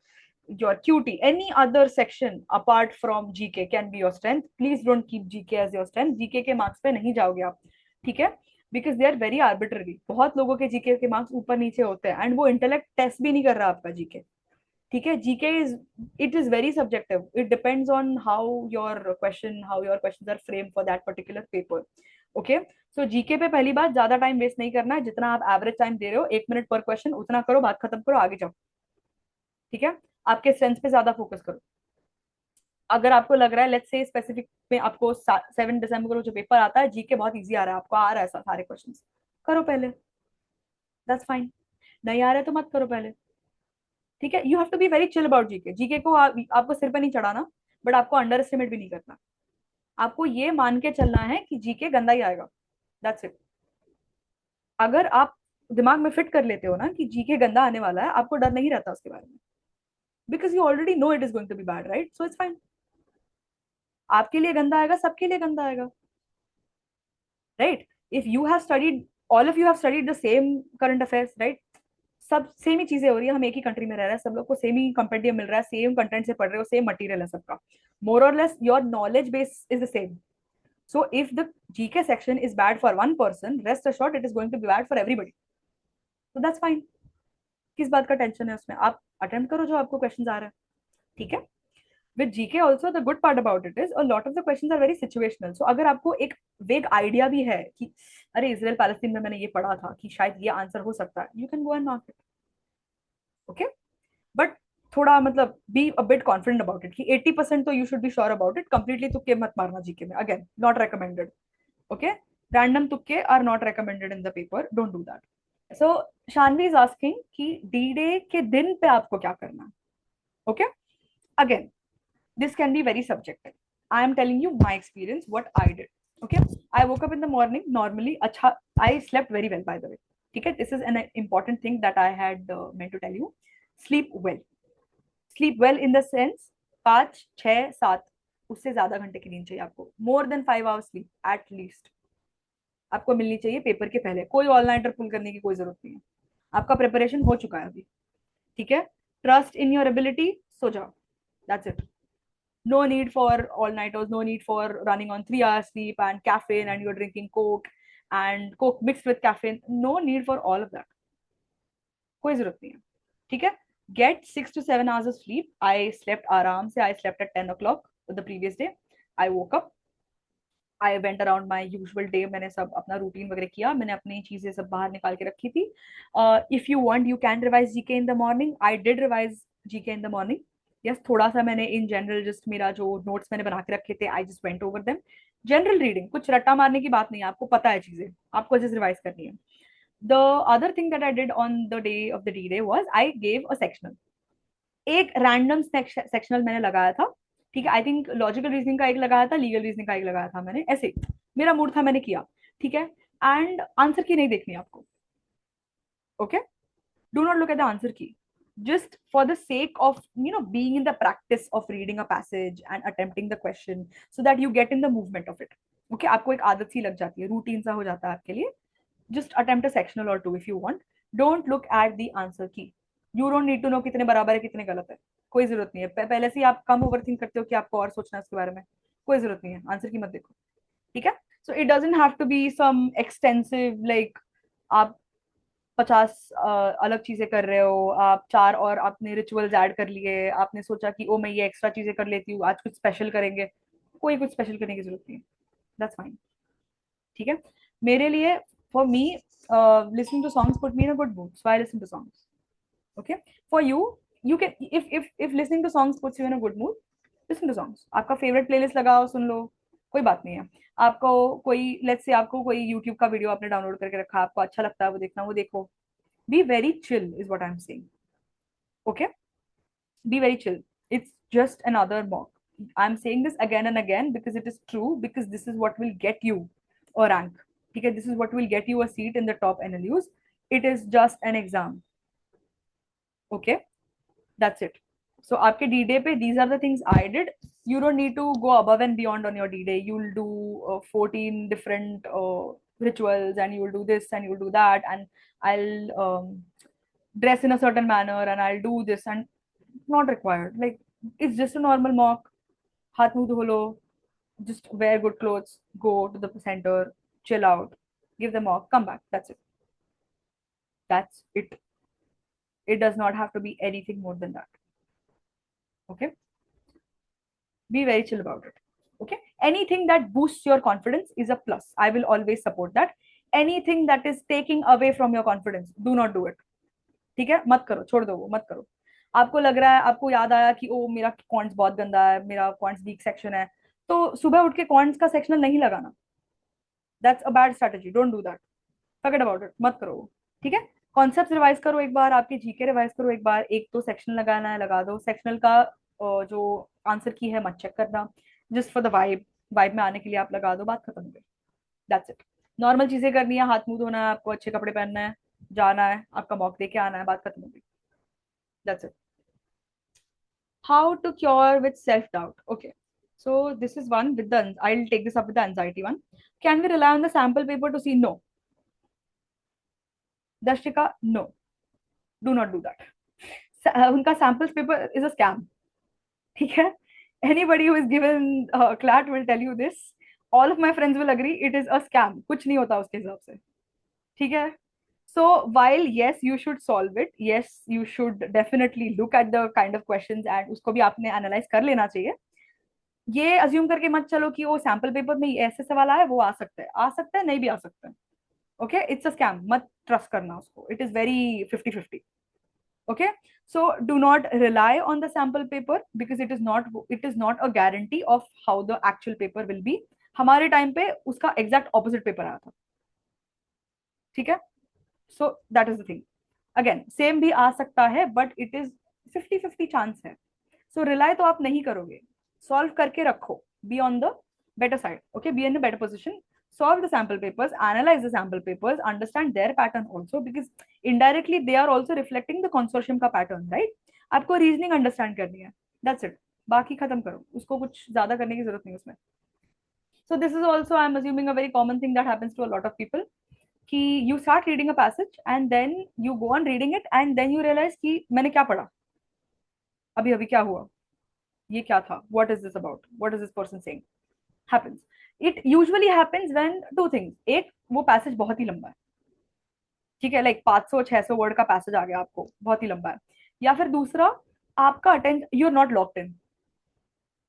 your QT, any other section apart from GK can be your strength. Please don't keep GK as your strength. GK के मार्क्स पे नहीं जाओगे आप, ठीक है, because they are very arbitrary. बहुत लोगों के GK के मार्क्स ऊपर नीचे होते हैं, एंड वो इंटेलेक्ट टेस्ट भी नहीं कर रहा आपका GK, ठीक है. GK is, it is very subjective. It depends on how your questions are framed for that particular paper. Okay, so GK पे पहली बात ज्यादा टाइम वेस्ट नहीं करना है. जितना आप एवरेज टाइम दे रहे हो 1 मिनट पर क्वेश्चन, उतना करो, बात खत्म करो, आगे जाओ, ठीक है. आपके स्ट्रेंथ पे ज्यादा फोकस करो. अगर आपको लग रहा है लेट्स से स्पेसिफिक में आपको 7 दिसंबर को जो पेपर आता है जीके बहुत इजी आ रहा है, आपको आ रहा है ऐसा सारे क्वेश्चन, करो पहले, दैट्स फाइन. नहीं आ रहा है तो मत करो पहले, ठीक है. You have to be very chill about GK. GK को आपको सिर पे नहीं चढ़ाना, बट आपको अंडर एस्टिमेट भी नहीं करना. आपको ये मान के चलना है कि जीके गंदा ही आएगा, दैट्स इट. अगर आप दिमाग में फिट कर लेते हो ना कि जीके गंदा आने वाला है, आपको डर नहीं रहता उसके बारे में, because you already know it is going to be bad, right. So it's fine. आपके लिए गंदा आएगा, सबके लिए गंदा आएगा, right. If you have studied, all of you have studied the same current affairs, right. सब सेम ही चीजें हो रही है, हम एक ही कंट्री में रह रहे हैं, सब लोग को सेम ही कंटेंट मिल रहा है, सेम कंटेंट से पढ़ रहे हो, सेम मटेरियल है सबका, मोर और less your knowledge base is the same. So if the GK section is bad for one person, rest assured it is going to be bad for everybody. So that's fine. किस बात का tension है उसमें? आप attempt करो जो आपको questions आ रहा है, ठीक है. With GK also the good part about it is a lot of the questions are very situational. So अगर आपको एक वेग आइडिया भी है कि अरे इजराइल पैलेस्टीन में मैंने ये पढ़ा था कि शायद ये आंसर हो सकता है, you can go and mark it, okay. But थोड़ा मतलब be a bit confident about it कि 80% तो you should be sure about it. Completely तुक्के मत मारना जीके में, again not recommended, okay. Random तुक्के are not recommended in the paper, don't do that. So Shanvi is asking कि D day के दिन पे आपको क्या करना है, okay. Again this can be very subjective. I am telling you my experience, what I did, okay. I woke up in the morning normally. Acha, I slept very well, by the way, okay. This is an important thing that I had meant to tell you. Sleep well. Sleep well in the sense 5 6 7 उससे ज्यादा घंटे की नींद चाहिए आपको. More than 5 hours sleep at least आपको मिलनी चाहिए पेपर के पहले. कोई ऑल नाइटर पुल करने की कोई जरूरत नहीं है, आपका प्रिपरेशन हो चुका है अभी, ठीक है. ट्रस्ट इन योर एबिलिटी, सो जाओ, that's it. No need for all nighters, no need for running on 3 hours sleep and caffeine and you're drinking coke and coke mixed with caffeine. No need for all of that, कोई जरूरत नहीं है, ठीक है. Get 6 to 7 hours of sleep. I slept आराम से. I slept at 10 o'clock the previous day. I woke up, I went around my usual day. मैंने सब अपना रूटीन वगैरह किया, मैंने अपनी चीजें सब बाहर निकाल के रखी थी. If you want you can revise GK in the morning. I did revise GK in the morning. Yes थोड़ा सा मैंने इन जनरल जस्ट मेरा जो नोट्स मैंने बना के रखे थे, I just went over them. General reading, कुछ रट्टा मारने की बात नहीं है, आपको पता है चीजें, आपको जस्ट रिवाइज करनी है. The other thing that I did on the day of the D day was I gave a sectional. एक रैंडम सेक्शनल मैंने लगाया था, ठीक है. आई थिंक लॉजिकल रीजनिंग का एक लगाया था, लीगल रीजनिंग का एक लगाया था मैंने, ऐसे मेरा मूड था, मैंने किया, ठीक है. एंड आंसर की नहीं देखनी आपको, okay. Do not look at the answer की, just for the sake of being in the practice of reading a passage and attempting the question so that you get in the movement of it, okay. आपको एक आदत सी लग जाती है, routine सा हो जाता है आपके लिए. just attempt a sectional or two if you want. don't look at the answer key. you don't need to know कितने बराबर है कितने गलत है, कोई जरूरत नहीं है. पहले से ही आप कम ओवरथिंक करते हो कि आपको और सोचना है उसके बारे में, कोई जरूरत नहीं है. आंसर की मत देखो, ठीक है. so it doesn't have to be some extensive like आप 50 अलग चीजें कर रहे हो, आप 4 और अपने रिचुअल्स ऐड कर लिए, आपने सोचा कि ओ मैं ये एक्स्ट्रा चीजें कर लेती हूँ, आज कुछ स्पेशल करेंगे. कोई कुछ स्पेशल करने की जरूरत नहीं है, दैट्स फाइन, ठीक है. मेरे लिए, for me, listening to songs put me in a good mood, so I listen to songs. Okay, for you, you can, if listening to songs puts you in a good mood, listen to songs. आपका favourite playlist लगाओ, सुन लो, कोई बात नहीं है. आपको कोई, let's say आपको कोई यूट्यूब का वीडियो आपने डाउनलोड करके रखा, आपको अच्छा लगता है वो देखना, वो देखो. B very chill is what I am saying. Okay, be very chill. It's just another mock. I'm saying this again and again because it is true, because this is what will get you a rank. Okay, this is what will get you a seat in the top NLUs. It is just an exam. Okay, that's it. So आपके D-Day पे these are the things I did. You don't need to go above and beyond on your D-Day. You'll do 14 different rituals, and you'll do this and you'll do that, and I'll dress in a certain manner, and I'll do this, and not required. Like, it's just a normal mock. Hath muh dho lo, just wear good clothes, go to the center, chill out, give the mock, come back. That's it. That's it. It does not have to be anything more than that. Okay? Be very chill about it. Okay? Anything that boosts your confidence is a plus. I will always support that. Anything that is taking away from your confidence, do not do it. ठीक है, मत करो, छोड़ दो वो, मत करो. आपको लग रहा है, आपको याद आया कि ओ मेरा क्वांट्स बहुत गंदा है, मेरा क्वांट्स वीक सेक्शन है, तो सुबह उठ के क्वांट्स का सेक्शनल नहीं लगाना. That's a bad strategy, don't do that. Forget about it, मत करो वो. ठीक है, कॉन्सेप्ट रिवाइज करो एक बार, आपके जीके रिवाइज करो एक बार. एक तो सेक्शनल लगाना है, लगा दो. सेक्शनल का जो आंसर की है मत चेक करना, just for the vibe, vibe में आने के लिए आप लगा दो, बात खत्म हो गई. That's it. नॉर्मल चीजें करनी है, हाथ मुंह धोना है, आपको अच्छे कपड़े पहनना है, जाना है, आपका मॉक दे के आना है, बात खत्म हो गई. That's it. How to cure with self-doubt? Okay. So this is one with the, I'll take this up with the anxiety one. Can we rely on the sample paper to see? No. Dashika, no. Do not do that. Unka samples paper is a scam. Okay? Anybody who is given CLAT will tell you this. All of my friends will agree it is a scam. कुछ नहीं होता उसके हिसाब से. ठीक है? So while yes, you should solve it, yes, you should definitely look at the kind of questions and उसको भी आपने analyze कर लेना चाहिए. ये assume करके मत चलो कि वो sample paper में ऐसे सवाल आए, वो आ सकता है, नहीं भी आ सकता है. Okay, it's a scam. मत trust करना उसको. It is very 50-50. Okay, so do not rely on the sample paper because it is not a guarantee of how the actual paper will be. हमारे time पे उसका exact opposite paper आया था. ठीक है? So that is the thing. Again, same भी आ सकता है, but it is 50-50 chance है. So rely तो आप नहीं करोगे, solve करके रखो, be on the better side. Okay, be in a better position. Solve the sample papers, analyze the sample papers, understand their pattern also, because indirectly they are also reflecting the consortium का pattern, right? आपको reasoning understand करनी है. That's it. बाकी खत्म करो, उसको कुछ ज्यादा करने की जरूरत नहीं उसमें. So this is also, I'm assuming, a very common thing that happens to a lot of people. कि you start reading a passage and then you go on reading it and then you realize कि मैंने क्या पढ़ा, अभी अभी क्या हुआ, ये क्या था, what is this about, what is this person saying. Happens. It usually happens when two things. एक, वो पैसेज बहुत ही लंबा है, ठीक है, लाइक 500-600 वर्ड का पैसेज आ गया आपको, बहुत ही लंबा है. या फिर दूसरा, आपका attention, you are not locked in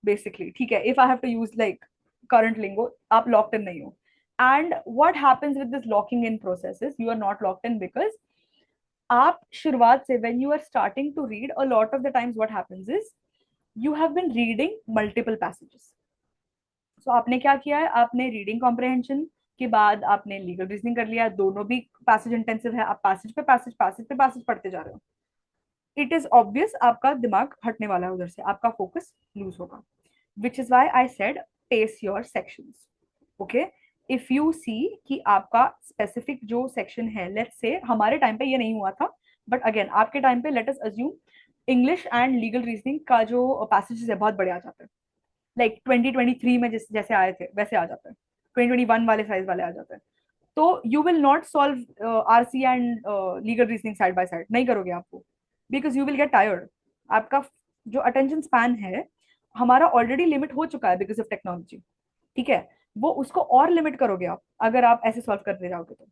basically. ठीक है, if I have to use like current lingo, आप लॉक्ड इन नहीं हो. And what happens with this locking in process is you are not locked in because आप शुरुआत से, when you are starting to read, a lot of the times what happens is you have been reading multiple passages. So आपने क्या किया है, आपने reading comprehension के बाद आपने legal reasoning कर लिया, दोनों भी passage intensive है, आप passage पे passage पढ़ते जा रहे हो. It is obvious आपका दिमाग हटने वाला है उधर से, आपका focus lose होगा. Which is why I said pace your sections. Okay? If you see कि आपका स्पेसिफिक जो सेक्शन है, लेट्स से हमारे टाइम पे ये नहीं हुआ था, बट अगेन आपके टाइम पे late us assume English and legal reasoning का जो पैसेजेस है बहुत बड़े आ जाते हैं, लाइक 2023 में जैसे आए थे वैसे आ जाते हैं, 2021 वाले साइज वाले आ जाते हैं. तो you will not solve RC and legal reasoning side by side, नहीं करोगे आपको, because you will get tired. आपका जो अटेंशन स्पैन है हमारा ऑलरेडी लिमिट हो चुका है बिकॉज ऑफ टेक्नोलॉजी. ठीक है, वो उसको और लिमिट करोगे आप अगर आप ऐसे सॉल्व करते जाओगे तो.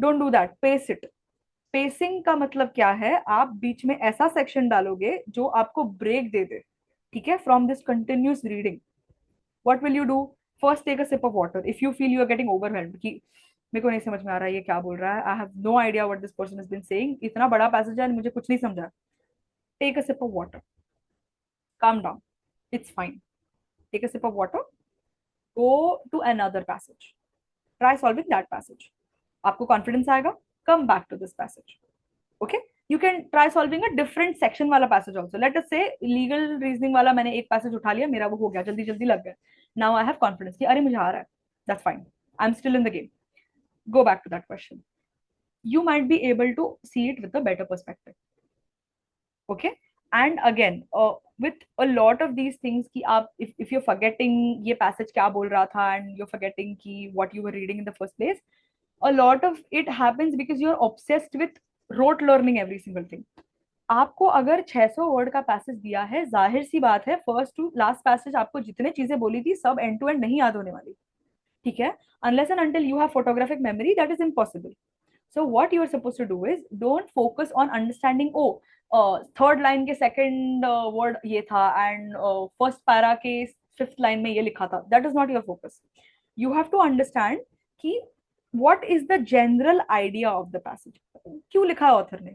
Don't do that, pace it. Pacing का मतलब क्या है, आप बीच में ऐसा सेक्शन डालोगे जो आपको ब्रेक दे दे, ठीक है, from this continuous reading. What will you do, first take a sip of water if you feel you are getting overwhelmed कि मेरे को नहीं समझ में आ रहा है ये क्या बोल रहा है, I have no idea what this person has been saying, इतना बड़ा पैसेज है मुझे कुछ नहीं समझा. Take a sip of water, calm down, it's fine. Take a sip of water, go to another passage, try solving that passage. आपको confidence आएगा, come back to this passage. Okay, you can try solving a different section वाला passage also. Let us say legal reasoning वाला मैंने एक passage उठा लिया, मेरा वो हो गया, जल्दी जल्दी लग गया. Now I have confidence कि अरे मुझे आ रहा है. That's fine, I'm still in the game. Go back to that question. You might be able to see it with a better perspective. Okay, and again with a lot of these things कि आप if you're forgetting ये passage क्या बोल रहा था and you're forgetting कि what you were reading in the first place, a lot of it happens because you're obsessed with rote learning every single thing. आपको अगर 600 वर्ड का पैसेज दिया है, जाहिर सी बात है फर्स्ट टू लास्ट पैसेज आपको जितने चीजें बोली थी सब एंड टू एंड नहीं याद होने वाली, ठीक है, unless and until you have photographic memory, that is impossible. So what you are supposed to do is don't focus on understanding third line के सेकंड वर्ड ये था and फर्स्ट पैरा के फिफ्थ लाइन में ये लिखा था. That is not your focus. You have to understand कि what is the general idea of the passage. क्यों लिखा है ऑथर ने.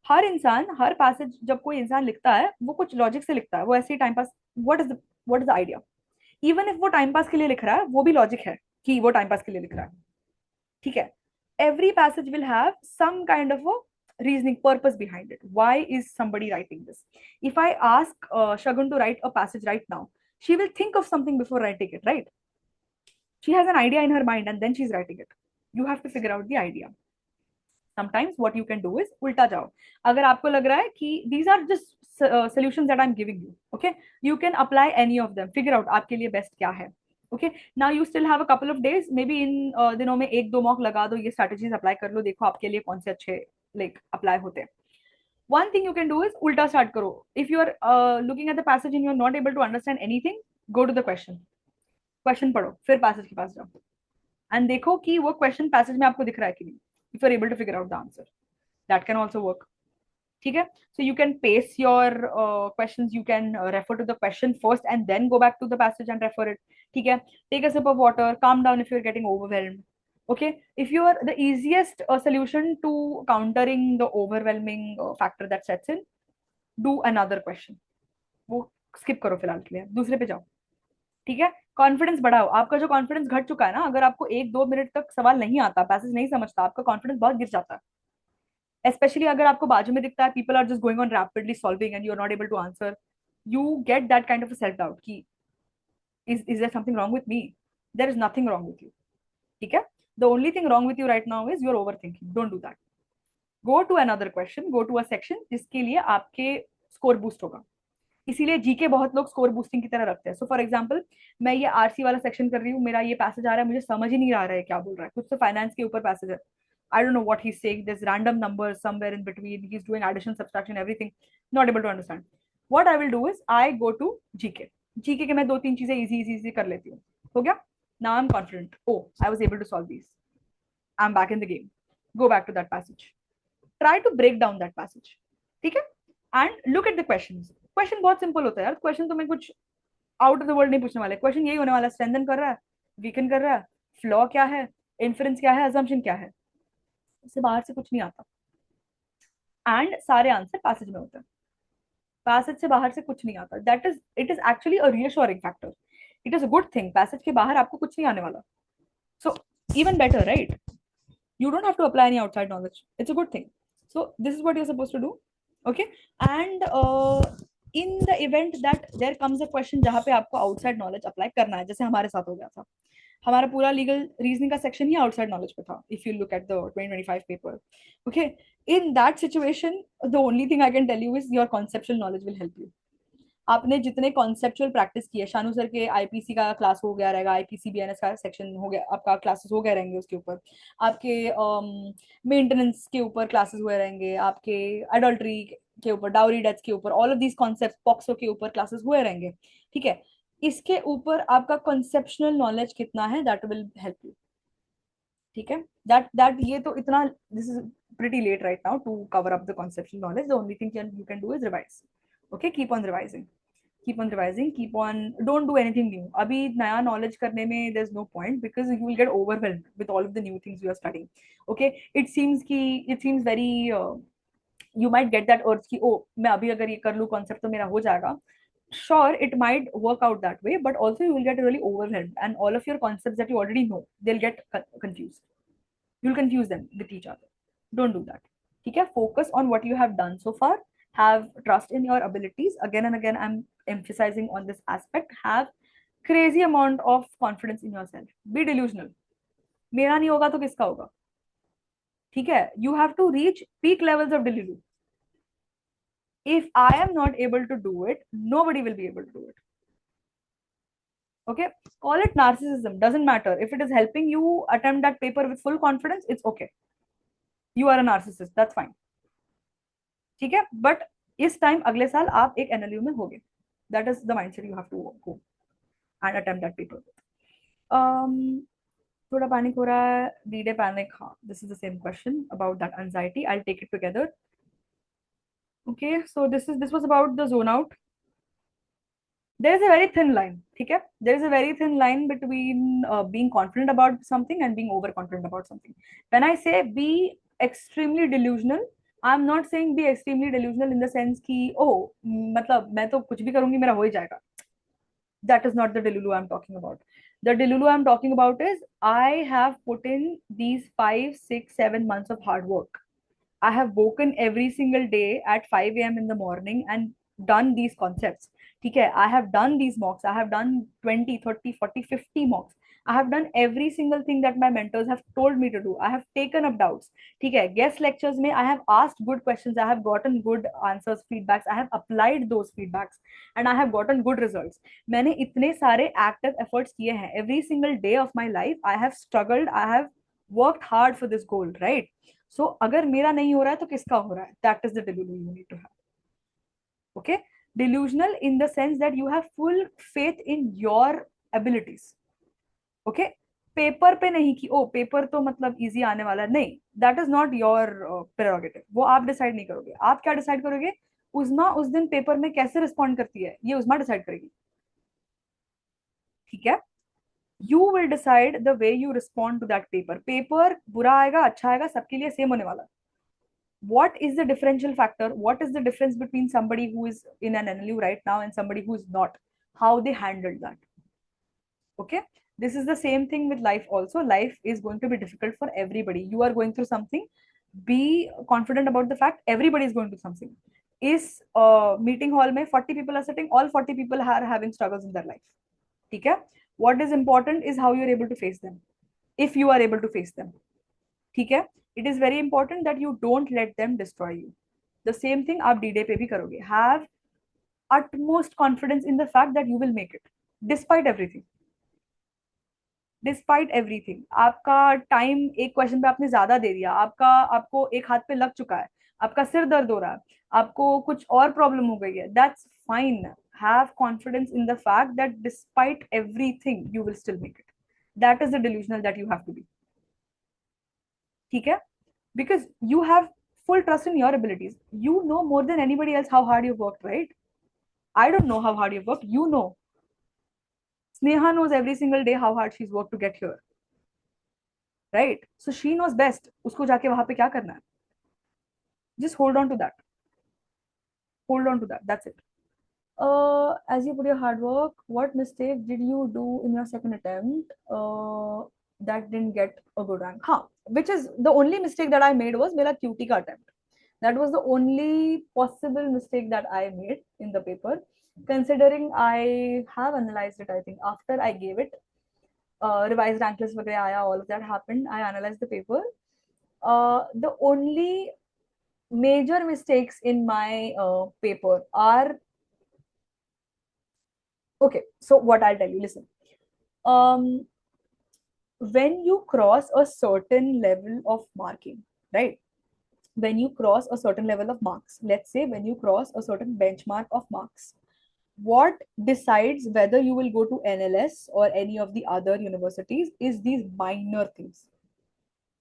हर इंसान हर पैसेज जब कोई इंसान लिखता है वो कुछ लॉजिक से लिखता है, वो ऐसे ही time pass. What is the idea. Even if वो टाइम पास के लिए लिख रहा है वो भी लॉजिक है कि वो टाइम पास के लिए लिख रहा है, ठीक है. Every passage will have some kind of a reasoning purpose behind it. Why is somebody writing this? If I ask Shagun to write a passage right now, she will think of something before writing it, right? She has an idea in her mind and then she's writing it. You have to figure out the idea. Sometimes what you can do is उल्टा जाओ. अगर आपको लग रहा है कि these are just solutions that I'm giving you, okay, you can apply any of them, figure out आपके लिए best क्या है. Okay, now you still have a couple of days, maybe in दिनों में एक दो मॉक लगा दो, ये strategies apply कर लो, देखो आपके लिए कौन से अच्छे like apply होते हैं. One thing you can do is उल्टा start करो. If you are looking at the passage and you are not able to understand anything, go to the question. Question पढ़ो, फिर passage के पास जाओ and देखो कि वो question passage में आपको दिख रहा है कि नहीं. If you're able to figure out the answer, that can also work. ठीक है, so you can pace your questions, you can refer to the question first and then go back to the passage and refer it. ठीक है, take a sip of water, calm down if you're getting overwhelmed. Okay, if you are the easiest solution to countering the overwhelming factor that sets in, do another question. वो skip करो फिलहाल के लिए, दूसरे पे जाओ. ठीक है, कॉन्फिडेंस बढ़ाओ. आपका जो कॉन्फिडेंस घट चुका है ना, अगर आपको एक दो मिनट तक सवाल नहीं आता, पैसेज नहीं समझता, आपका कॉन्फिडेंस बहुत गिर जाता है. स्पेशली अगर आपको बाजू में दिखता है people are just going on rapidly solving and you are not able to answer, you get that kind of self doubt कि is there something wrong with me. There is nothing wrong with you. ठीक है, the only thing wrong with you right now is you're overthinking. Don't do that. Go to another question, go to a section जिसके लिए आपके score boost होगा. इसीलिए GK बहुत लोग score boosting की तरह रखते हैं. सो फॉर एग्जांपल मैं ये आरसी वाला सेक्शन कर रही हूँ, मेरा ये पैसेज आ रहा है, मुझे समझ ही नहीं आ रहा है क्या बोल रहा है, कुछ तो फाइनेंस के ऊपर पैसेज है, I don't know what he is saying, there is random numbers somewhere in between, he is doing addition subtraction everything, not able to understand. What I will do is I go to GK. GK के मैं दो तीन चीजें easy easy कर लेती हूँ, हो गया. Now I am confident, oh I was able to solve this, I am back in the game. Go back to that passage, try to break down that passage, ठीक है, and look at the questions. Question बहुत simple होता है यार. Question तो मैं कुछ out of the world नहीं पूछने वाले. क्वेश्चन यही होने वाला है, स्ट्रेंथन कर रहा है, वीकन कर रहा है, फ्लॉ क्या है, इन्फरेंस क्या है, अजम्पशन क्या है. इससे बाहर से कुछ नहीं आता एंड सारे आंसर पैसेज में होते हैं. पैसेज से बाहर से कुछ नहीं आता. That is it is actually a reassuring factor. It is a good thing. Passage के बाहर आपको कुछ नहीं आने वाला. So even better, right? You don't have to apply any outside knowledge. It's a good thing. So this is what you're supposed to do. Okay, and in the event that there comes a question जहाँ पे आपको outside knowledge apply करना है, जैसे हमारे साथ हो गया था, हमारा पूरा लीगल रीजनिंग का सेक्शन ही आउटसाइड नॉलेज पे था. If you look at the 2025 paper, okay, in that situation the only thing I can tell you is your conceptual knowledge will help you. आपने जितने कॉन्सेप्चुअल प्रैक्टिस किए, Shanu sir के IPC का class हो गया रहेगा, आईपीसी बीएनएस का section हो गया, आपका क्लासेस हो गए रहेंगे, उसके ऊपर आपके मेंटेनेंस के ऊपर क्लासेस हुए रहेंगे, आपके अडल्ट्री के ऊपर, डाउरी डेथ के ऊपर, all of these concept, POCSO के ऊपर क्लासेस हुए रहेंगे, ठीक है. इसके ऊपर आपका कॉन्सेप्शनल नॉलेज कितना है, दैट विल हेल्प यू. ठीक है, दैट ये तो इतना, this is pretty late right now to cover up the conceptual knowledge. The only thing you can do is revise. Okay, keep on revising. keep on revising, keep on, don't do anything new. Abhi naya knowledge karne mein there's no point, because you will get overwhelmed with all of the new things you are studying. Okay, it seems very you might get that urge ki oh मैं अभी अगर ये कर लूँ concept तो मेरा हो जाएगा. Sure, it might work out that way, but also you will get really overwhelmed, and all of your concepts that you already know, they'll get confused. You'll confuse them with each other. Don't do that. Okay, focus on what you have done so far. Have trust in your abilities. Again and again, I'm emphasizing on this aspect. Have crazy amount of confidence in yourself. Be delusional. मेरा नहीं होगा तो किसका होगा? ठीक है? You have to reach peak levels of delusion. If I am not able to do it, nobody will be able to do it. Okay, call it narcissism, doesn't matter. If it is helping you attempt that paper with full confidence, it's okay. You are a narcissist, that's fine. ठीक है, but इस time अगले साल आप एक NLU में होगे. That is the mindset you have to go and attempt that paper. थोड़ा पैनिक हो रहा है, D-Day panic. हाँ, this is the same question about that anxiety. I'll take it together. Okay, so this was about the zone out. There is a very thin line. Okay, there is a very thin line between being confident about something and being overconfident about something. When I say be extremely delusional, I'm not saying be extremely delusional in the sense कि oh मतलब मैं तो कुछ भी करूंगी मेरा हो ही जाएगा. That is not the delulu I'm talking about. The delulu I'm talking about is I have put in these 5, 6, 7 months of hard work. I have woken every single day at 5 a.m. in the morning and done these concepts. Okay, I have done these mocks. I have done 20, 30, 40, 50 mocks. I have done every single thing that my mentors have told me to do. I have taken up doubts. Okay, guest lectures mein I have asked good questions. I have gotten good answers, feedbacks. I have applied those feedbacks and I have gotten good results. मैंने इतने सारे active efforts किए हैं. Every single day of my life, I have struggled. I have worked hard for this goal, right? So अगर मेरा नहीं हो रहा है तो किसका हो रहा है? That is the delusion you need to have. Okay, delusional in the sense that you have full faith in your abilities. Okay, paper पे नहीं कि ओ पेपर तो मतलब इजी आने वाला नहीं. That is not your prerogative. वो आप डिसाइड नहीं करोगे. आप क्या डिसाइड करोगे? उस्मा उस दिन पेपर में कैसे रिस्पॉन्ड करती है ये उस्मा डिसाइड करेगी. ठीक है, you will decide the way you respond to that paper. Paper बुरा आएगा अच्छा आएगा सबके लिए सेम होने वाला. What is the differential factor? What is the difference between somebody who is in an NLU right now and somebody who is not? How they handled that. Okay, this is the same thing with life also. Life is going to be difficult for everybody. You are going through something. Be confident about the fact everybody is going through something. Is meeting hall mein 40 people are sitting, all 40 people are having struggles in their life. Okay, what is important is how you're able to face them, if you are able to face them. Okay, it is very important that you don't let them destroy you. The same thing आप D-Day पे भी करोगे. Have utmost confidence in the fact that you will make it despite everything. Despite everything. आपका time एक question पे आपने ज्यादा दे दिया, आपको एक हाथ पे लग चुका है, आपका सिर दर्द हो रहा है, आपको कुछ और प्रॉब्लम हो गई है. That's fine. Have confidence in the fact that despite everything you will still make it. That is the delusional that you have to be. ठीक है, because you have full trust in your abilities. You know more than anybody else how hard you've worked, right? I don't know how hard you've worked. You know. Sneha knows every single day how hard she's worked to get here, right? So she knows best. उसको जाके वहां पे क्या करना है? Just hold on to that. Hold on to that. That's it. As you put your hard work, what mistake did you do in your second attempt that didn't get a good rank? हाँ, which is the only mistake that I made was मेरा QT का attempt. That was the only possible mistake that I made in the paper. Considering I have analyzed it, I think after I gave it, revised rank list वगैरह आया, all of that happened. I analyzed the paper. The only major mistakes in my paper are okay. So what I'll tell you, listen. When you cross a certain level of marking, right? When you cross a certain level of marks, let's say when you cross a certain benchmark of marks, what decides whether you will go to NLS or any of the other universities is these minor things.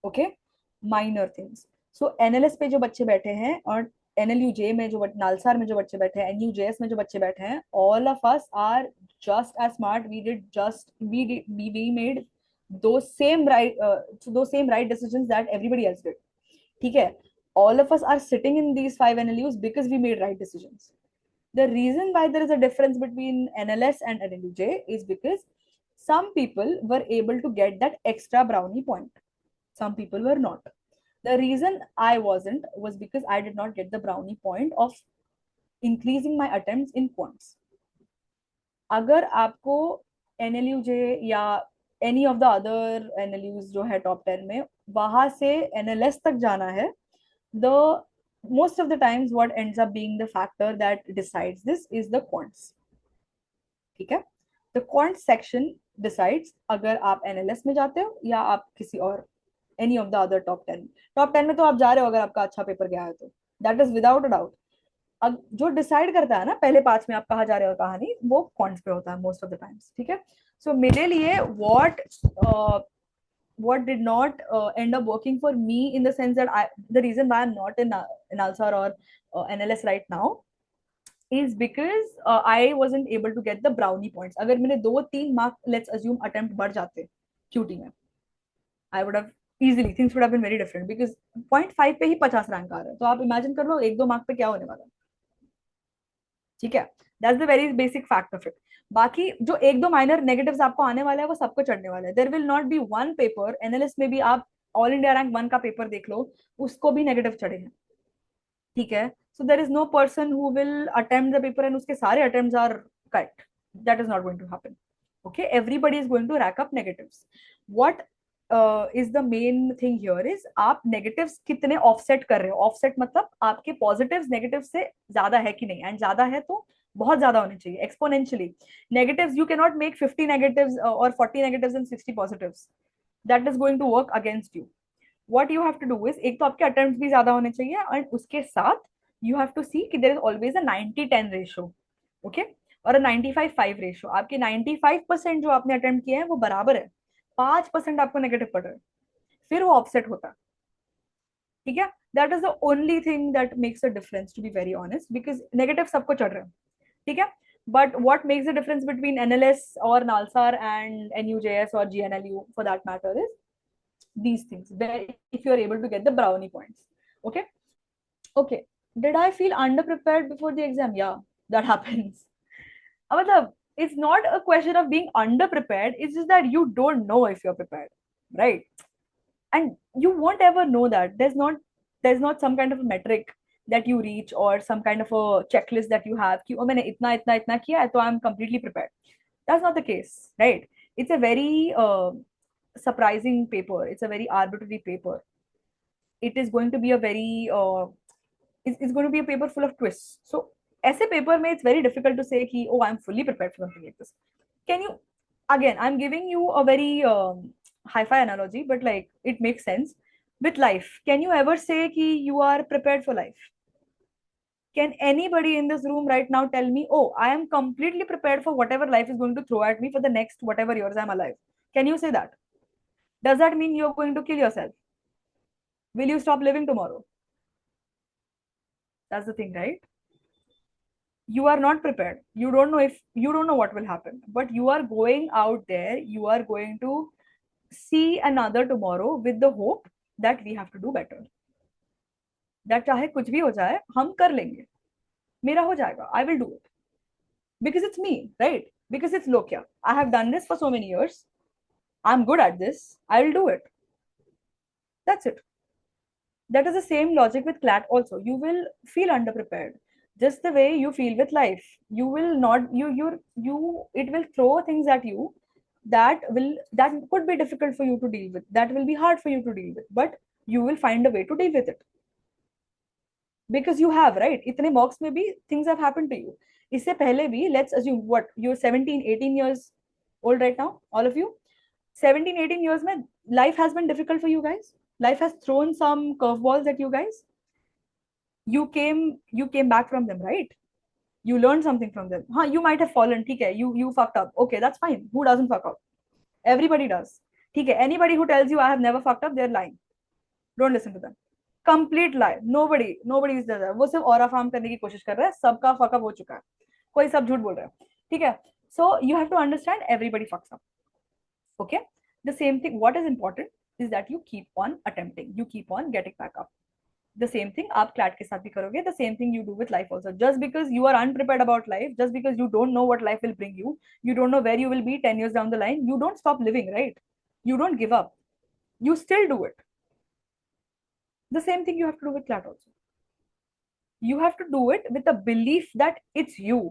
Okay, minor things. So NLS पे जो बच्चे बैठे हैं और NLUJ में जो नालसार में जो बच्चे बैठे हैं, NUJS में जो बच्चे बैठे हैं, all of us are just as smart. We made those same right decisions that everybody else did. ठीक है? All of us are sitting in these 5 NLUs because we made right decisions. The reason why there is a difference between NLS and NLUJ is because some people were able to get that extra brownie point. Some people were not. The reason I wasn't was because I did not get the brownie point of increasing my attempts in quants. अगर आपको NLUJ या any of the other NLUs जो है top 10 में, वहां से NLS तक जाना है, the most of the times what ends up being the factor that decides this is the quants. ठीक है? The quant section decides अगर आप NLS में जाते हो या आप किसी और any of the other top 10 में तो आप जा रहे हो अगर आपका अच्छा पेपर गया है तो, that is without a doubt. अब जो डिसाइड करता है ना पहले 5 में आप कहाँ जा रहे हो कहाँ नहीं, वो क्वांट्स पे होता है मोस्ट ऑफ द टाइम्स. ठीक है? सो मेरे लिए what did not end up working for me in the sense that the reason why I'm not in ALSAR or NLS right now is because I wasn't able to get the brownie points. अगर मेरे 2-3 mark let's assume attempt बढ़ जाते QT में, I would have easily things would have been very different because 0.5 पे ही 50 rank आ रहा है, तो आप इमेजिन कर लो 1-2 मार्क पे क्या होने वाला है. ठीक है? That's the very basic fact of it. बाकी जो 1-2 माइनर नेगेटिव्स आपको आने वाला है वो सबको चढ़ने वाला है. There will not be one paper analyst में भी आप ऑल इंडिया रैंक 1 का पेपर देख लो, उसको भी नेगेटिव चढ़े हैं. ठीक है? So there is no person who will attempt the paper and उसके सारे attempts are correct. That is not going to happen. Okay, everybody is going to rack up negatives. What is the main thing here is आप negatives कितने offset कर रहे हो. offset मतलब आपके positives negatives से ज्यादा है कि नहीं, and ज्यादा है तो बहुत ज्यादा होने चाहिए exponentially. Negatives you cannot make 50 negatives or 40 negatives and 60 positives. That is going to work against you. What you have to do is एक तो आपके attempts भी ज्यादा होने चाहिए and उसके साथ you have to see कि there is always a 90-10 ratio. Okay? और 95-5 रेशियो. आपके 95% जो आपने अटेम्प्ट किए हैं वो बराबर है, 5% आपको नेगेटिव पड़ रहा है, फिर वो ऑफसेट होता है. ठीक है? That is the only thing that makes a difference to be very honest, because negative सबको चढ़ रहे हैं. ठीक है? But what makes the difference between NLS और नालसार एंड एनयूजेएस और GNLU for that matter is these things where if you are able to get the brownie points. Okay? Okay, did I feel underprepared before the exam? Yeah, that happens. मतलब it's not a question of being underprepared, it's just that you don't know if you're prepared, right? And you won't ever know that. There's not some kind of a metric that you reach or some kind of a checklist that you have कि मैंने इतना इतना इतना किया है तो I'm completely prepared. That's not the case, right? It's a very surprising paper. It's a very arbitrary paper. It is going to be a very it's going to be a paper full of twists. So ऐसे paper में it's very difficult to say कि oh I'm fully prepared for something like this. Can you, again I'm giving you a very hi-fi analogy but like it makes sense with life. Can you ever say कि you are prepared for life? Can anybody in this room right now tell me oh I am completely prepared for whatever life is going to throw at me for the next whatever years I'm alive? Can you say that? Does that mean you're going to kill yourself? Will you stop living tomorrow? That's the thing, right? You are not prepared. You don't know what will happen, but you are going out there, you are going to see another tomorrow with the hope that we have to do better. That चाहे कुछ भी हो जाए हम कर लेंगे, मेरा हो जाएगा, I will do it because it's me, right? Because it's Lokya. I have done this for so many years. I'm good at this. I will do it. That's it. That is the same logic with CLAT also. You will feel underprepared just the way you feel with life. You will not it will throw things at you that could be difficult for you to deal with, that will be hard for you to deal with, but you will find a way to deal with it because you have, right? Itne mocks में भी things have happened to you. इससे पहले भी let's assume what you're 17-18 years old right now, all of you. 17-18 years में life has been difficult for you guys. Life has thrown some curveballs at you guys. You came back from them, right? You learned something from them. You might have fallen. ठीक है, you fucked up. Okay, that's fine. Who doesn't fuck up? Everybody does. ठीक है, anybody who tells you I have never fucked up, they're lying. Don't listen to them. Complete lie. Nobody is there. वो सिर्फ aura farm करने की कोशिश कर रहा है. सबका फकअप हो चुका है. कोई सब झूठ बोल रहा है. ठीक है. So you have to understand everybody fucks up. Okay. The same thing. What is important is that you keep on attempting. You keep on getting back up. The same thing आप क्लैट के साथ भी करोगे. The same thing you do with life also. Just because you are unprepared about life, just because you don't know what life will bring you, you don't know where you will be 10 years down the line, you don't stop living, right? You don't give up. You still do it. The same thing you have to do with clat also. You have to do it with the belief that it's you.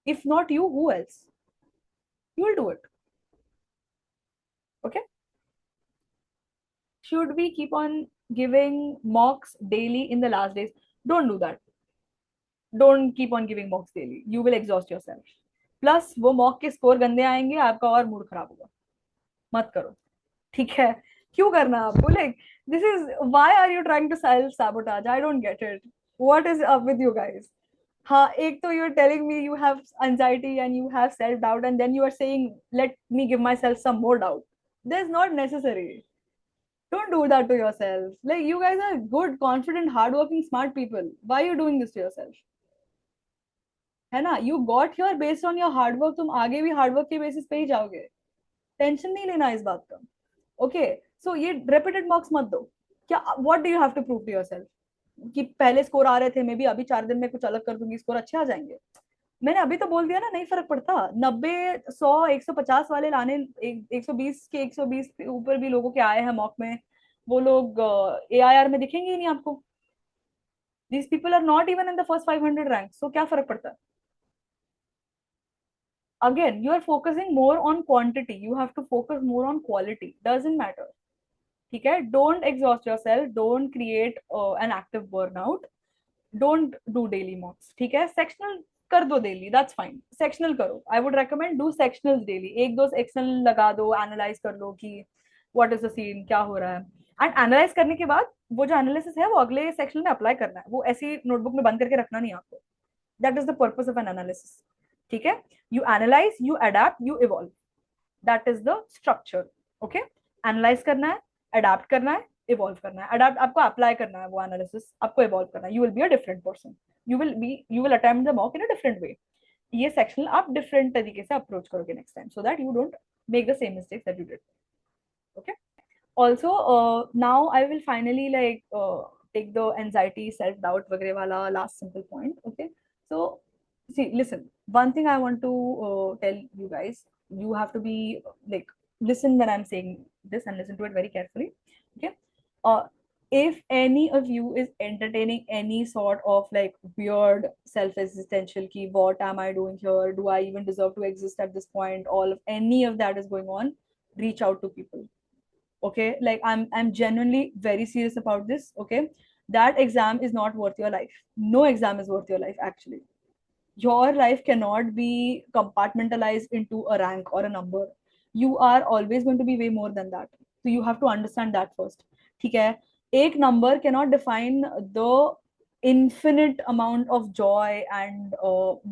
If not you, who else? You will do it. Okay. Should we keep on giving mocks daily in the last days? Don't do that. Don't keep on giving mocks daily. You will exhaust yourself. Plus वो mock के score गंदे आएंगे, आपका और mood खराब होगा. मत करो. ठीक है. क्यों करना आपको? Like this is why are you trying to self sabotage? I don't get it. What is up with you guys? हाँ, एक तो you are telling me you have anxiety and you have self doubt and then you are saying let me give myself some more doubt. This is not necessary. Don't do that to yourself. Like, you guys are good, confident, hardworking, smart people. Why are you doing this to yourself? है ना? You got here based on your hard work. तुम आगे भी hard work के basis पे ही जाओगे. Tension नहीं लेना इस बात का. Okay, so ये repeated marks मत दो. क्या what do you have to prove to yourself? कि पहले स्कोर आ रहे थे, मे बी अभी 4 दिन में कुछ अलग कर दूंगी, स्कोर अच्छे आ जाएंगे. मैंने अभी तो बोल दिया ना, नहीं फर्क पड़ता. 90, 100, 150 वाले लाने, 120 के 120 के ऊपर भी लोगों के आए हैं मॉक में. वो लोग AIR में दिखेंगे ही नहीं आपको. These people are not even in the first 500 ranks. So क्या फर्क पड़ता है? Again, you are focusing more on quantity. You have to focus more on quality. Doesn't matter. ठीक है. Don't exhaust yourself. Don't create an active burnout. Don't do daily mocks. ठीक है. Sectional कर दो daily. That's fine. Sectional करो. I would recommend do sectionals daily. एक दो sectional लगा दो, analyze कर लो कि what is the scene, क्या हो रहा है. एंड एनालाइज करने के बाद वो जो एनालिसिस है वो अगले सेक्शन में अप्लाई करना है. वो ऐसी नोटबुक में बंद करके रखना नहीं आपको. That is the purpose of N analysis. ठीक है. You analyse, you adapt, you evolve. That is the structure. Okay. Analyse करना है, अडेप्ट करना है, इवॉल्व करना है. अडेप्ट आपको अप्लाई करना है वो एनालिसिस, आपको इवॉल्व करना है. You will be a different person. You will attempt the mock in a different way. ये सेक्शन आप डिफरेंट तरीके से अप्रोच करोगे next time, so that you don't make the same mistakes that you did. Okay. Also, now I will finally like take the anxiety, self doubt वगैरह वाला last simple point. Okay. So see, listen, one thing I want to tell you guys, you have to be like, listen when I'm saying this and listen to it very carefully. Okay. If any of you is entertaining any sort of like weird self-existential key, what am I doing here, do I even deserve to exist at this point, all of any of that is going on, reach out to people. Okay. Like, I'm genuinely very serious about this. Okay. That exam is not worth your life. No exam is worth your life actually. Your life cannot be compartmentalized into a rank or a number. You are always going to be way more than that. So you have to understand that first. ठीक है. एक number cannot define the infinite amount of joy and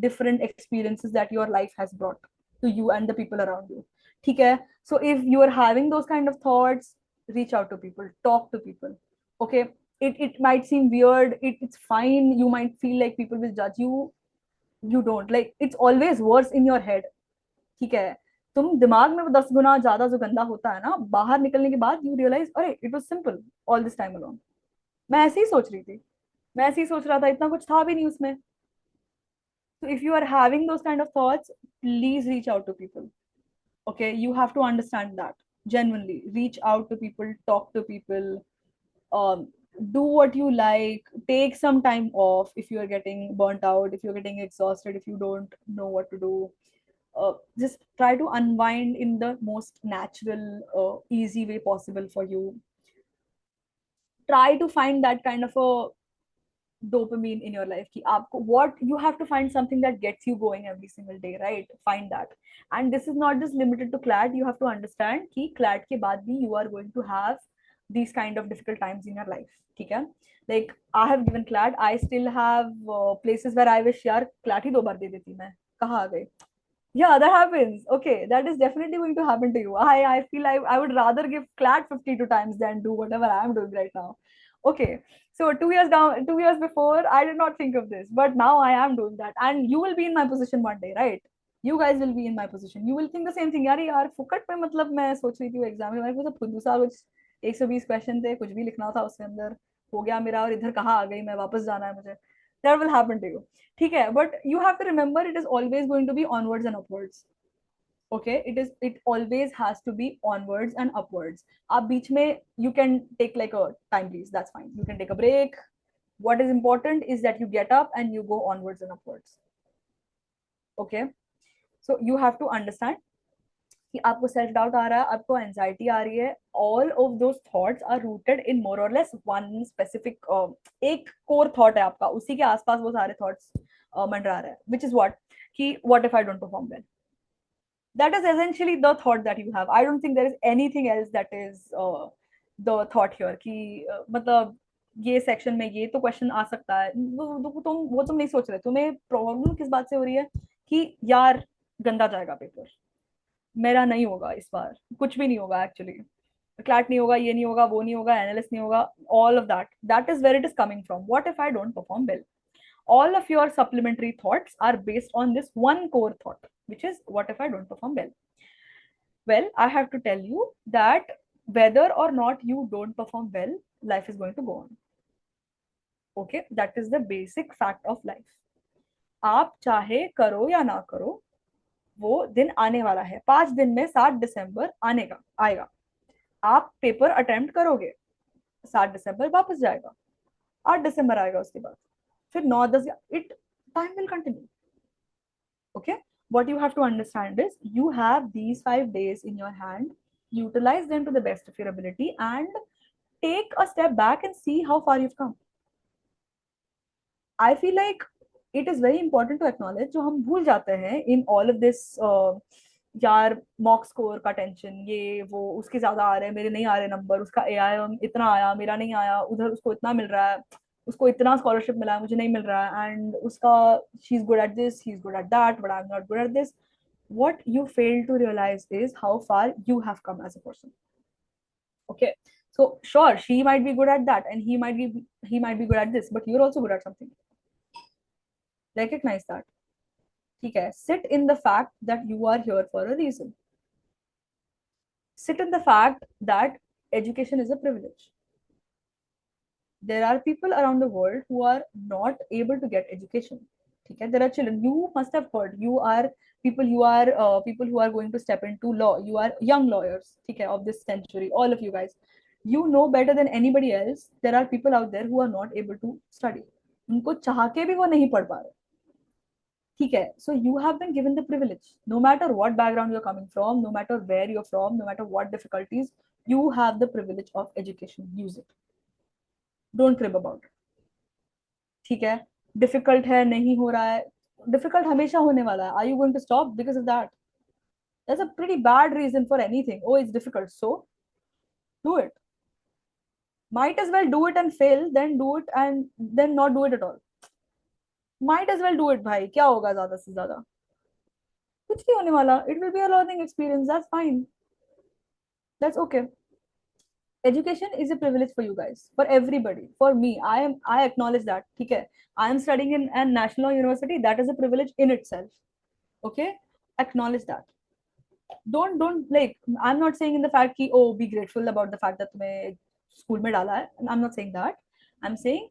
different experiences that your life has brought to you and the people around you. ठीक है. So if you are having those kind of thoughts, reach out to people, talk to people. Okay. It might seem weird. It's fine. You might feel like people will judge you. You don't. Like, it's always worse in your head. ठीक है. तुम दिमाग में वो 10 गुना ज्यादा जो गंदा होता है ना, बाहर निकलने के बाद यू रियलाइज, अरे it was simple all this time alone. मैं ऐसे ही सोच रही थी, मैं ऐसे ही सोच रहा था, इतना कुछ था भी नहीं उसमें. So if you are having those kind of thoughts, please reach out to people. Okay. You have to understand that. Genuinely reach out to people, talk to people, do what you like, take some time off if you are getting burnt out, if you're getting exhausted, if you don't know what to do. Just try to unwind in the most natural, easy way possible for you. Try to find that kind of a dopamine in your life. कि आपको what you have to find something that gets you going every single day, right? Find that. And this is not just limited to CLAT. You have to understand कि CLAT के बाद भी you are going to have these kind of difficult times in your life. ठीक है. Like, I have given CLAT. I still have places where I wish यार CLAT ही 2 बार दे देती मैं. कहाँ आ गई? Yeah, that happens. Okay, that is definitely going to happen to you. I feel I would rather give CLAT 52 times than do whatever I am doing right now. Okay, so 2 years down, 2 years before, I did not think of this, but now I am doing that, and you will be in my position one day, right? You guys will be in my position. You will think the same thing. यार फुकट में मतलब मैं सोच रही थी exam में मेरे को तो खुद दूसरा कुछ 120 क्वेश्चन थे, कुछ भी लिखना था उसके अंदर, हो गया मेरा, और इधर कहाँ आ गई मैं, वापस जाना है मुझे. That will happen to you. ठीक है, but you have to remember it is always going to be onwards and upwards. Okay, it always has to be onwards and upwards. आप बीच में you can take like a time please, that's fine, you can take a break. What is important is that you get up and you go onwards and upwards. Okay, so you have to understand कि आपको self doubt आ रहा है, आपको anxiety आ रही है, all of those thoughts are rooted in more or less one specific एक core thought है आपका, उसी के आसपास वो सारे thoughts मंडरा रहे हैं, which is what कि what if I don't perform well. That is essentially the thought that you have. I don't think there is anything else that is the thought here कि मतलब ये सेक्शन में ये तो क्वेश्चन आ सकता है, तुम नहीं सोच रहे, तुम्हें प्रॉब्लम किस बात से हो रही है कि यार गंदा जाएगा पेपर, मेरा नहीं होगा इस बार, कुछ भी नहीं होगा एक्चुअली, क्लैट नहीं होगा, ये नहीं होगा, वो नहीं होगा, एनालिस्ट नहीं होगा, all of that is where it is coming from. What if I don't perform well? All of your supplementary thoughts are based on this one core thought, which is what if I don't perform well? Well, I have to tell you that whether or not you don't perform well, life is going to go on. Okay, that is the basic fact of life. आप चाहे करो या ना करो, वो दिन आने वाला है. 5 दिन में 7 दिसंबर आएगा. आप पेपर अटेम्प्ट करोगे, 7 दिसंबर वापस जाएगा, 8 दिसंबर आएगा, उसके बाद फिर 9-10, it time will continue. Okay, what you have to understand is you have these 5 days in your hand, utilize them to the best of your ability and take a step back and see how far you've come. I feel like it is very important to acknowledge जो हम भूल जाते हैं in all of this यार mock score का tension, ये वो, उसके ज्यादा आ रहे हैं, मेरे नहीं आ रहे नंबर, उसका AI इतना आया, मेरा नहीं आया, उधर उसको इतना मिल रहा है, उसको इतना स्कॉलरशिप मिला है, मुझे नहीं मिल रहा है, एंड उसका she is good at this, he is good at that, but I am not good at this. What you fail to realize is how far you have come as a person. Okay, so sure, she might be good at that and he might be good at this, but you're also good at something. Recognize that. Okay, sit in the fact that you are here for a reason. Sit in the fact that education is a privilege. There are people around the world who are not able to get education. Okay, there are children, you must have heard, you are people who are going to step into law, you are young lawyers, okay, of this century, all of you guys, you know better than anybody else, there are people out there who are not able to study, उनको चाह के भी वो नहीं पढ़ पा रहे. ठीक है, so you have been given the privilege, no matter what background you're coming from, no matter where you're from, no matter what difficulties, you have the privilege of education. Use it, don't crib about it. ठीक है, difficult है, नहीं हो रहा है, difficult हमेशा होने वाला है. Are you going to stop because of that? That's a pretty bad reason for anything. Oh it's difficult, so do it. Might as well do it and fail then do it and then not do it at all. Might as well do it भाई, क्या होगा ज्यादा से ज्यादा, कुछ नहीं होने वाला. It will be a learning experience, that's fine, that's okay. Education is a privilege for you guys, for everybody, for me. I acknowledge that. Okay, I am studying in a national university, that is a privilege in itself. Okay, acknowledge that. Don't like, I'm not saying in the fact ki oh be grateful about the fact that tumhe school mein dala hai, I'm not saying that. I'm saying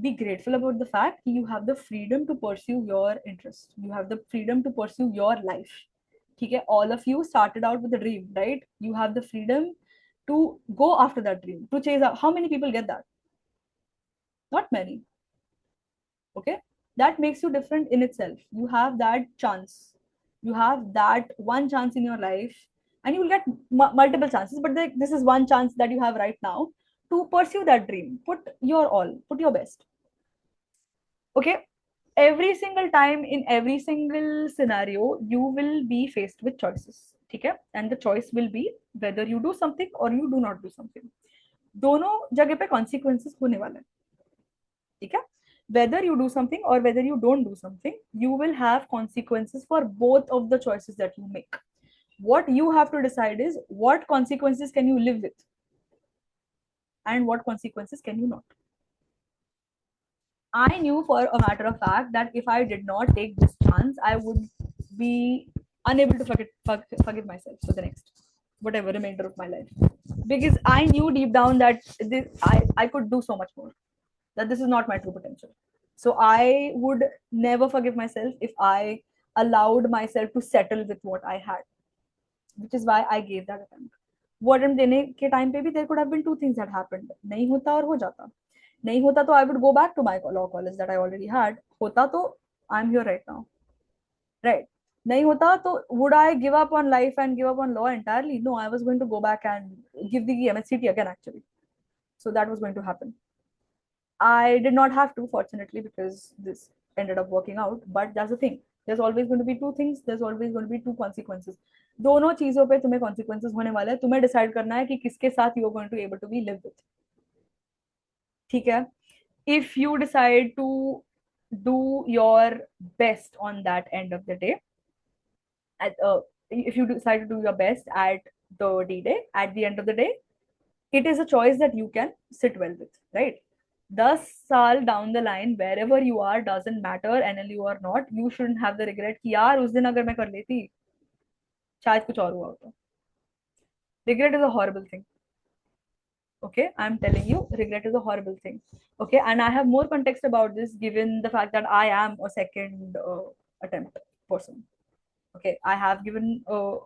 be grateful about the fact that you have the freedom to pursue your interest, you have the freedom to pursue your life. Okay, all of you started out with a dream, right? You have the freedom to go after that dream, to chase out. How many people get that? Not many. Okay, that makes you different in itself. You have that chance, you have that one chance in your life, and you will get multiple chances, but this is one chance that you have right now to pursue that dream. Put your all, put your best. Okay, every single time, in every single scenario, you will be faced with choices. Okay, and the choice will be whether you do something or you do not do something. दोनों जगह पे consequences होने वाले हैं. ठीक है, whether you do something or whether you don't do something, you will have consequences for both of the choices that you make. What you have to decide is what consequences can you live with. and what consequences can you not. I knew for a matter of fact that if I did not take this chance, I would be unable to forgive myself for the next whatever remainder of my life, because I knew deep down that I could do so much more, that this is not my true potential. So I would never forgive myself if I allowed myself to settle with what I had, which is why I gave that attempt. वो attempt देने के time पे भी there could have been two things that happened. नहीं होता और हो जाता. नहीं होता तो I would go back to my law college that I already had. होता तो I'm here right now. Right. नहीं होता तो would I give up on life and give up on law entirely? No, I was going to go back and give the MSCT again actually. So that was going to happen. I did not have to, fortunately, because this ended up working out. But that's the thing. There's always going to be two things. There's always going to be two consequences. दोनों चीजों पे तुम्हें consequences होने वाले हैं. तुम्हें decide करना है कि किसके साथ you are going to be able to be live with. ठीक है? If you decide to do your best on that end of the day, if you decide to do your best at the D-Day, at the end of the day, it is a choice that you can sit well with, right? 10 साल down the line, wherever you are, doesn't matter, NLU or not, you shouldn't have the regret कि यार उस दिन अगर मैं कर लेती शायद कुछ और हुआ होता. Regret is a horrible thing. Okay, I'm telling you, regret is a horrible thing. Okay, and I have more context about this given the fact that I am a second attempt person. Okay, I have given a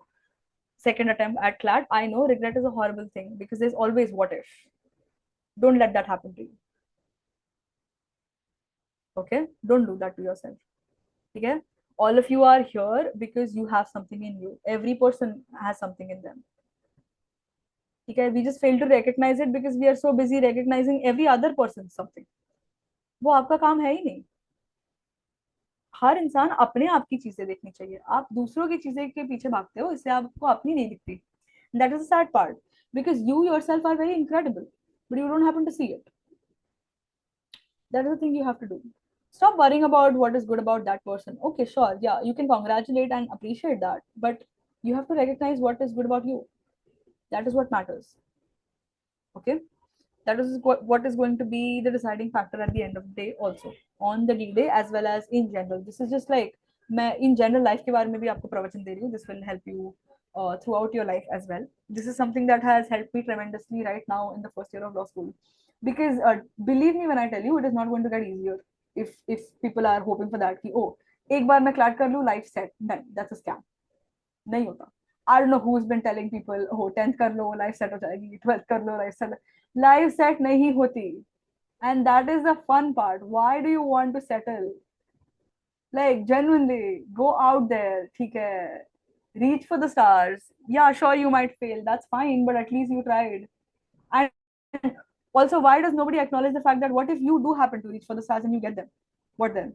second attempt at CLAT. I know regret is a horrible thing because there's always what if. Don't let that happen to you. Okay, don't do that to yourself. Okay, all of you are here because you have something in you. Every person has something in them. Okay, we just fail to recognize it because we are so busy recognizing every other person's something. वो आपका काम है ही नहीं. हर इंसान अपने आप की चीजें देखनी चाहिए. आप दूसरों की चीजें के पीछे भागते हो, इससे आपको अपनी नहीं दिखती. That is the sad part because you yourself are very incredible, but you don't happen to see it. That is the thing you have to do. Stop worrying about what is good about that person. Okay, sure, yeah, you can congratulate and appreciate that, but you have to recognize what is good about you. That is what matters. Okay, that is what is going to be the deciding factor at the end of the day, also on the D-Day as well as in general. This is just like मैं in general life के बारे में भी आपको प्रवचन दे रही हूँ. This will help you throughout your life as well. This is something that has helped me tremendously right now in the first year of law school, because believe me when I tell you, it is not going to get easier if people are hoping for that कि oh एक बार मैं CLAT कर लूँ life set. नहीं, that's a scam. नहीं होता. I don't know who's been telling people, oh 10th कर लो life set हो जाएगी, 12th कर लो life set नहीं होती. And that is the fun part. Why do you want to settle? Like genuinely go out there. ठीक है, reach for the stars. Yeah, sure, you might fail, that's fine, but at least you tried. And also, why does nobody acknowledge the fact that what if you do happen to reach for the stars and you get them? What then?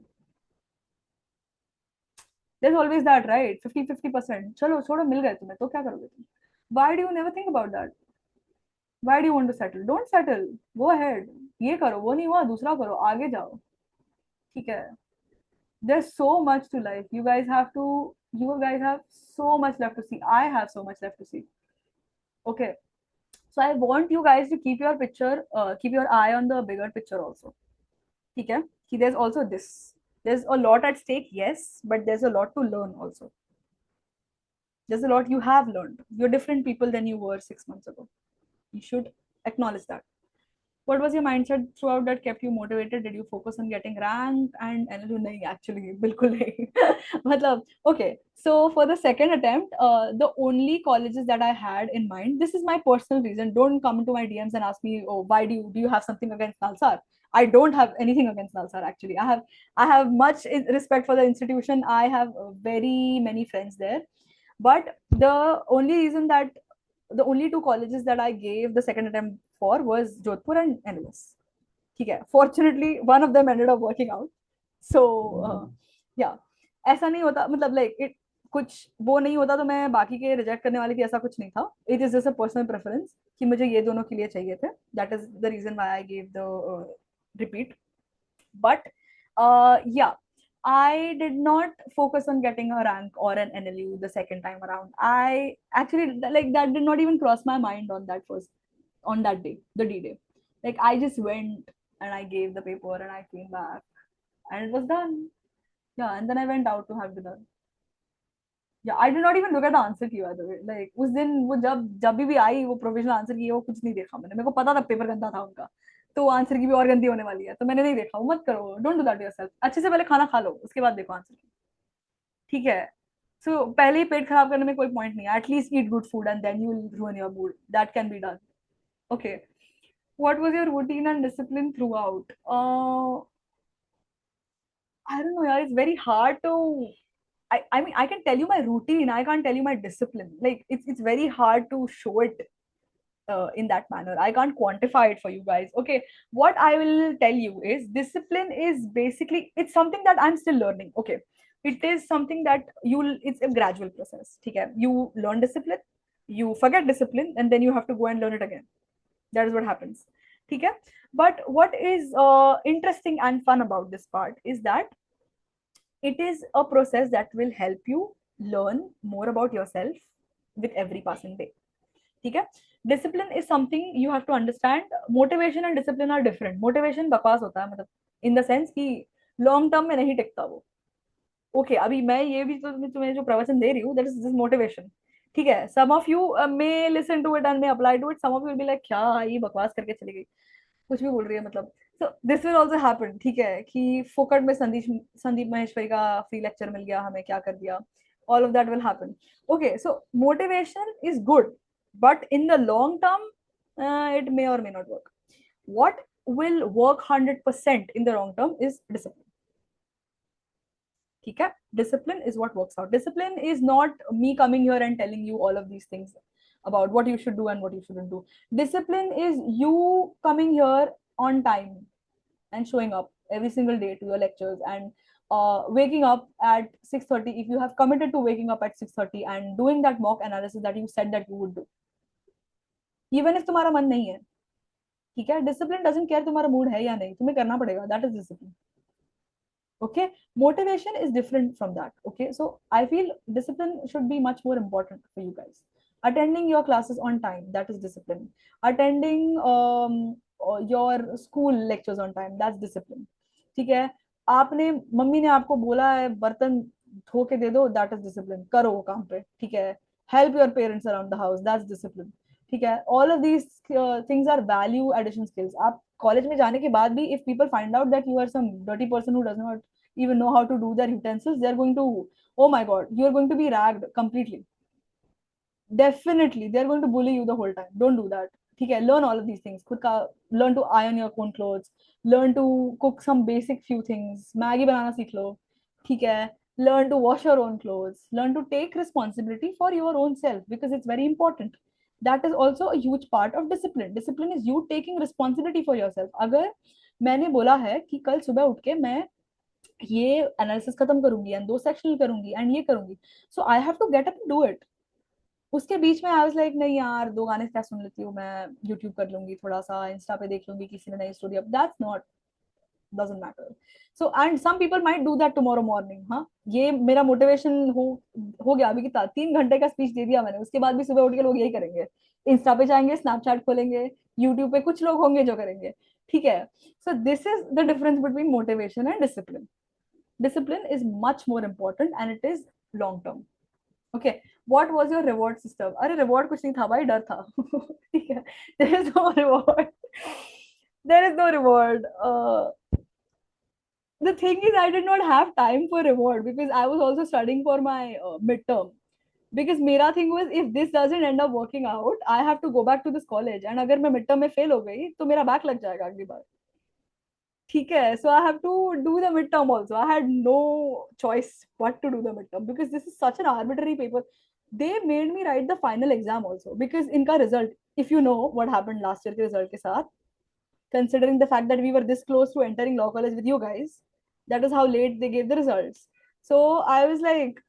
There's always that, right? 50-50%. चलो छोड़ो, मिल गए तुम्हें तो क्या करोगे तुम? Why do you never think about that? Why do you want to settle? Don't settle. Go ahead. ये करो, वो नहीं हुआ दूसरा करो, आगे जाओ. ठीक है. There's so much to life. You guys have so much left to see. I have so much left to see. Okay. So I want you guys to keep your eye on the bigger picture also. Okay? There's also this. There's a lot at stake, yes, but there's a lot to learn also. There's a lot you have learned. You're different people than you were 6 months ago. You should acknowledge that. What was your mindset throughout that kept you motivated? Did you focus on getting rank and nahi, actually bilkul nahi. Matlab, okay, so for the second attempt, the only colleges that I had in mind, this is my personal reason. Don't come to my DMs and ask me, oh, why do you have something against Nalsar? I don't have anything against Nalsar actually. I have much respect for the institution. I have very many friends there, but the only two colleges that I gave the second attempt for was Jodhpur and NLS. Okay. Fortunately, one of them ended up working out. So yeah, ऐसा नहीं होता, मतलब like it कुछ वो नहीं होता तो मैं बाकी के रिजेक्ट करने वाली थी, ऐसा कुछ नहीं था. It is just a personal preference कि मुझे ये दोनों के लिए चाहिए थे. That is the reason why I gave the repeat. But yeah, I did not focus on getting a rank or an NLU the second time around. I actually, like, that did not even cross my mind on that day, the D-Day. Like I just went and I gave the paper and I came back and it was done. Yeah, and then I went out to have dinner. Yeah, I did not even look at the answer key by the way. Like उस दिन वो जब जब भी आई वो provisional answer की वो कुछ नहीं देखा मैंने, मेरे को पता था पेपर गंदा था उनका, तो आंसर की भी और गंदी होने वाली है, तो मैंने नहीं देखा। वो मत करो, डोंट डू दैट योरसेल्फ। अच्छे से पहले खाना खा लो उसके बाद देखो आंसर की, ठीक है? सो पहले ही पेट खराब करने में कोई पॉइंट नहीं है। At least eat good food and then you will ruin your mood, that can be done. Okay, what was your routine and discipline throughout? I don't know, yaar, it's very hard to. I mean, I can tell you my routine. I can't tell you my discipline. Like, it's very hard to show it in that manner. I can't quantify it for you guys. Okay, what I will tell you is discipline is basically it's something that I'm still learning. Okay, it is something that you'll. It's a gradual process. Okay, you learn discipline, you forget discipline, and then you have to go and learn it again. That is what happens. Okay, but what is interesting and fun about this part is that it is a process that will help you learn more about yourself with every passing day. ठीक है? Discipline is something you have to understand. Motivation and discipline are different. Motivation बकवास होता है, मतलब in the sense कि long term में नहीं टिकता वो। Okay, अभी मैं ये भी तो तुम्हें जो प्रवचन दे रही हूँ, that is this motivation. ठीक है? Some of you may listen to it and may apply to it. Some of you will be like, क्या ये बकवास करके चली गई, कुछ भी बोल रही है मतलब। So this will also happen, ठीक है? कि फोकट में संदीप महेश्वरी का फ्री लेक्चर मिल गया, हमें क्या कर दिया, all of that will happen. Okay, so motivation is good, but in the long term, it may or may not work. What will work 100% in the long term is discipline. ठीक है? Discipline is what works out. Discipline is not me coming here and telling you all of these things about what you should do and what you shouldn't do. Discipline is you coming here on time and showing up every single day to your lectures and waking up at 6:30 if you have committed to waking up at 6:30 and doing that mock analysis that you said that you would do, even if तुम्हारा मन नहीं है। ठीक है? Discipline doesn't care तुम्हारा mood है या नहीं, तुम्हें करना पड़ेगा, that is discipline. Okay, motivation is different from that. Okay, so I feel discipline should be much more important for you guys. Attending your classes on time, that is discipline. Attending your school lectures on time, that's discipline. ठीक है? आपने mummy ने आपको बोला है बर्तन धो के दे दो, that is discipline. करो वो काम पे, ठीक है? Help your parents around the house, that's discipline. ठीक है? All of these things are value addition skills. आप कॉलेज में जाने के बाद भी if people find out that you are some dirty person who does not even know how to do their utensils, they're going to, oh my god, you're going to be ragged completely. Definitely they're going to bully you the whole time. Don't do that. ठीक है? Learn all of these things. खुद का learn to iron your own clothes, learn to cook some basic few things, Maggi बनाना सीख लो, ठीक है? Learn to wash your own clothes, learn to take responsibility for your own self because it's very important. That is also a huge part of discipline. Discipline is you taking responsibility for yourself. अगर मैंने बोला है कि कल सुबह उठ के मैं ये एनालिसिस खत्म करूंगी एंड 2 सेक्शनल करूंगी एंड ये करूंगी, so I have to get up to do it. उसके बीच में आई वाज लाइक नहीं यार 2 गाने क्या सुन लेती हूँ मैं, यूट्यूब कर लूंगी, थोड़ा सा इंस्टा पे देख लूंगी किसी ने नई story up, that's not, doesn't matter. So and some people might do that tomorrow morning. हाँ, ये मेरा मोटिवेशन हो गया। अभी कितना 3 घंटे का स्पीच दे दिया मैंने, उसके बाद भी सुबह उठ के लोग यही करेंगे, इंस्टा पे जाएंगे, स्नैपचैट खोलेंगे, यूट्यूब पे कुछ लोग होंगे जो करेंगे। ठीक है? So this is the difference between motivation and discipline. Discipline is much more important and it is long term. Okay, what was your reward system? अरे reward कुछ नहीं था भाई, डर था. ठीक है? There is no reward. There is no reward. The thing is I did not have time for reward because I was also studying for my midterm. Because मेरा thing was if this doesn't end up working out, I have to go back to this college and अगर मैं midterm में fail हो गई तो मेरा back लग जाएगा अगली बार. ठीक है? So I have to do the midterm also. I had no choice what to do the midterm because this is such an arbitrary paper. They made me write the final exam also because इनका result, if you know what happened last year के result के साथ, considering the fact that we were this close to entering law college with you guys, that is how late they gave the results. So I was like,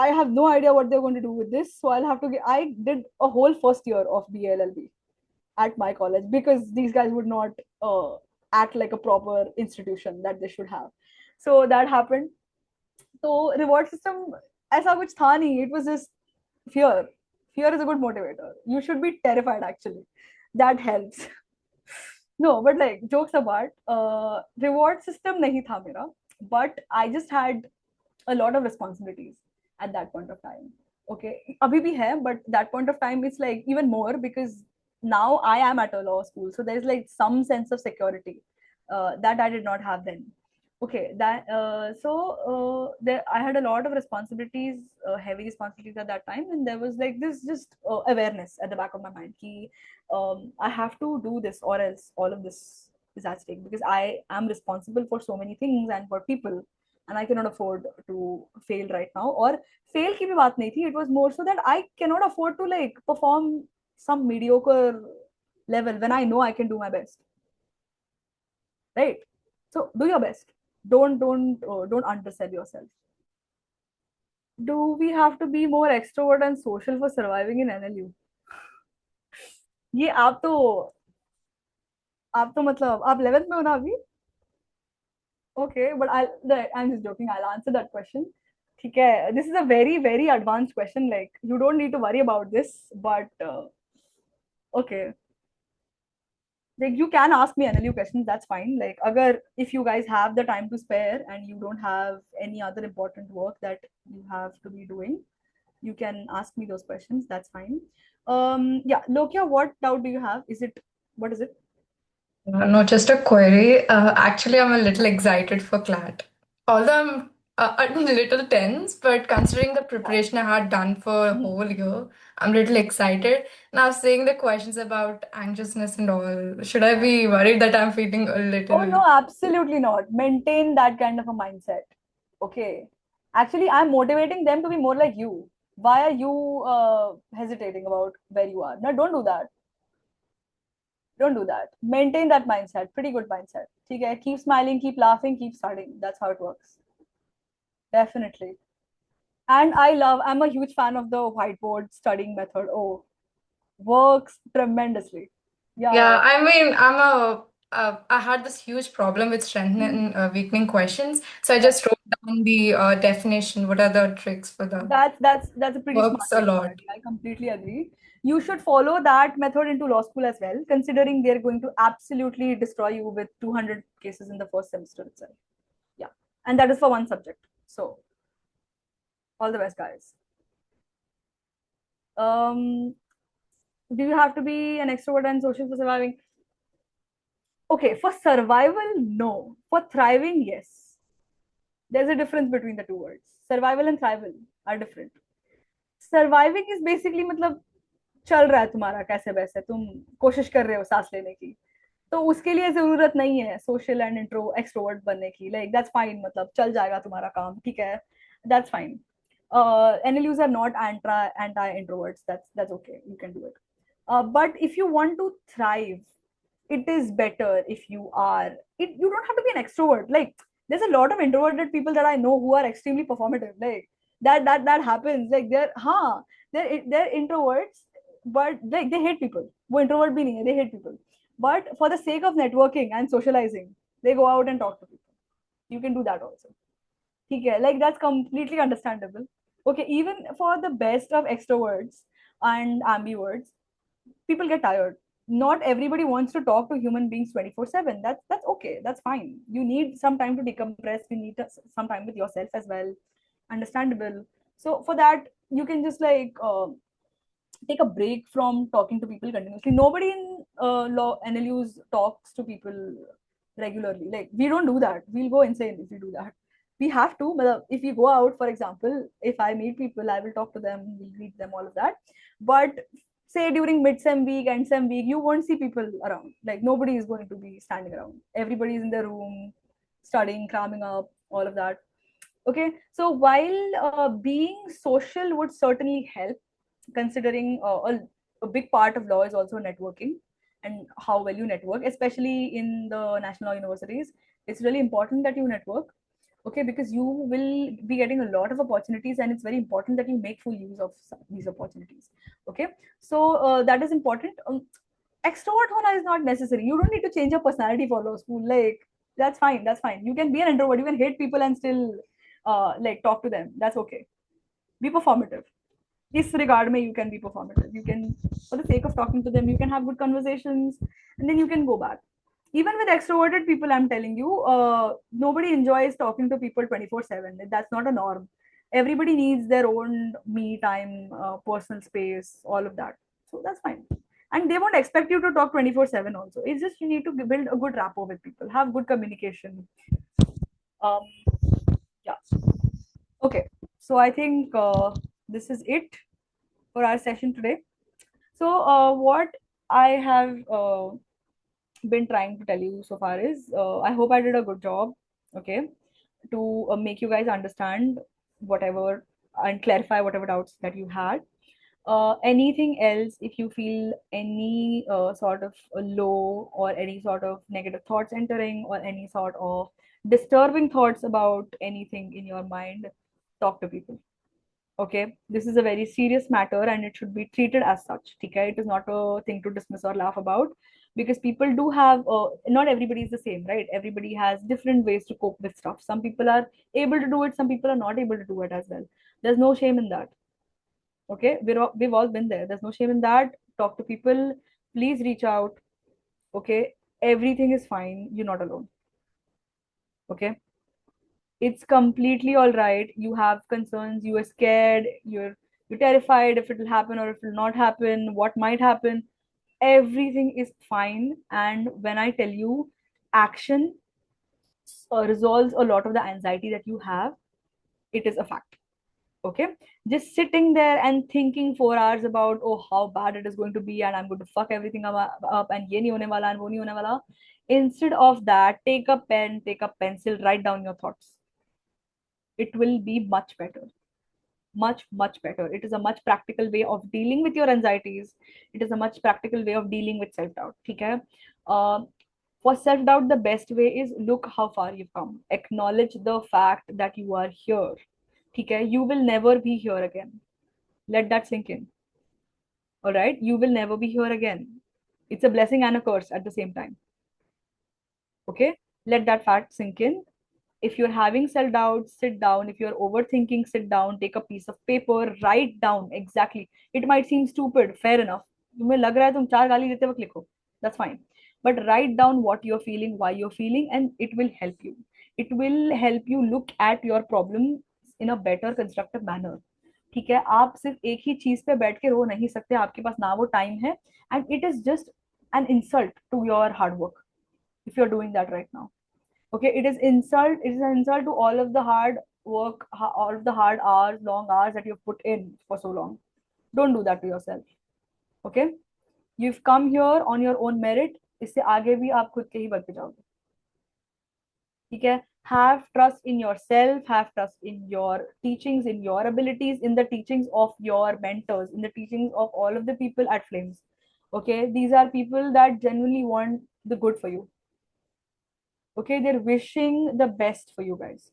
I have no idea what they're going to do with this, so I'll have to get, I did a whole first year of BLLB at my college because these guys would not act like a proper institution that they should have. So that happened. So reward system ऐसा कुछ था नहीं, it was just fear. Fear is a good motivator. You should be terrified actually. That helps. No, but like jokes apart, reward system nahi tha mera, but I just had a lot of responsibilities at that point of time. Okay, abhi bhi hai, but that point of time it's like even more because now I am at a law school, so there's like some sense of security that I did not have then. Okay, that there I had a lot of responsibilities, heavy responsibilities at that time, and there was like this just awareness at the back of my mind ki I have to do this or else all of this is at stake because I am responsible for so many things and for people, and I cannot afford to fail right now. Or fail की भी बात नहीं थी. It was more so that I cannot afford to like perform some mediocre level when I know I can do my best. Right? So do your best. Don't undersell yourself. Do we have to be more extrovert and social for surviving in NLU? ये आप तो मतलब आप 11th में हो ना अभी. Okay, but I'm just joking. I'll answer that question. ठीक है, this is a very very advanced question. Like you don't need to worry about this, but okay, like you can ask me NLU questions. That's fine. Like, agar if you guys have the time to spare and you don't have any other important work that you have to be doing, you can ask me those questions. That's fine. Yeah, Lokia, what doubt do you have? What is it? No, just a query. Actually, I'm a little excited for CLAT. Although I'm a little tense, but considering the preparation I had done for a whole year, I'm a little excited. Now, seeing the questions about anxiousness and all, should I be worried that I'm feeling a Oh little? no, absolutely not. Maintain that kind of a mindset. Okay. Actually, I'm motivating them to be more like you. Why are you hesitating about where you are? No, don't do that. Don't do that. Maintain that mindset. Pretty good mindset. Okay? Keep smiling, keep laughing, keep studying. That's how it works. Definitely. And I'm a huge fan of the whiteboard studying method. Oh, works tremendously. Yeah, Yeah. I mean, I had this huge problem with strength and weakening questions. So I Yeah. just wrote down the definition. What are the tricks for the That's a pretty smart works a lot. mentality. I completely agree. You should follow that method into law school as well, considering they're going to absolutely destroy you with 200 cases in the first semester itself. Yeah, and that is for one subject. So all the best, guys. Do you have to be an extrovert and social for surviving? Okay, for survival, no. For thriving, yes. There's a difference between the two words. Survival and thrival are different. Surviving is basically मतलब चल रहा है तुम्हारा कैसे वैसे तुम कोशिश कर रहे हो सांस लेने की तो उसके लिए जरूरत नहीं है सोशल एंड इंट्रो एक्सट्रोवर्ट बनने की लाइक दैट्स फाइन मतलब चल जाएगा तुम्हारा काम ठीक है that's fine NLUs are not anti introverts that's okay you can do it but if you want to thrive it is better if you are you don't have to be an extrovert like there's a lot of introverted people that I know who are extremely performative like that happens like they're introverts but like they hate people वो introvert भी नहीं है they hate people but for the sake of networking and socializing they go out and talk to people you can do that also ठीक है like that's completely understandable okay even for the best of extroverts and ambiverts people get tired not everybody wants to talk to human beings 24/7 that's okay that's fine you need some time to decompress you need some time with yourself as well understandable so for that you can just like take a break from talking to people continuously nobody in law NLUs talks to people regularly like we don't do that we'll go insane if we do that we have to but if we go out for example if I meet people I will talk to them we'll greet them all of that but say during mid-sem week and sem week you won't see people around like nobody is going to be standing around everybody is in their room studying cramming up all of that okay so while being social would certainly help considering a big part of law is also networking and how well you network especially in the national law universities it's really important that you network okay because you will be getting a lot of opportunities and it's very important that you make full use of these opportunities okay so that is important extrovert hona is not necessary you don't need to change your personality for law school like that's fine you can be an introvert you can hate people and still like talk to them that's okay be performative this regard mein you can be performative you can for the sake of talking to them you can have good conversations and then you can go back Even with extroverted people, I'm telling you, nobody enjoys talking to people 24/7. That's not a norm. Everybody needs their own me time, personal space, all of that. So that's fine. And they won't expect you to talk 24/7 also. It's just you need to build a good rapport with people, have good communication. Um, yeah. Okay. So I think this is it for our session today. So what I have been trying to tell you so far is I hope I did a good job, okay, to make you guys understand whatever and clarify whatever doubts that you had. Anything else, if you feel any sort of low or any sort of negative thoughts entering or any sort of disturbing thoughts about anything in your mind, talk to people. Okay, this is a very serious matter and it should be treated as such. Okay, it is not a thing to dismiss or laugh about, because people do have not everybody is the same, right? Everybody has different ways to cope with stuff. Some people are able to do it, some people are not able to do it as well. There's no shame in that. Okay, we've all been there. There's no shame in that. Talk to people, please reach out. Okay, everything is fine, you're not alone. Okay, it's completely all right. You have concerns, you are scared, you're terrified if it will happen or if it will not happen, what might happen. Everything is fine. And when I tell you, action resolves a lot of the anxiety that you have, it is a fact. Okay, just sitting there and thinking 4 hours about, oh, how bad it is going to be and I'm going to fuck everything up and ye nahi hone wala and wo nahi hone wala. Instead of that, take a pen, take a pencil, write down your thoughts. It will be much better, much better. It is a much practical way of dealing with your anxieties. It is a much practical way of dealing with self doubt. Okay, for self doubt, the best way is look how far you've come, acknowledge the fact that you are here. Okay, you will never be here again. Let that sink in. All right, you will never be here again. It's a blessing and a curse at the same time. Okay, let that fact sink in. If you're having self doubt, sit down. If you're overthinking, sit down, take a piece of paper, write down exactly. It might seem stupid, fair enough. तुम्हें लग रहा है तुम चार गाली देते वक्त लिखो. That's fine. But write down what you're feeling, why you're feeling, and it will help you. It will help you look at your problem in a better constructive manner. ठीक है, आप सिर्फ एक ही चीज पे बैठ के रो नहीं सकते, आपके पास ना वो टाइम है, and it is just an insult to your hard work if you're doing that right now. Okay, it is an insult to all of the hard work, all of the hard hours, long hours that you've put in for so long. Don't do that to yourself. Okay, you've come here on your own merit. इससे आगे भी आप खुद के ही बढ़ते जाओगे. ठीक है, have trust in yourself, have trust in your teachings, in your abilities, in the teachings of your mentors, in the teachings of all of the people at Flames. Okay, these are people that genuinely want the good for you. Okay, they're wishing the best for you guys.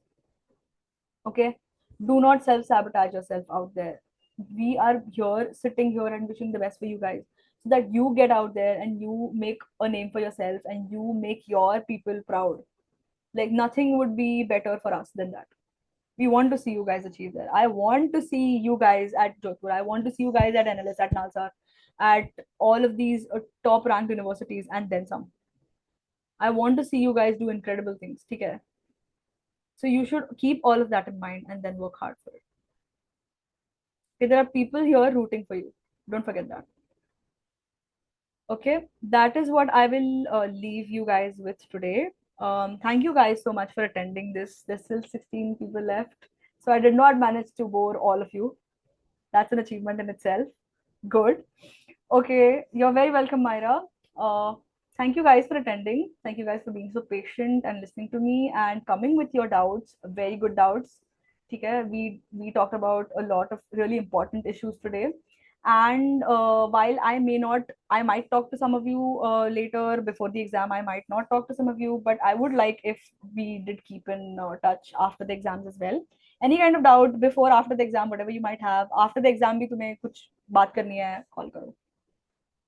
Okay, do not self-sabotage yourself out there. We are here sitting here and wishing the best for you guys, so that you get out there and you make a name for yourself and you make your people proud. Like nothing would be better for us than that. We want to see you guys achieve that. I want to see you guys at Jodhpur. I want to see you guys at NLS, at NASA, at all of these top ranked universities and then some. I want to see you guys do incredible things. Okay, so you should keep all of that in mind and then work hard for it. Okay, there are people here rooting for you. Don't forget that. Okay, that is what I will leave you guys with today. Thank you guys so much for attending this. There's still 16 people left. So I did not manage to bore all of you. That's an achievement in itself. Good. Okay, you're very welcome, Myra. Thank you guys for attending. Thank you guys for being so patient and listening to me and coming with your doubts, very good doubts. Okay, we talked about a lot of really important issues today. And while I might talk to some of you later before the exam, I might not talk to some of you, but I would like if we did keep in touch after the exams as well. Any kind of doubt before, after the exam, whatever you might have, after the exam भी तुम्हें कुछ बात करनी है, call करो.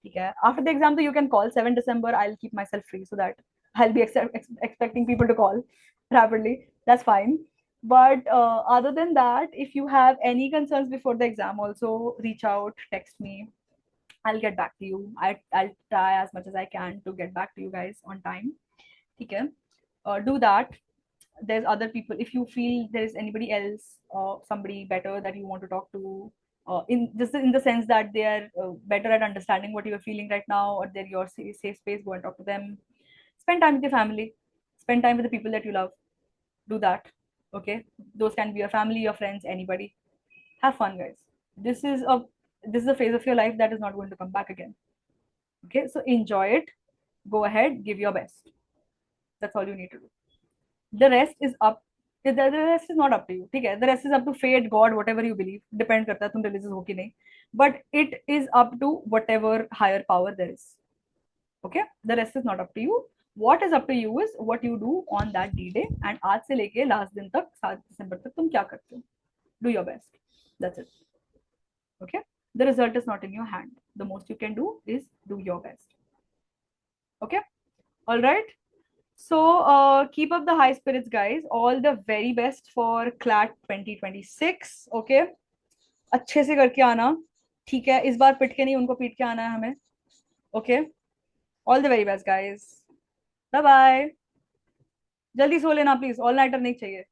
ठीक है, after the exam so you can call 7 December. I'll keep myself free so that I'll be expecting people to call rapidly. That's fine. But other than that, if you have any concerns before the exam, also reach out, text me. I'll get back to you. I'll try as much as I can to get back to you guys on time. Okay. Do that. There's other people. If you feel there is anybody else, somebody better that you want to talk to, in just in the sense that they are better at understanding what you are feeling right now, or they're your safe space, go and talk to them. Spend time with your family. Spend time with the people that you love. Do that. Okay. Those can be your family, your friends, anybody. Have fun, guys. This is a phase of your life that is not going to come back again. Okay, so enjoy it. Go ahead, give your best. That's all you need to do. The rest is up. The rest is not up to you. Okay, the rest is up to fate, God, whatever you believe. Depend करता है तुम religious हो कि नहीं. But it is up to whatever higher power there is. Okay, the rest is not up to you. What is up to you is what you do on that D-Day, and आज से लेके last दिन तक 7 दिसंबर तक तुम क्या करते हो. Do your best. That's it. Okay, the result is not in your hand. The most you can do is do your best. Okay, all right. So keep up the high spirits, guys. All the very best for CLAT 2026. Okay, अच्छे से करके आना. ठीक है, इस बार पिट के नहीं, उनको पीट के आना है हमें. Okay, all the very best, guys. Bye bye. जल्दी सो लेना प्लीज, ऑल नाइटर नहीं चाहिए.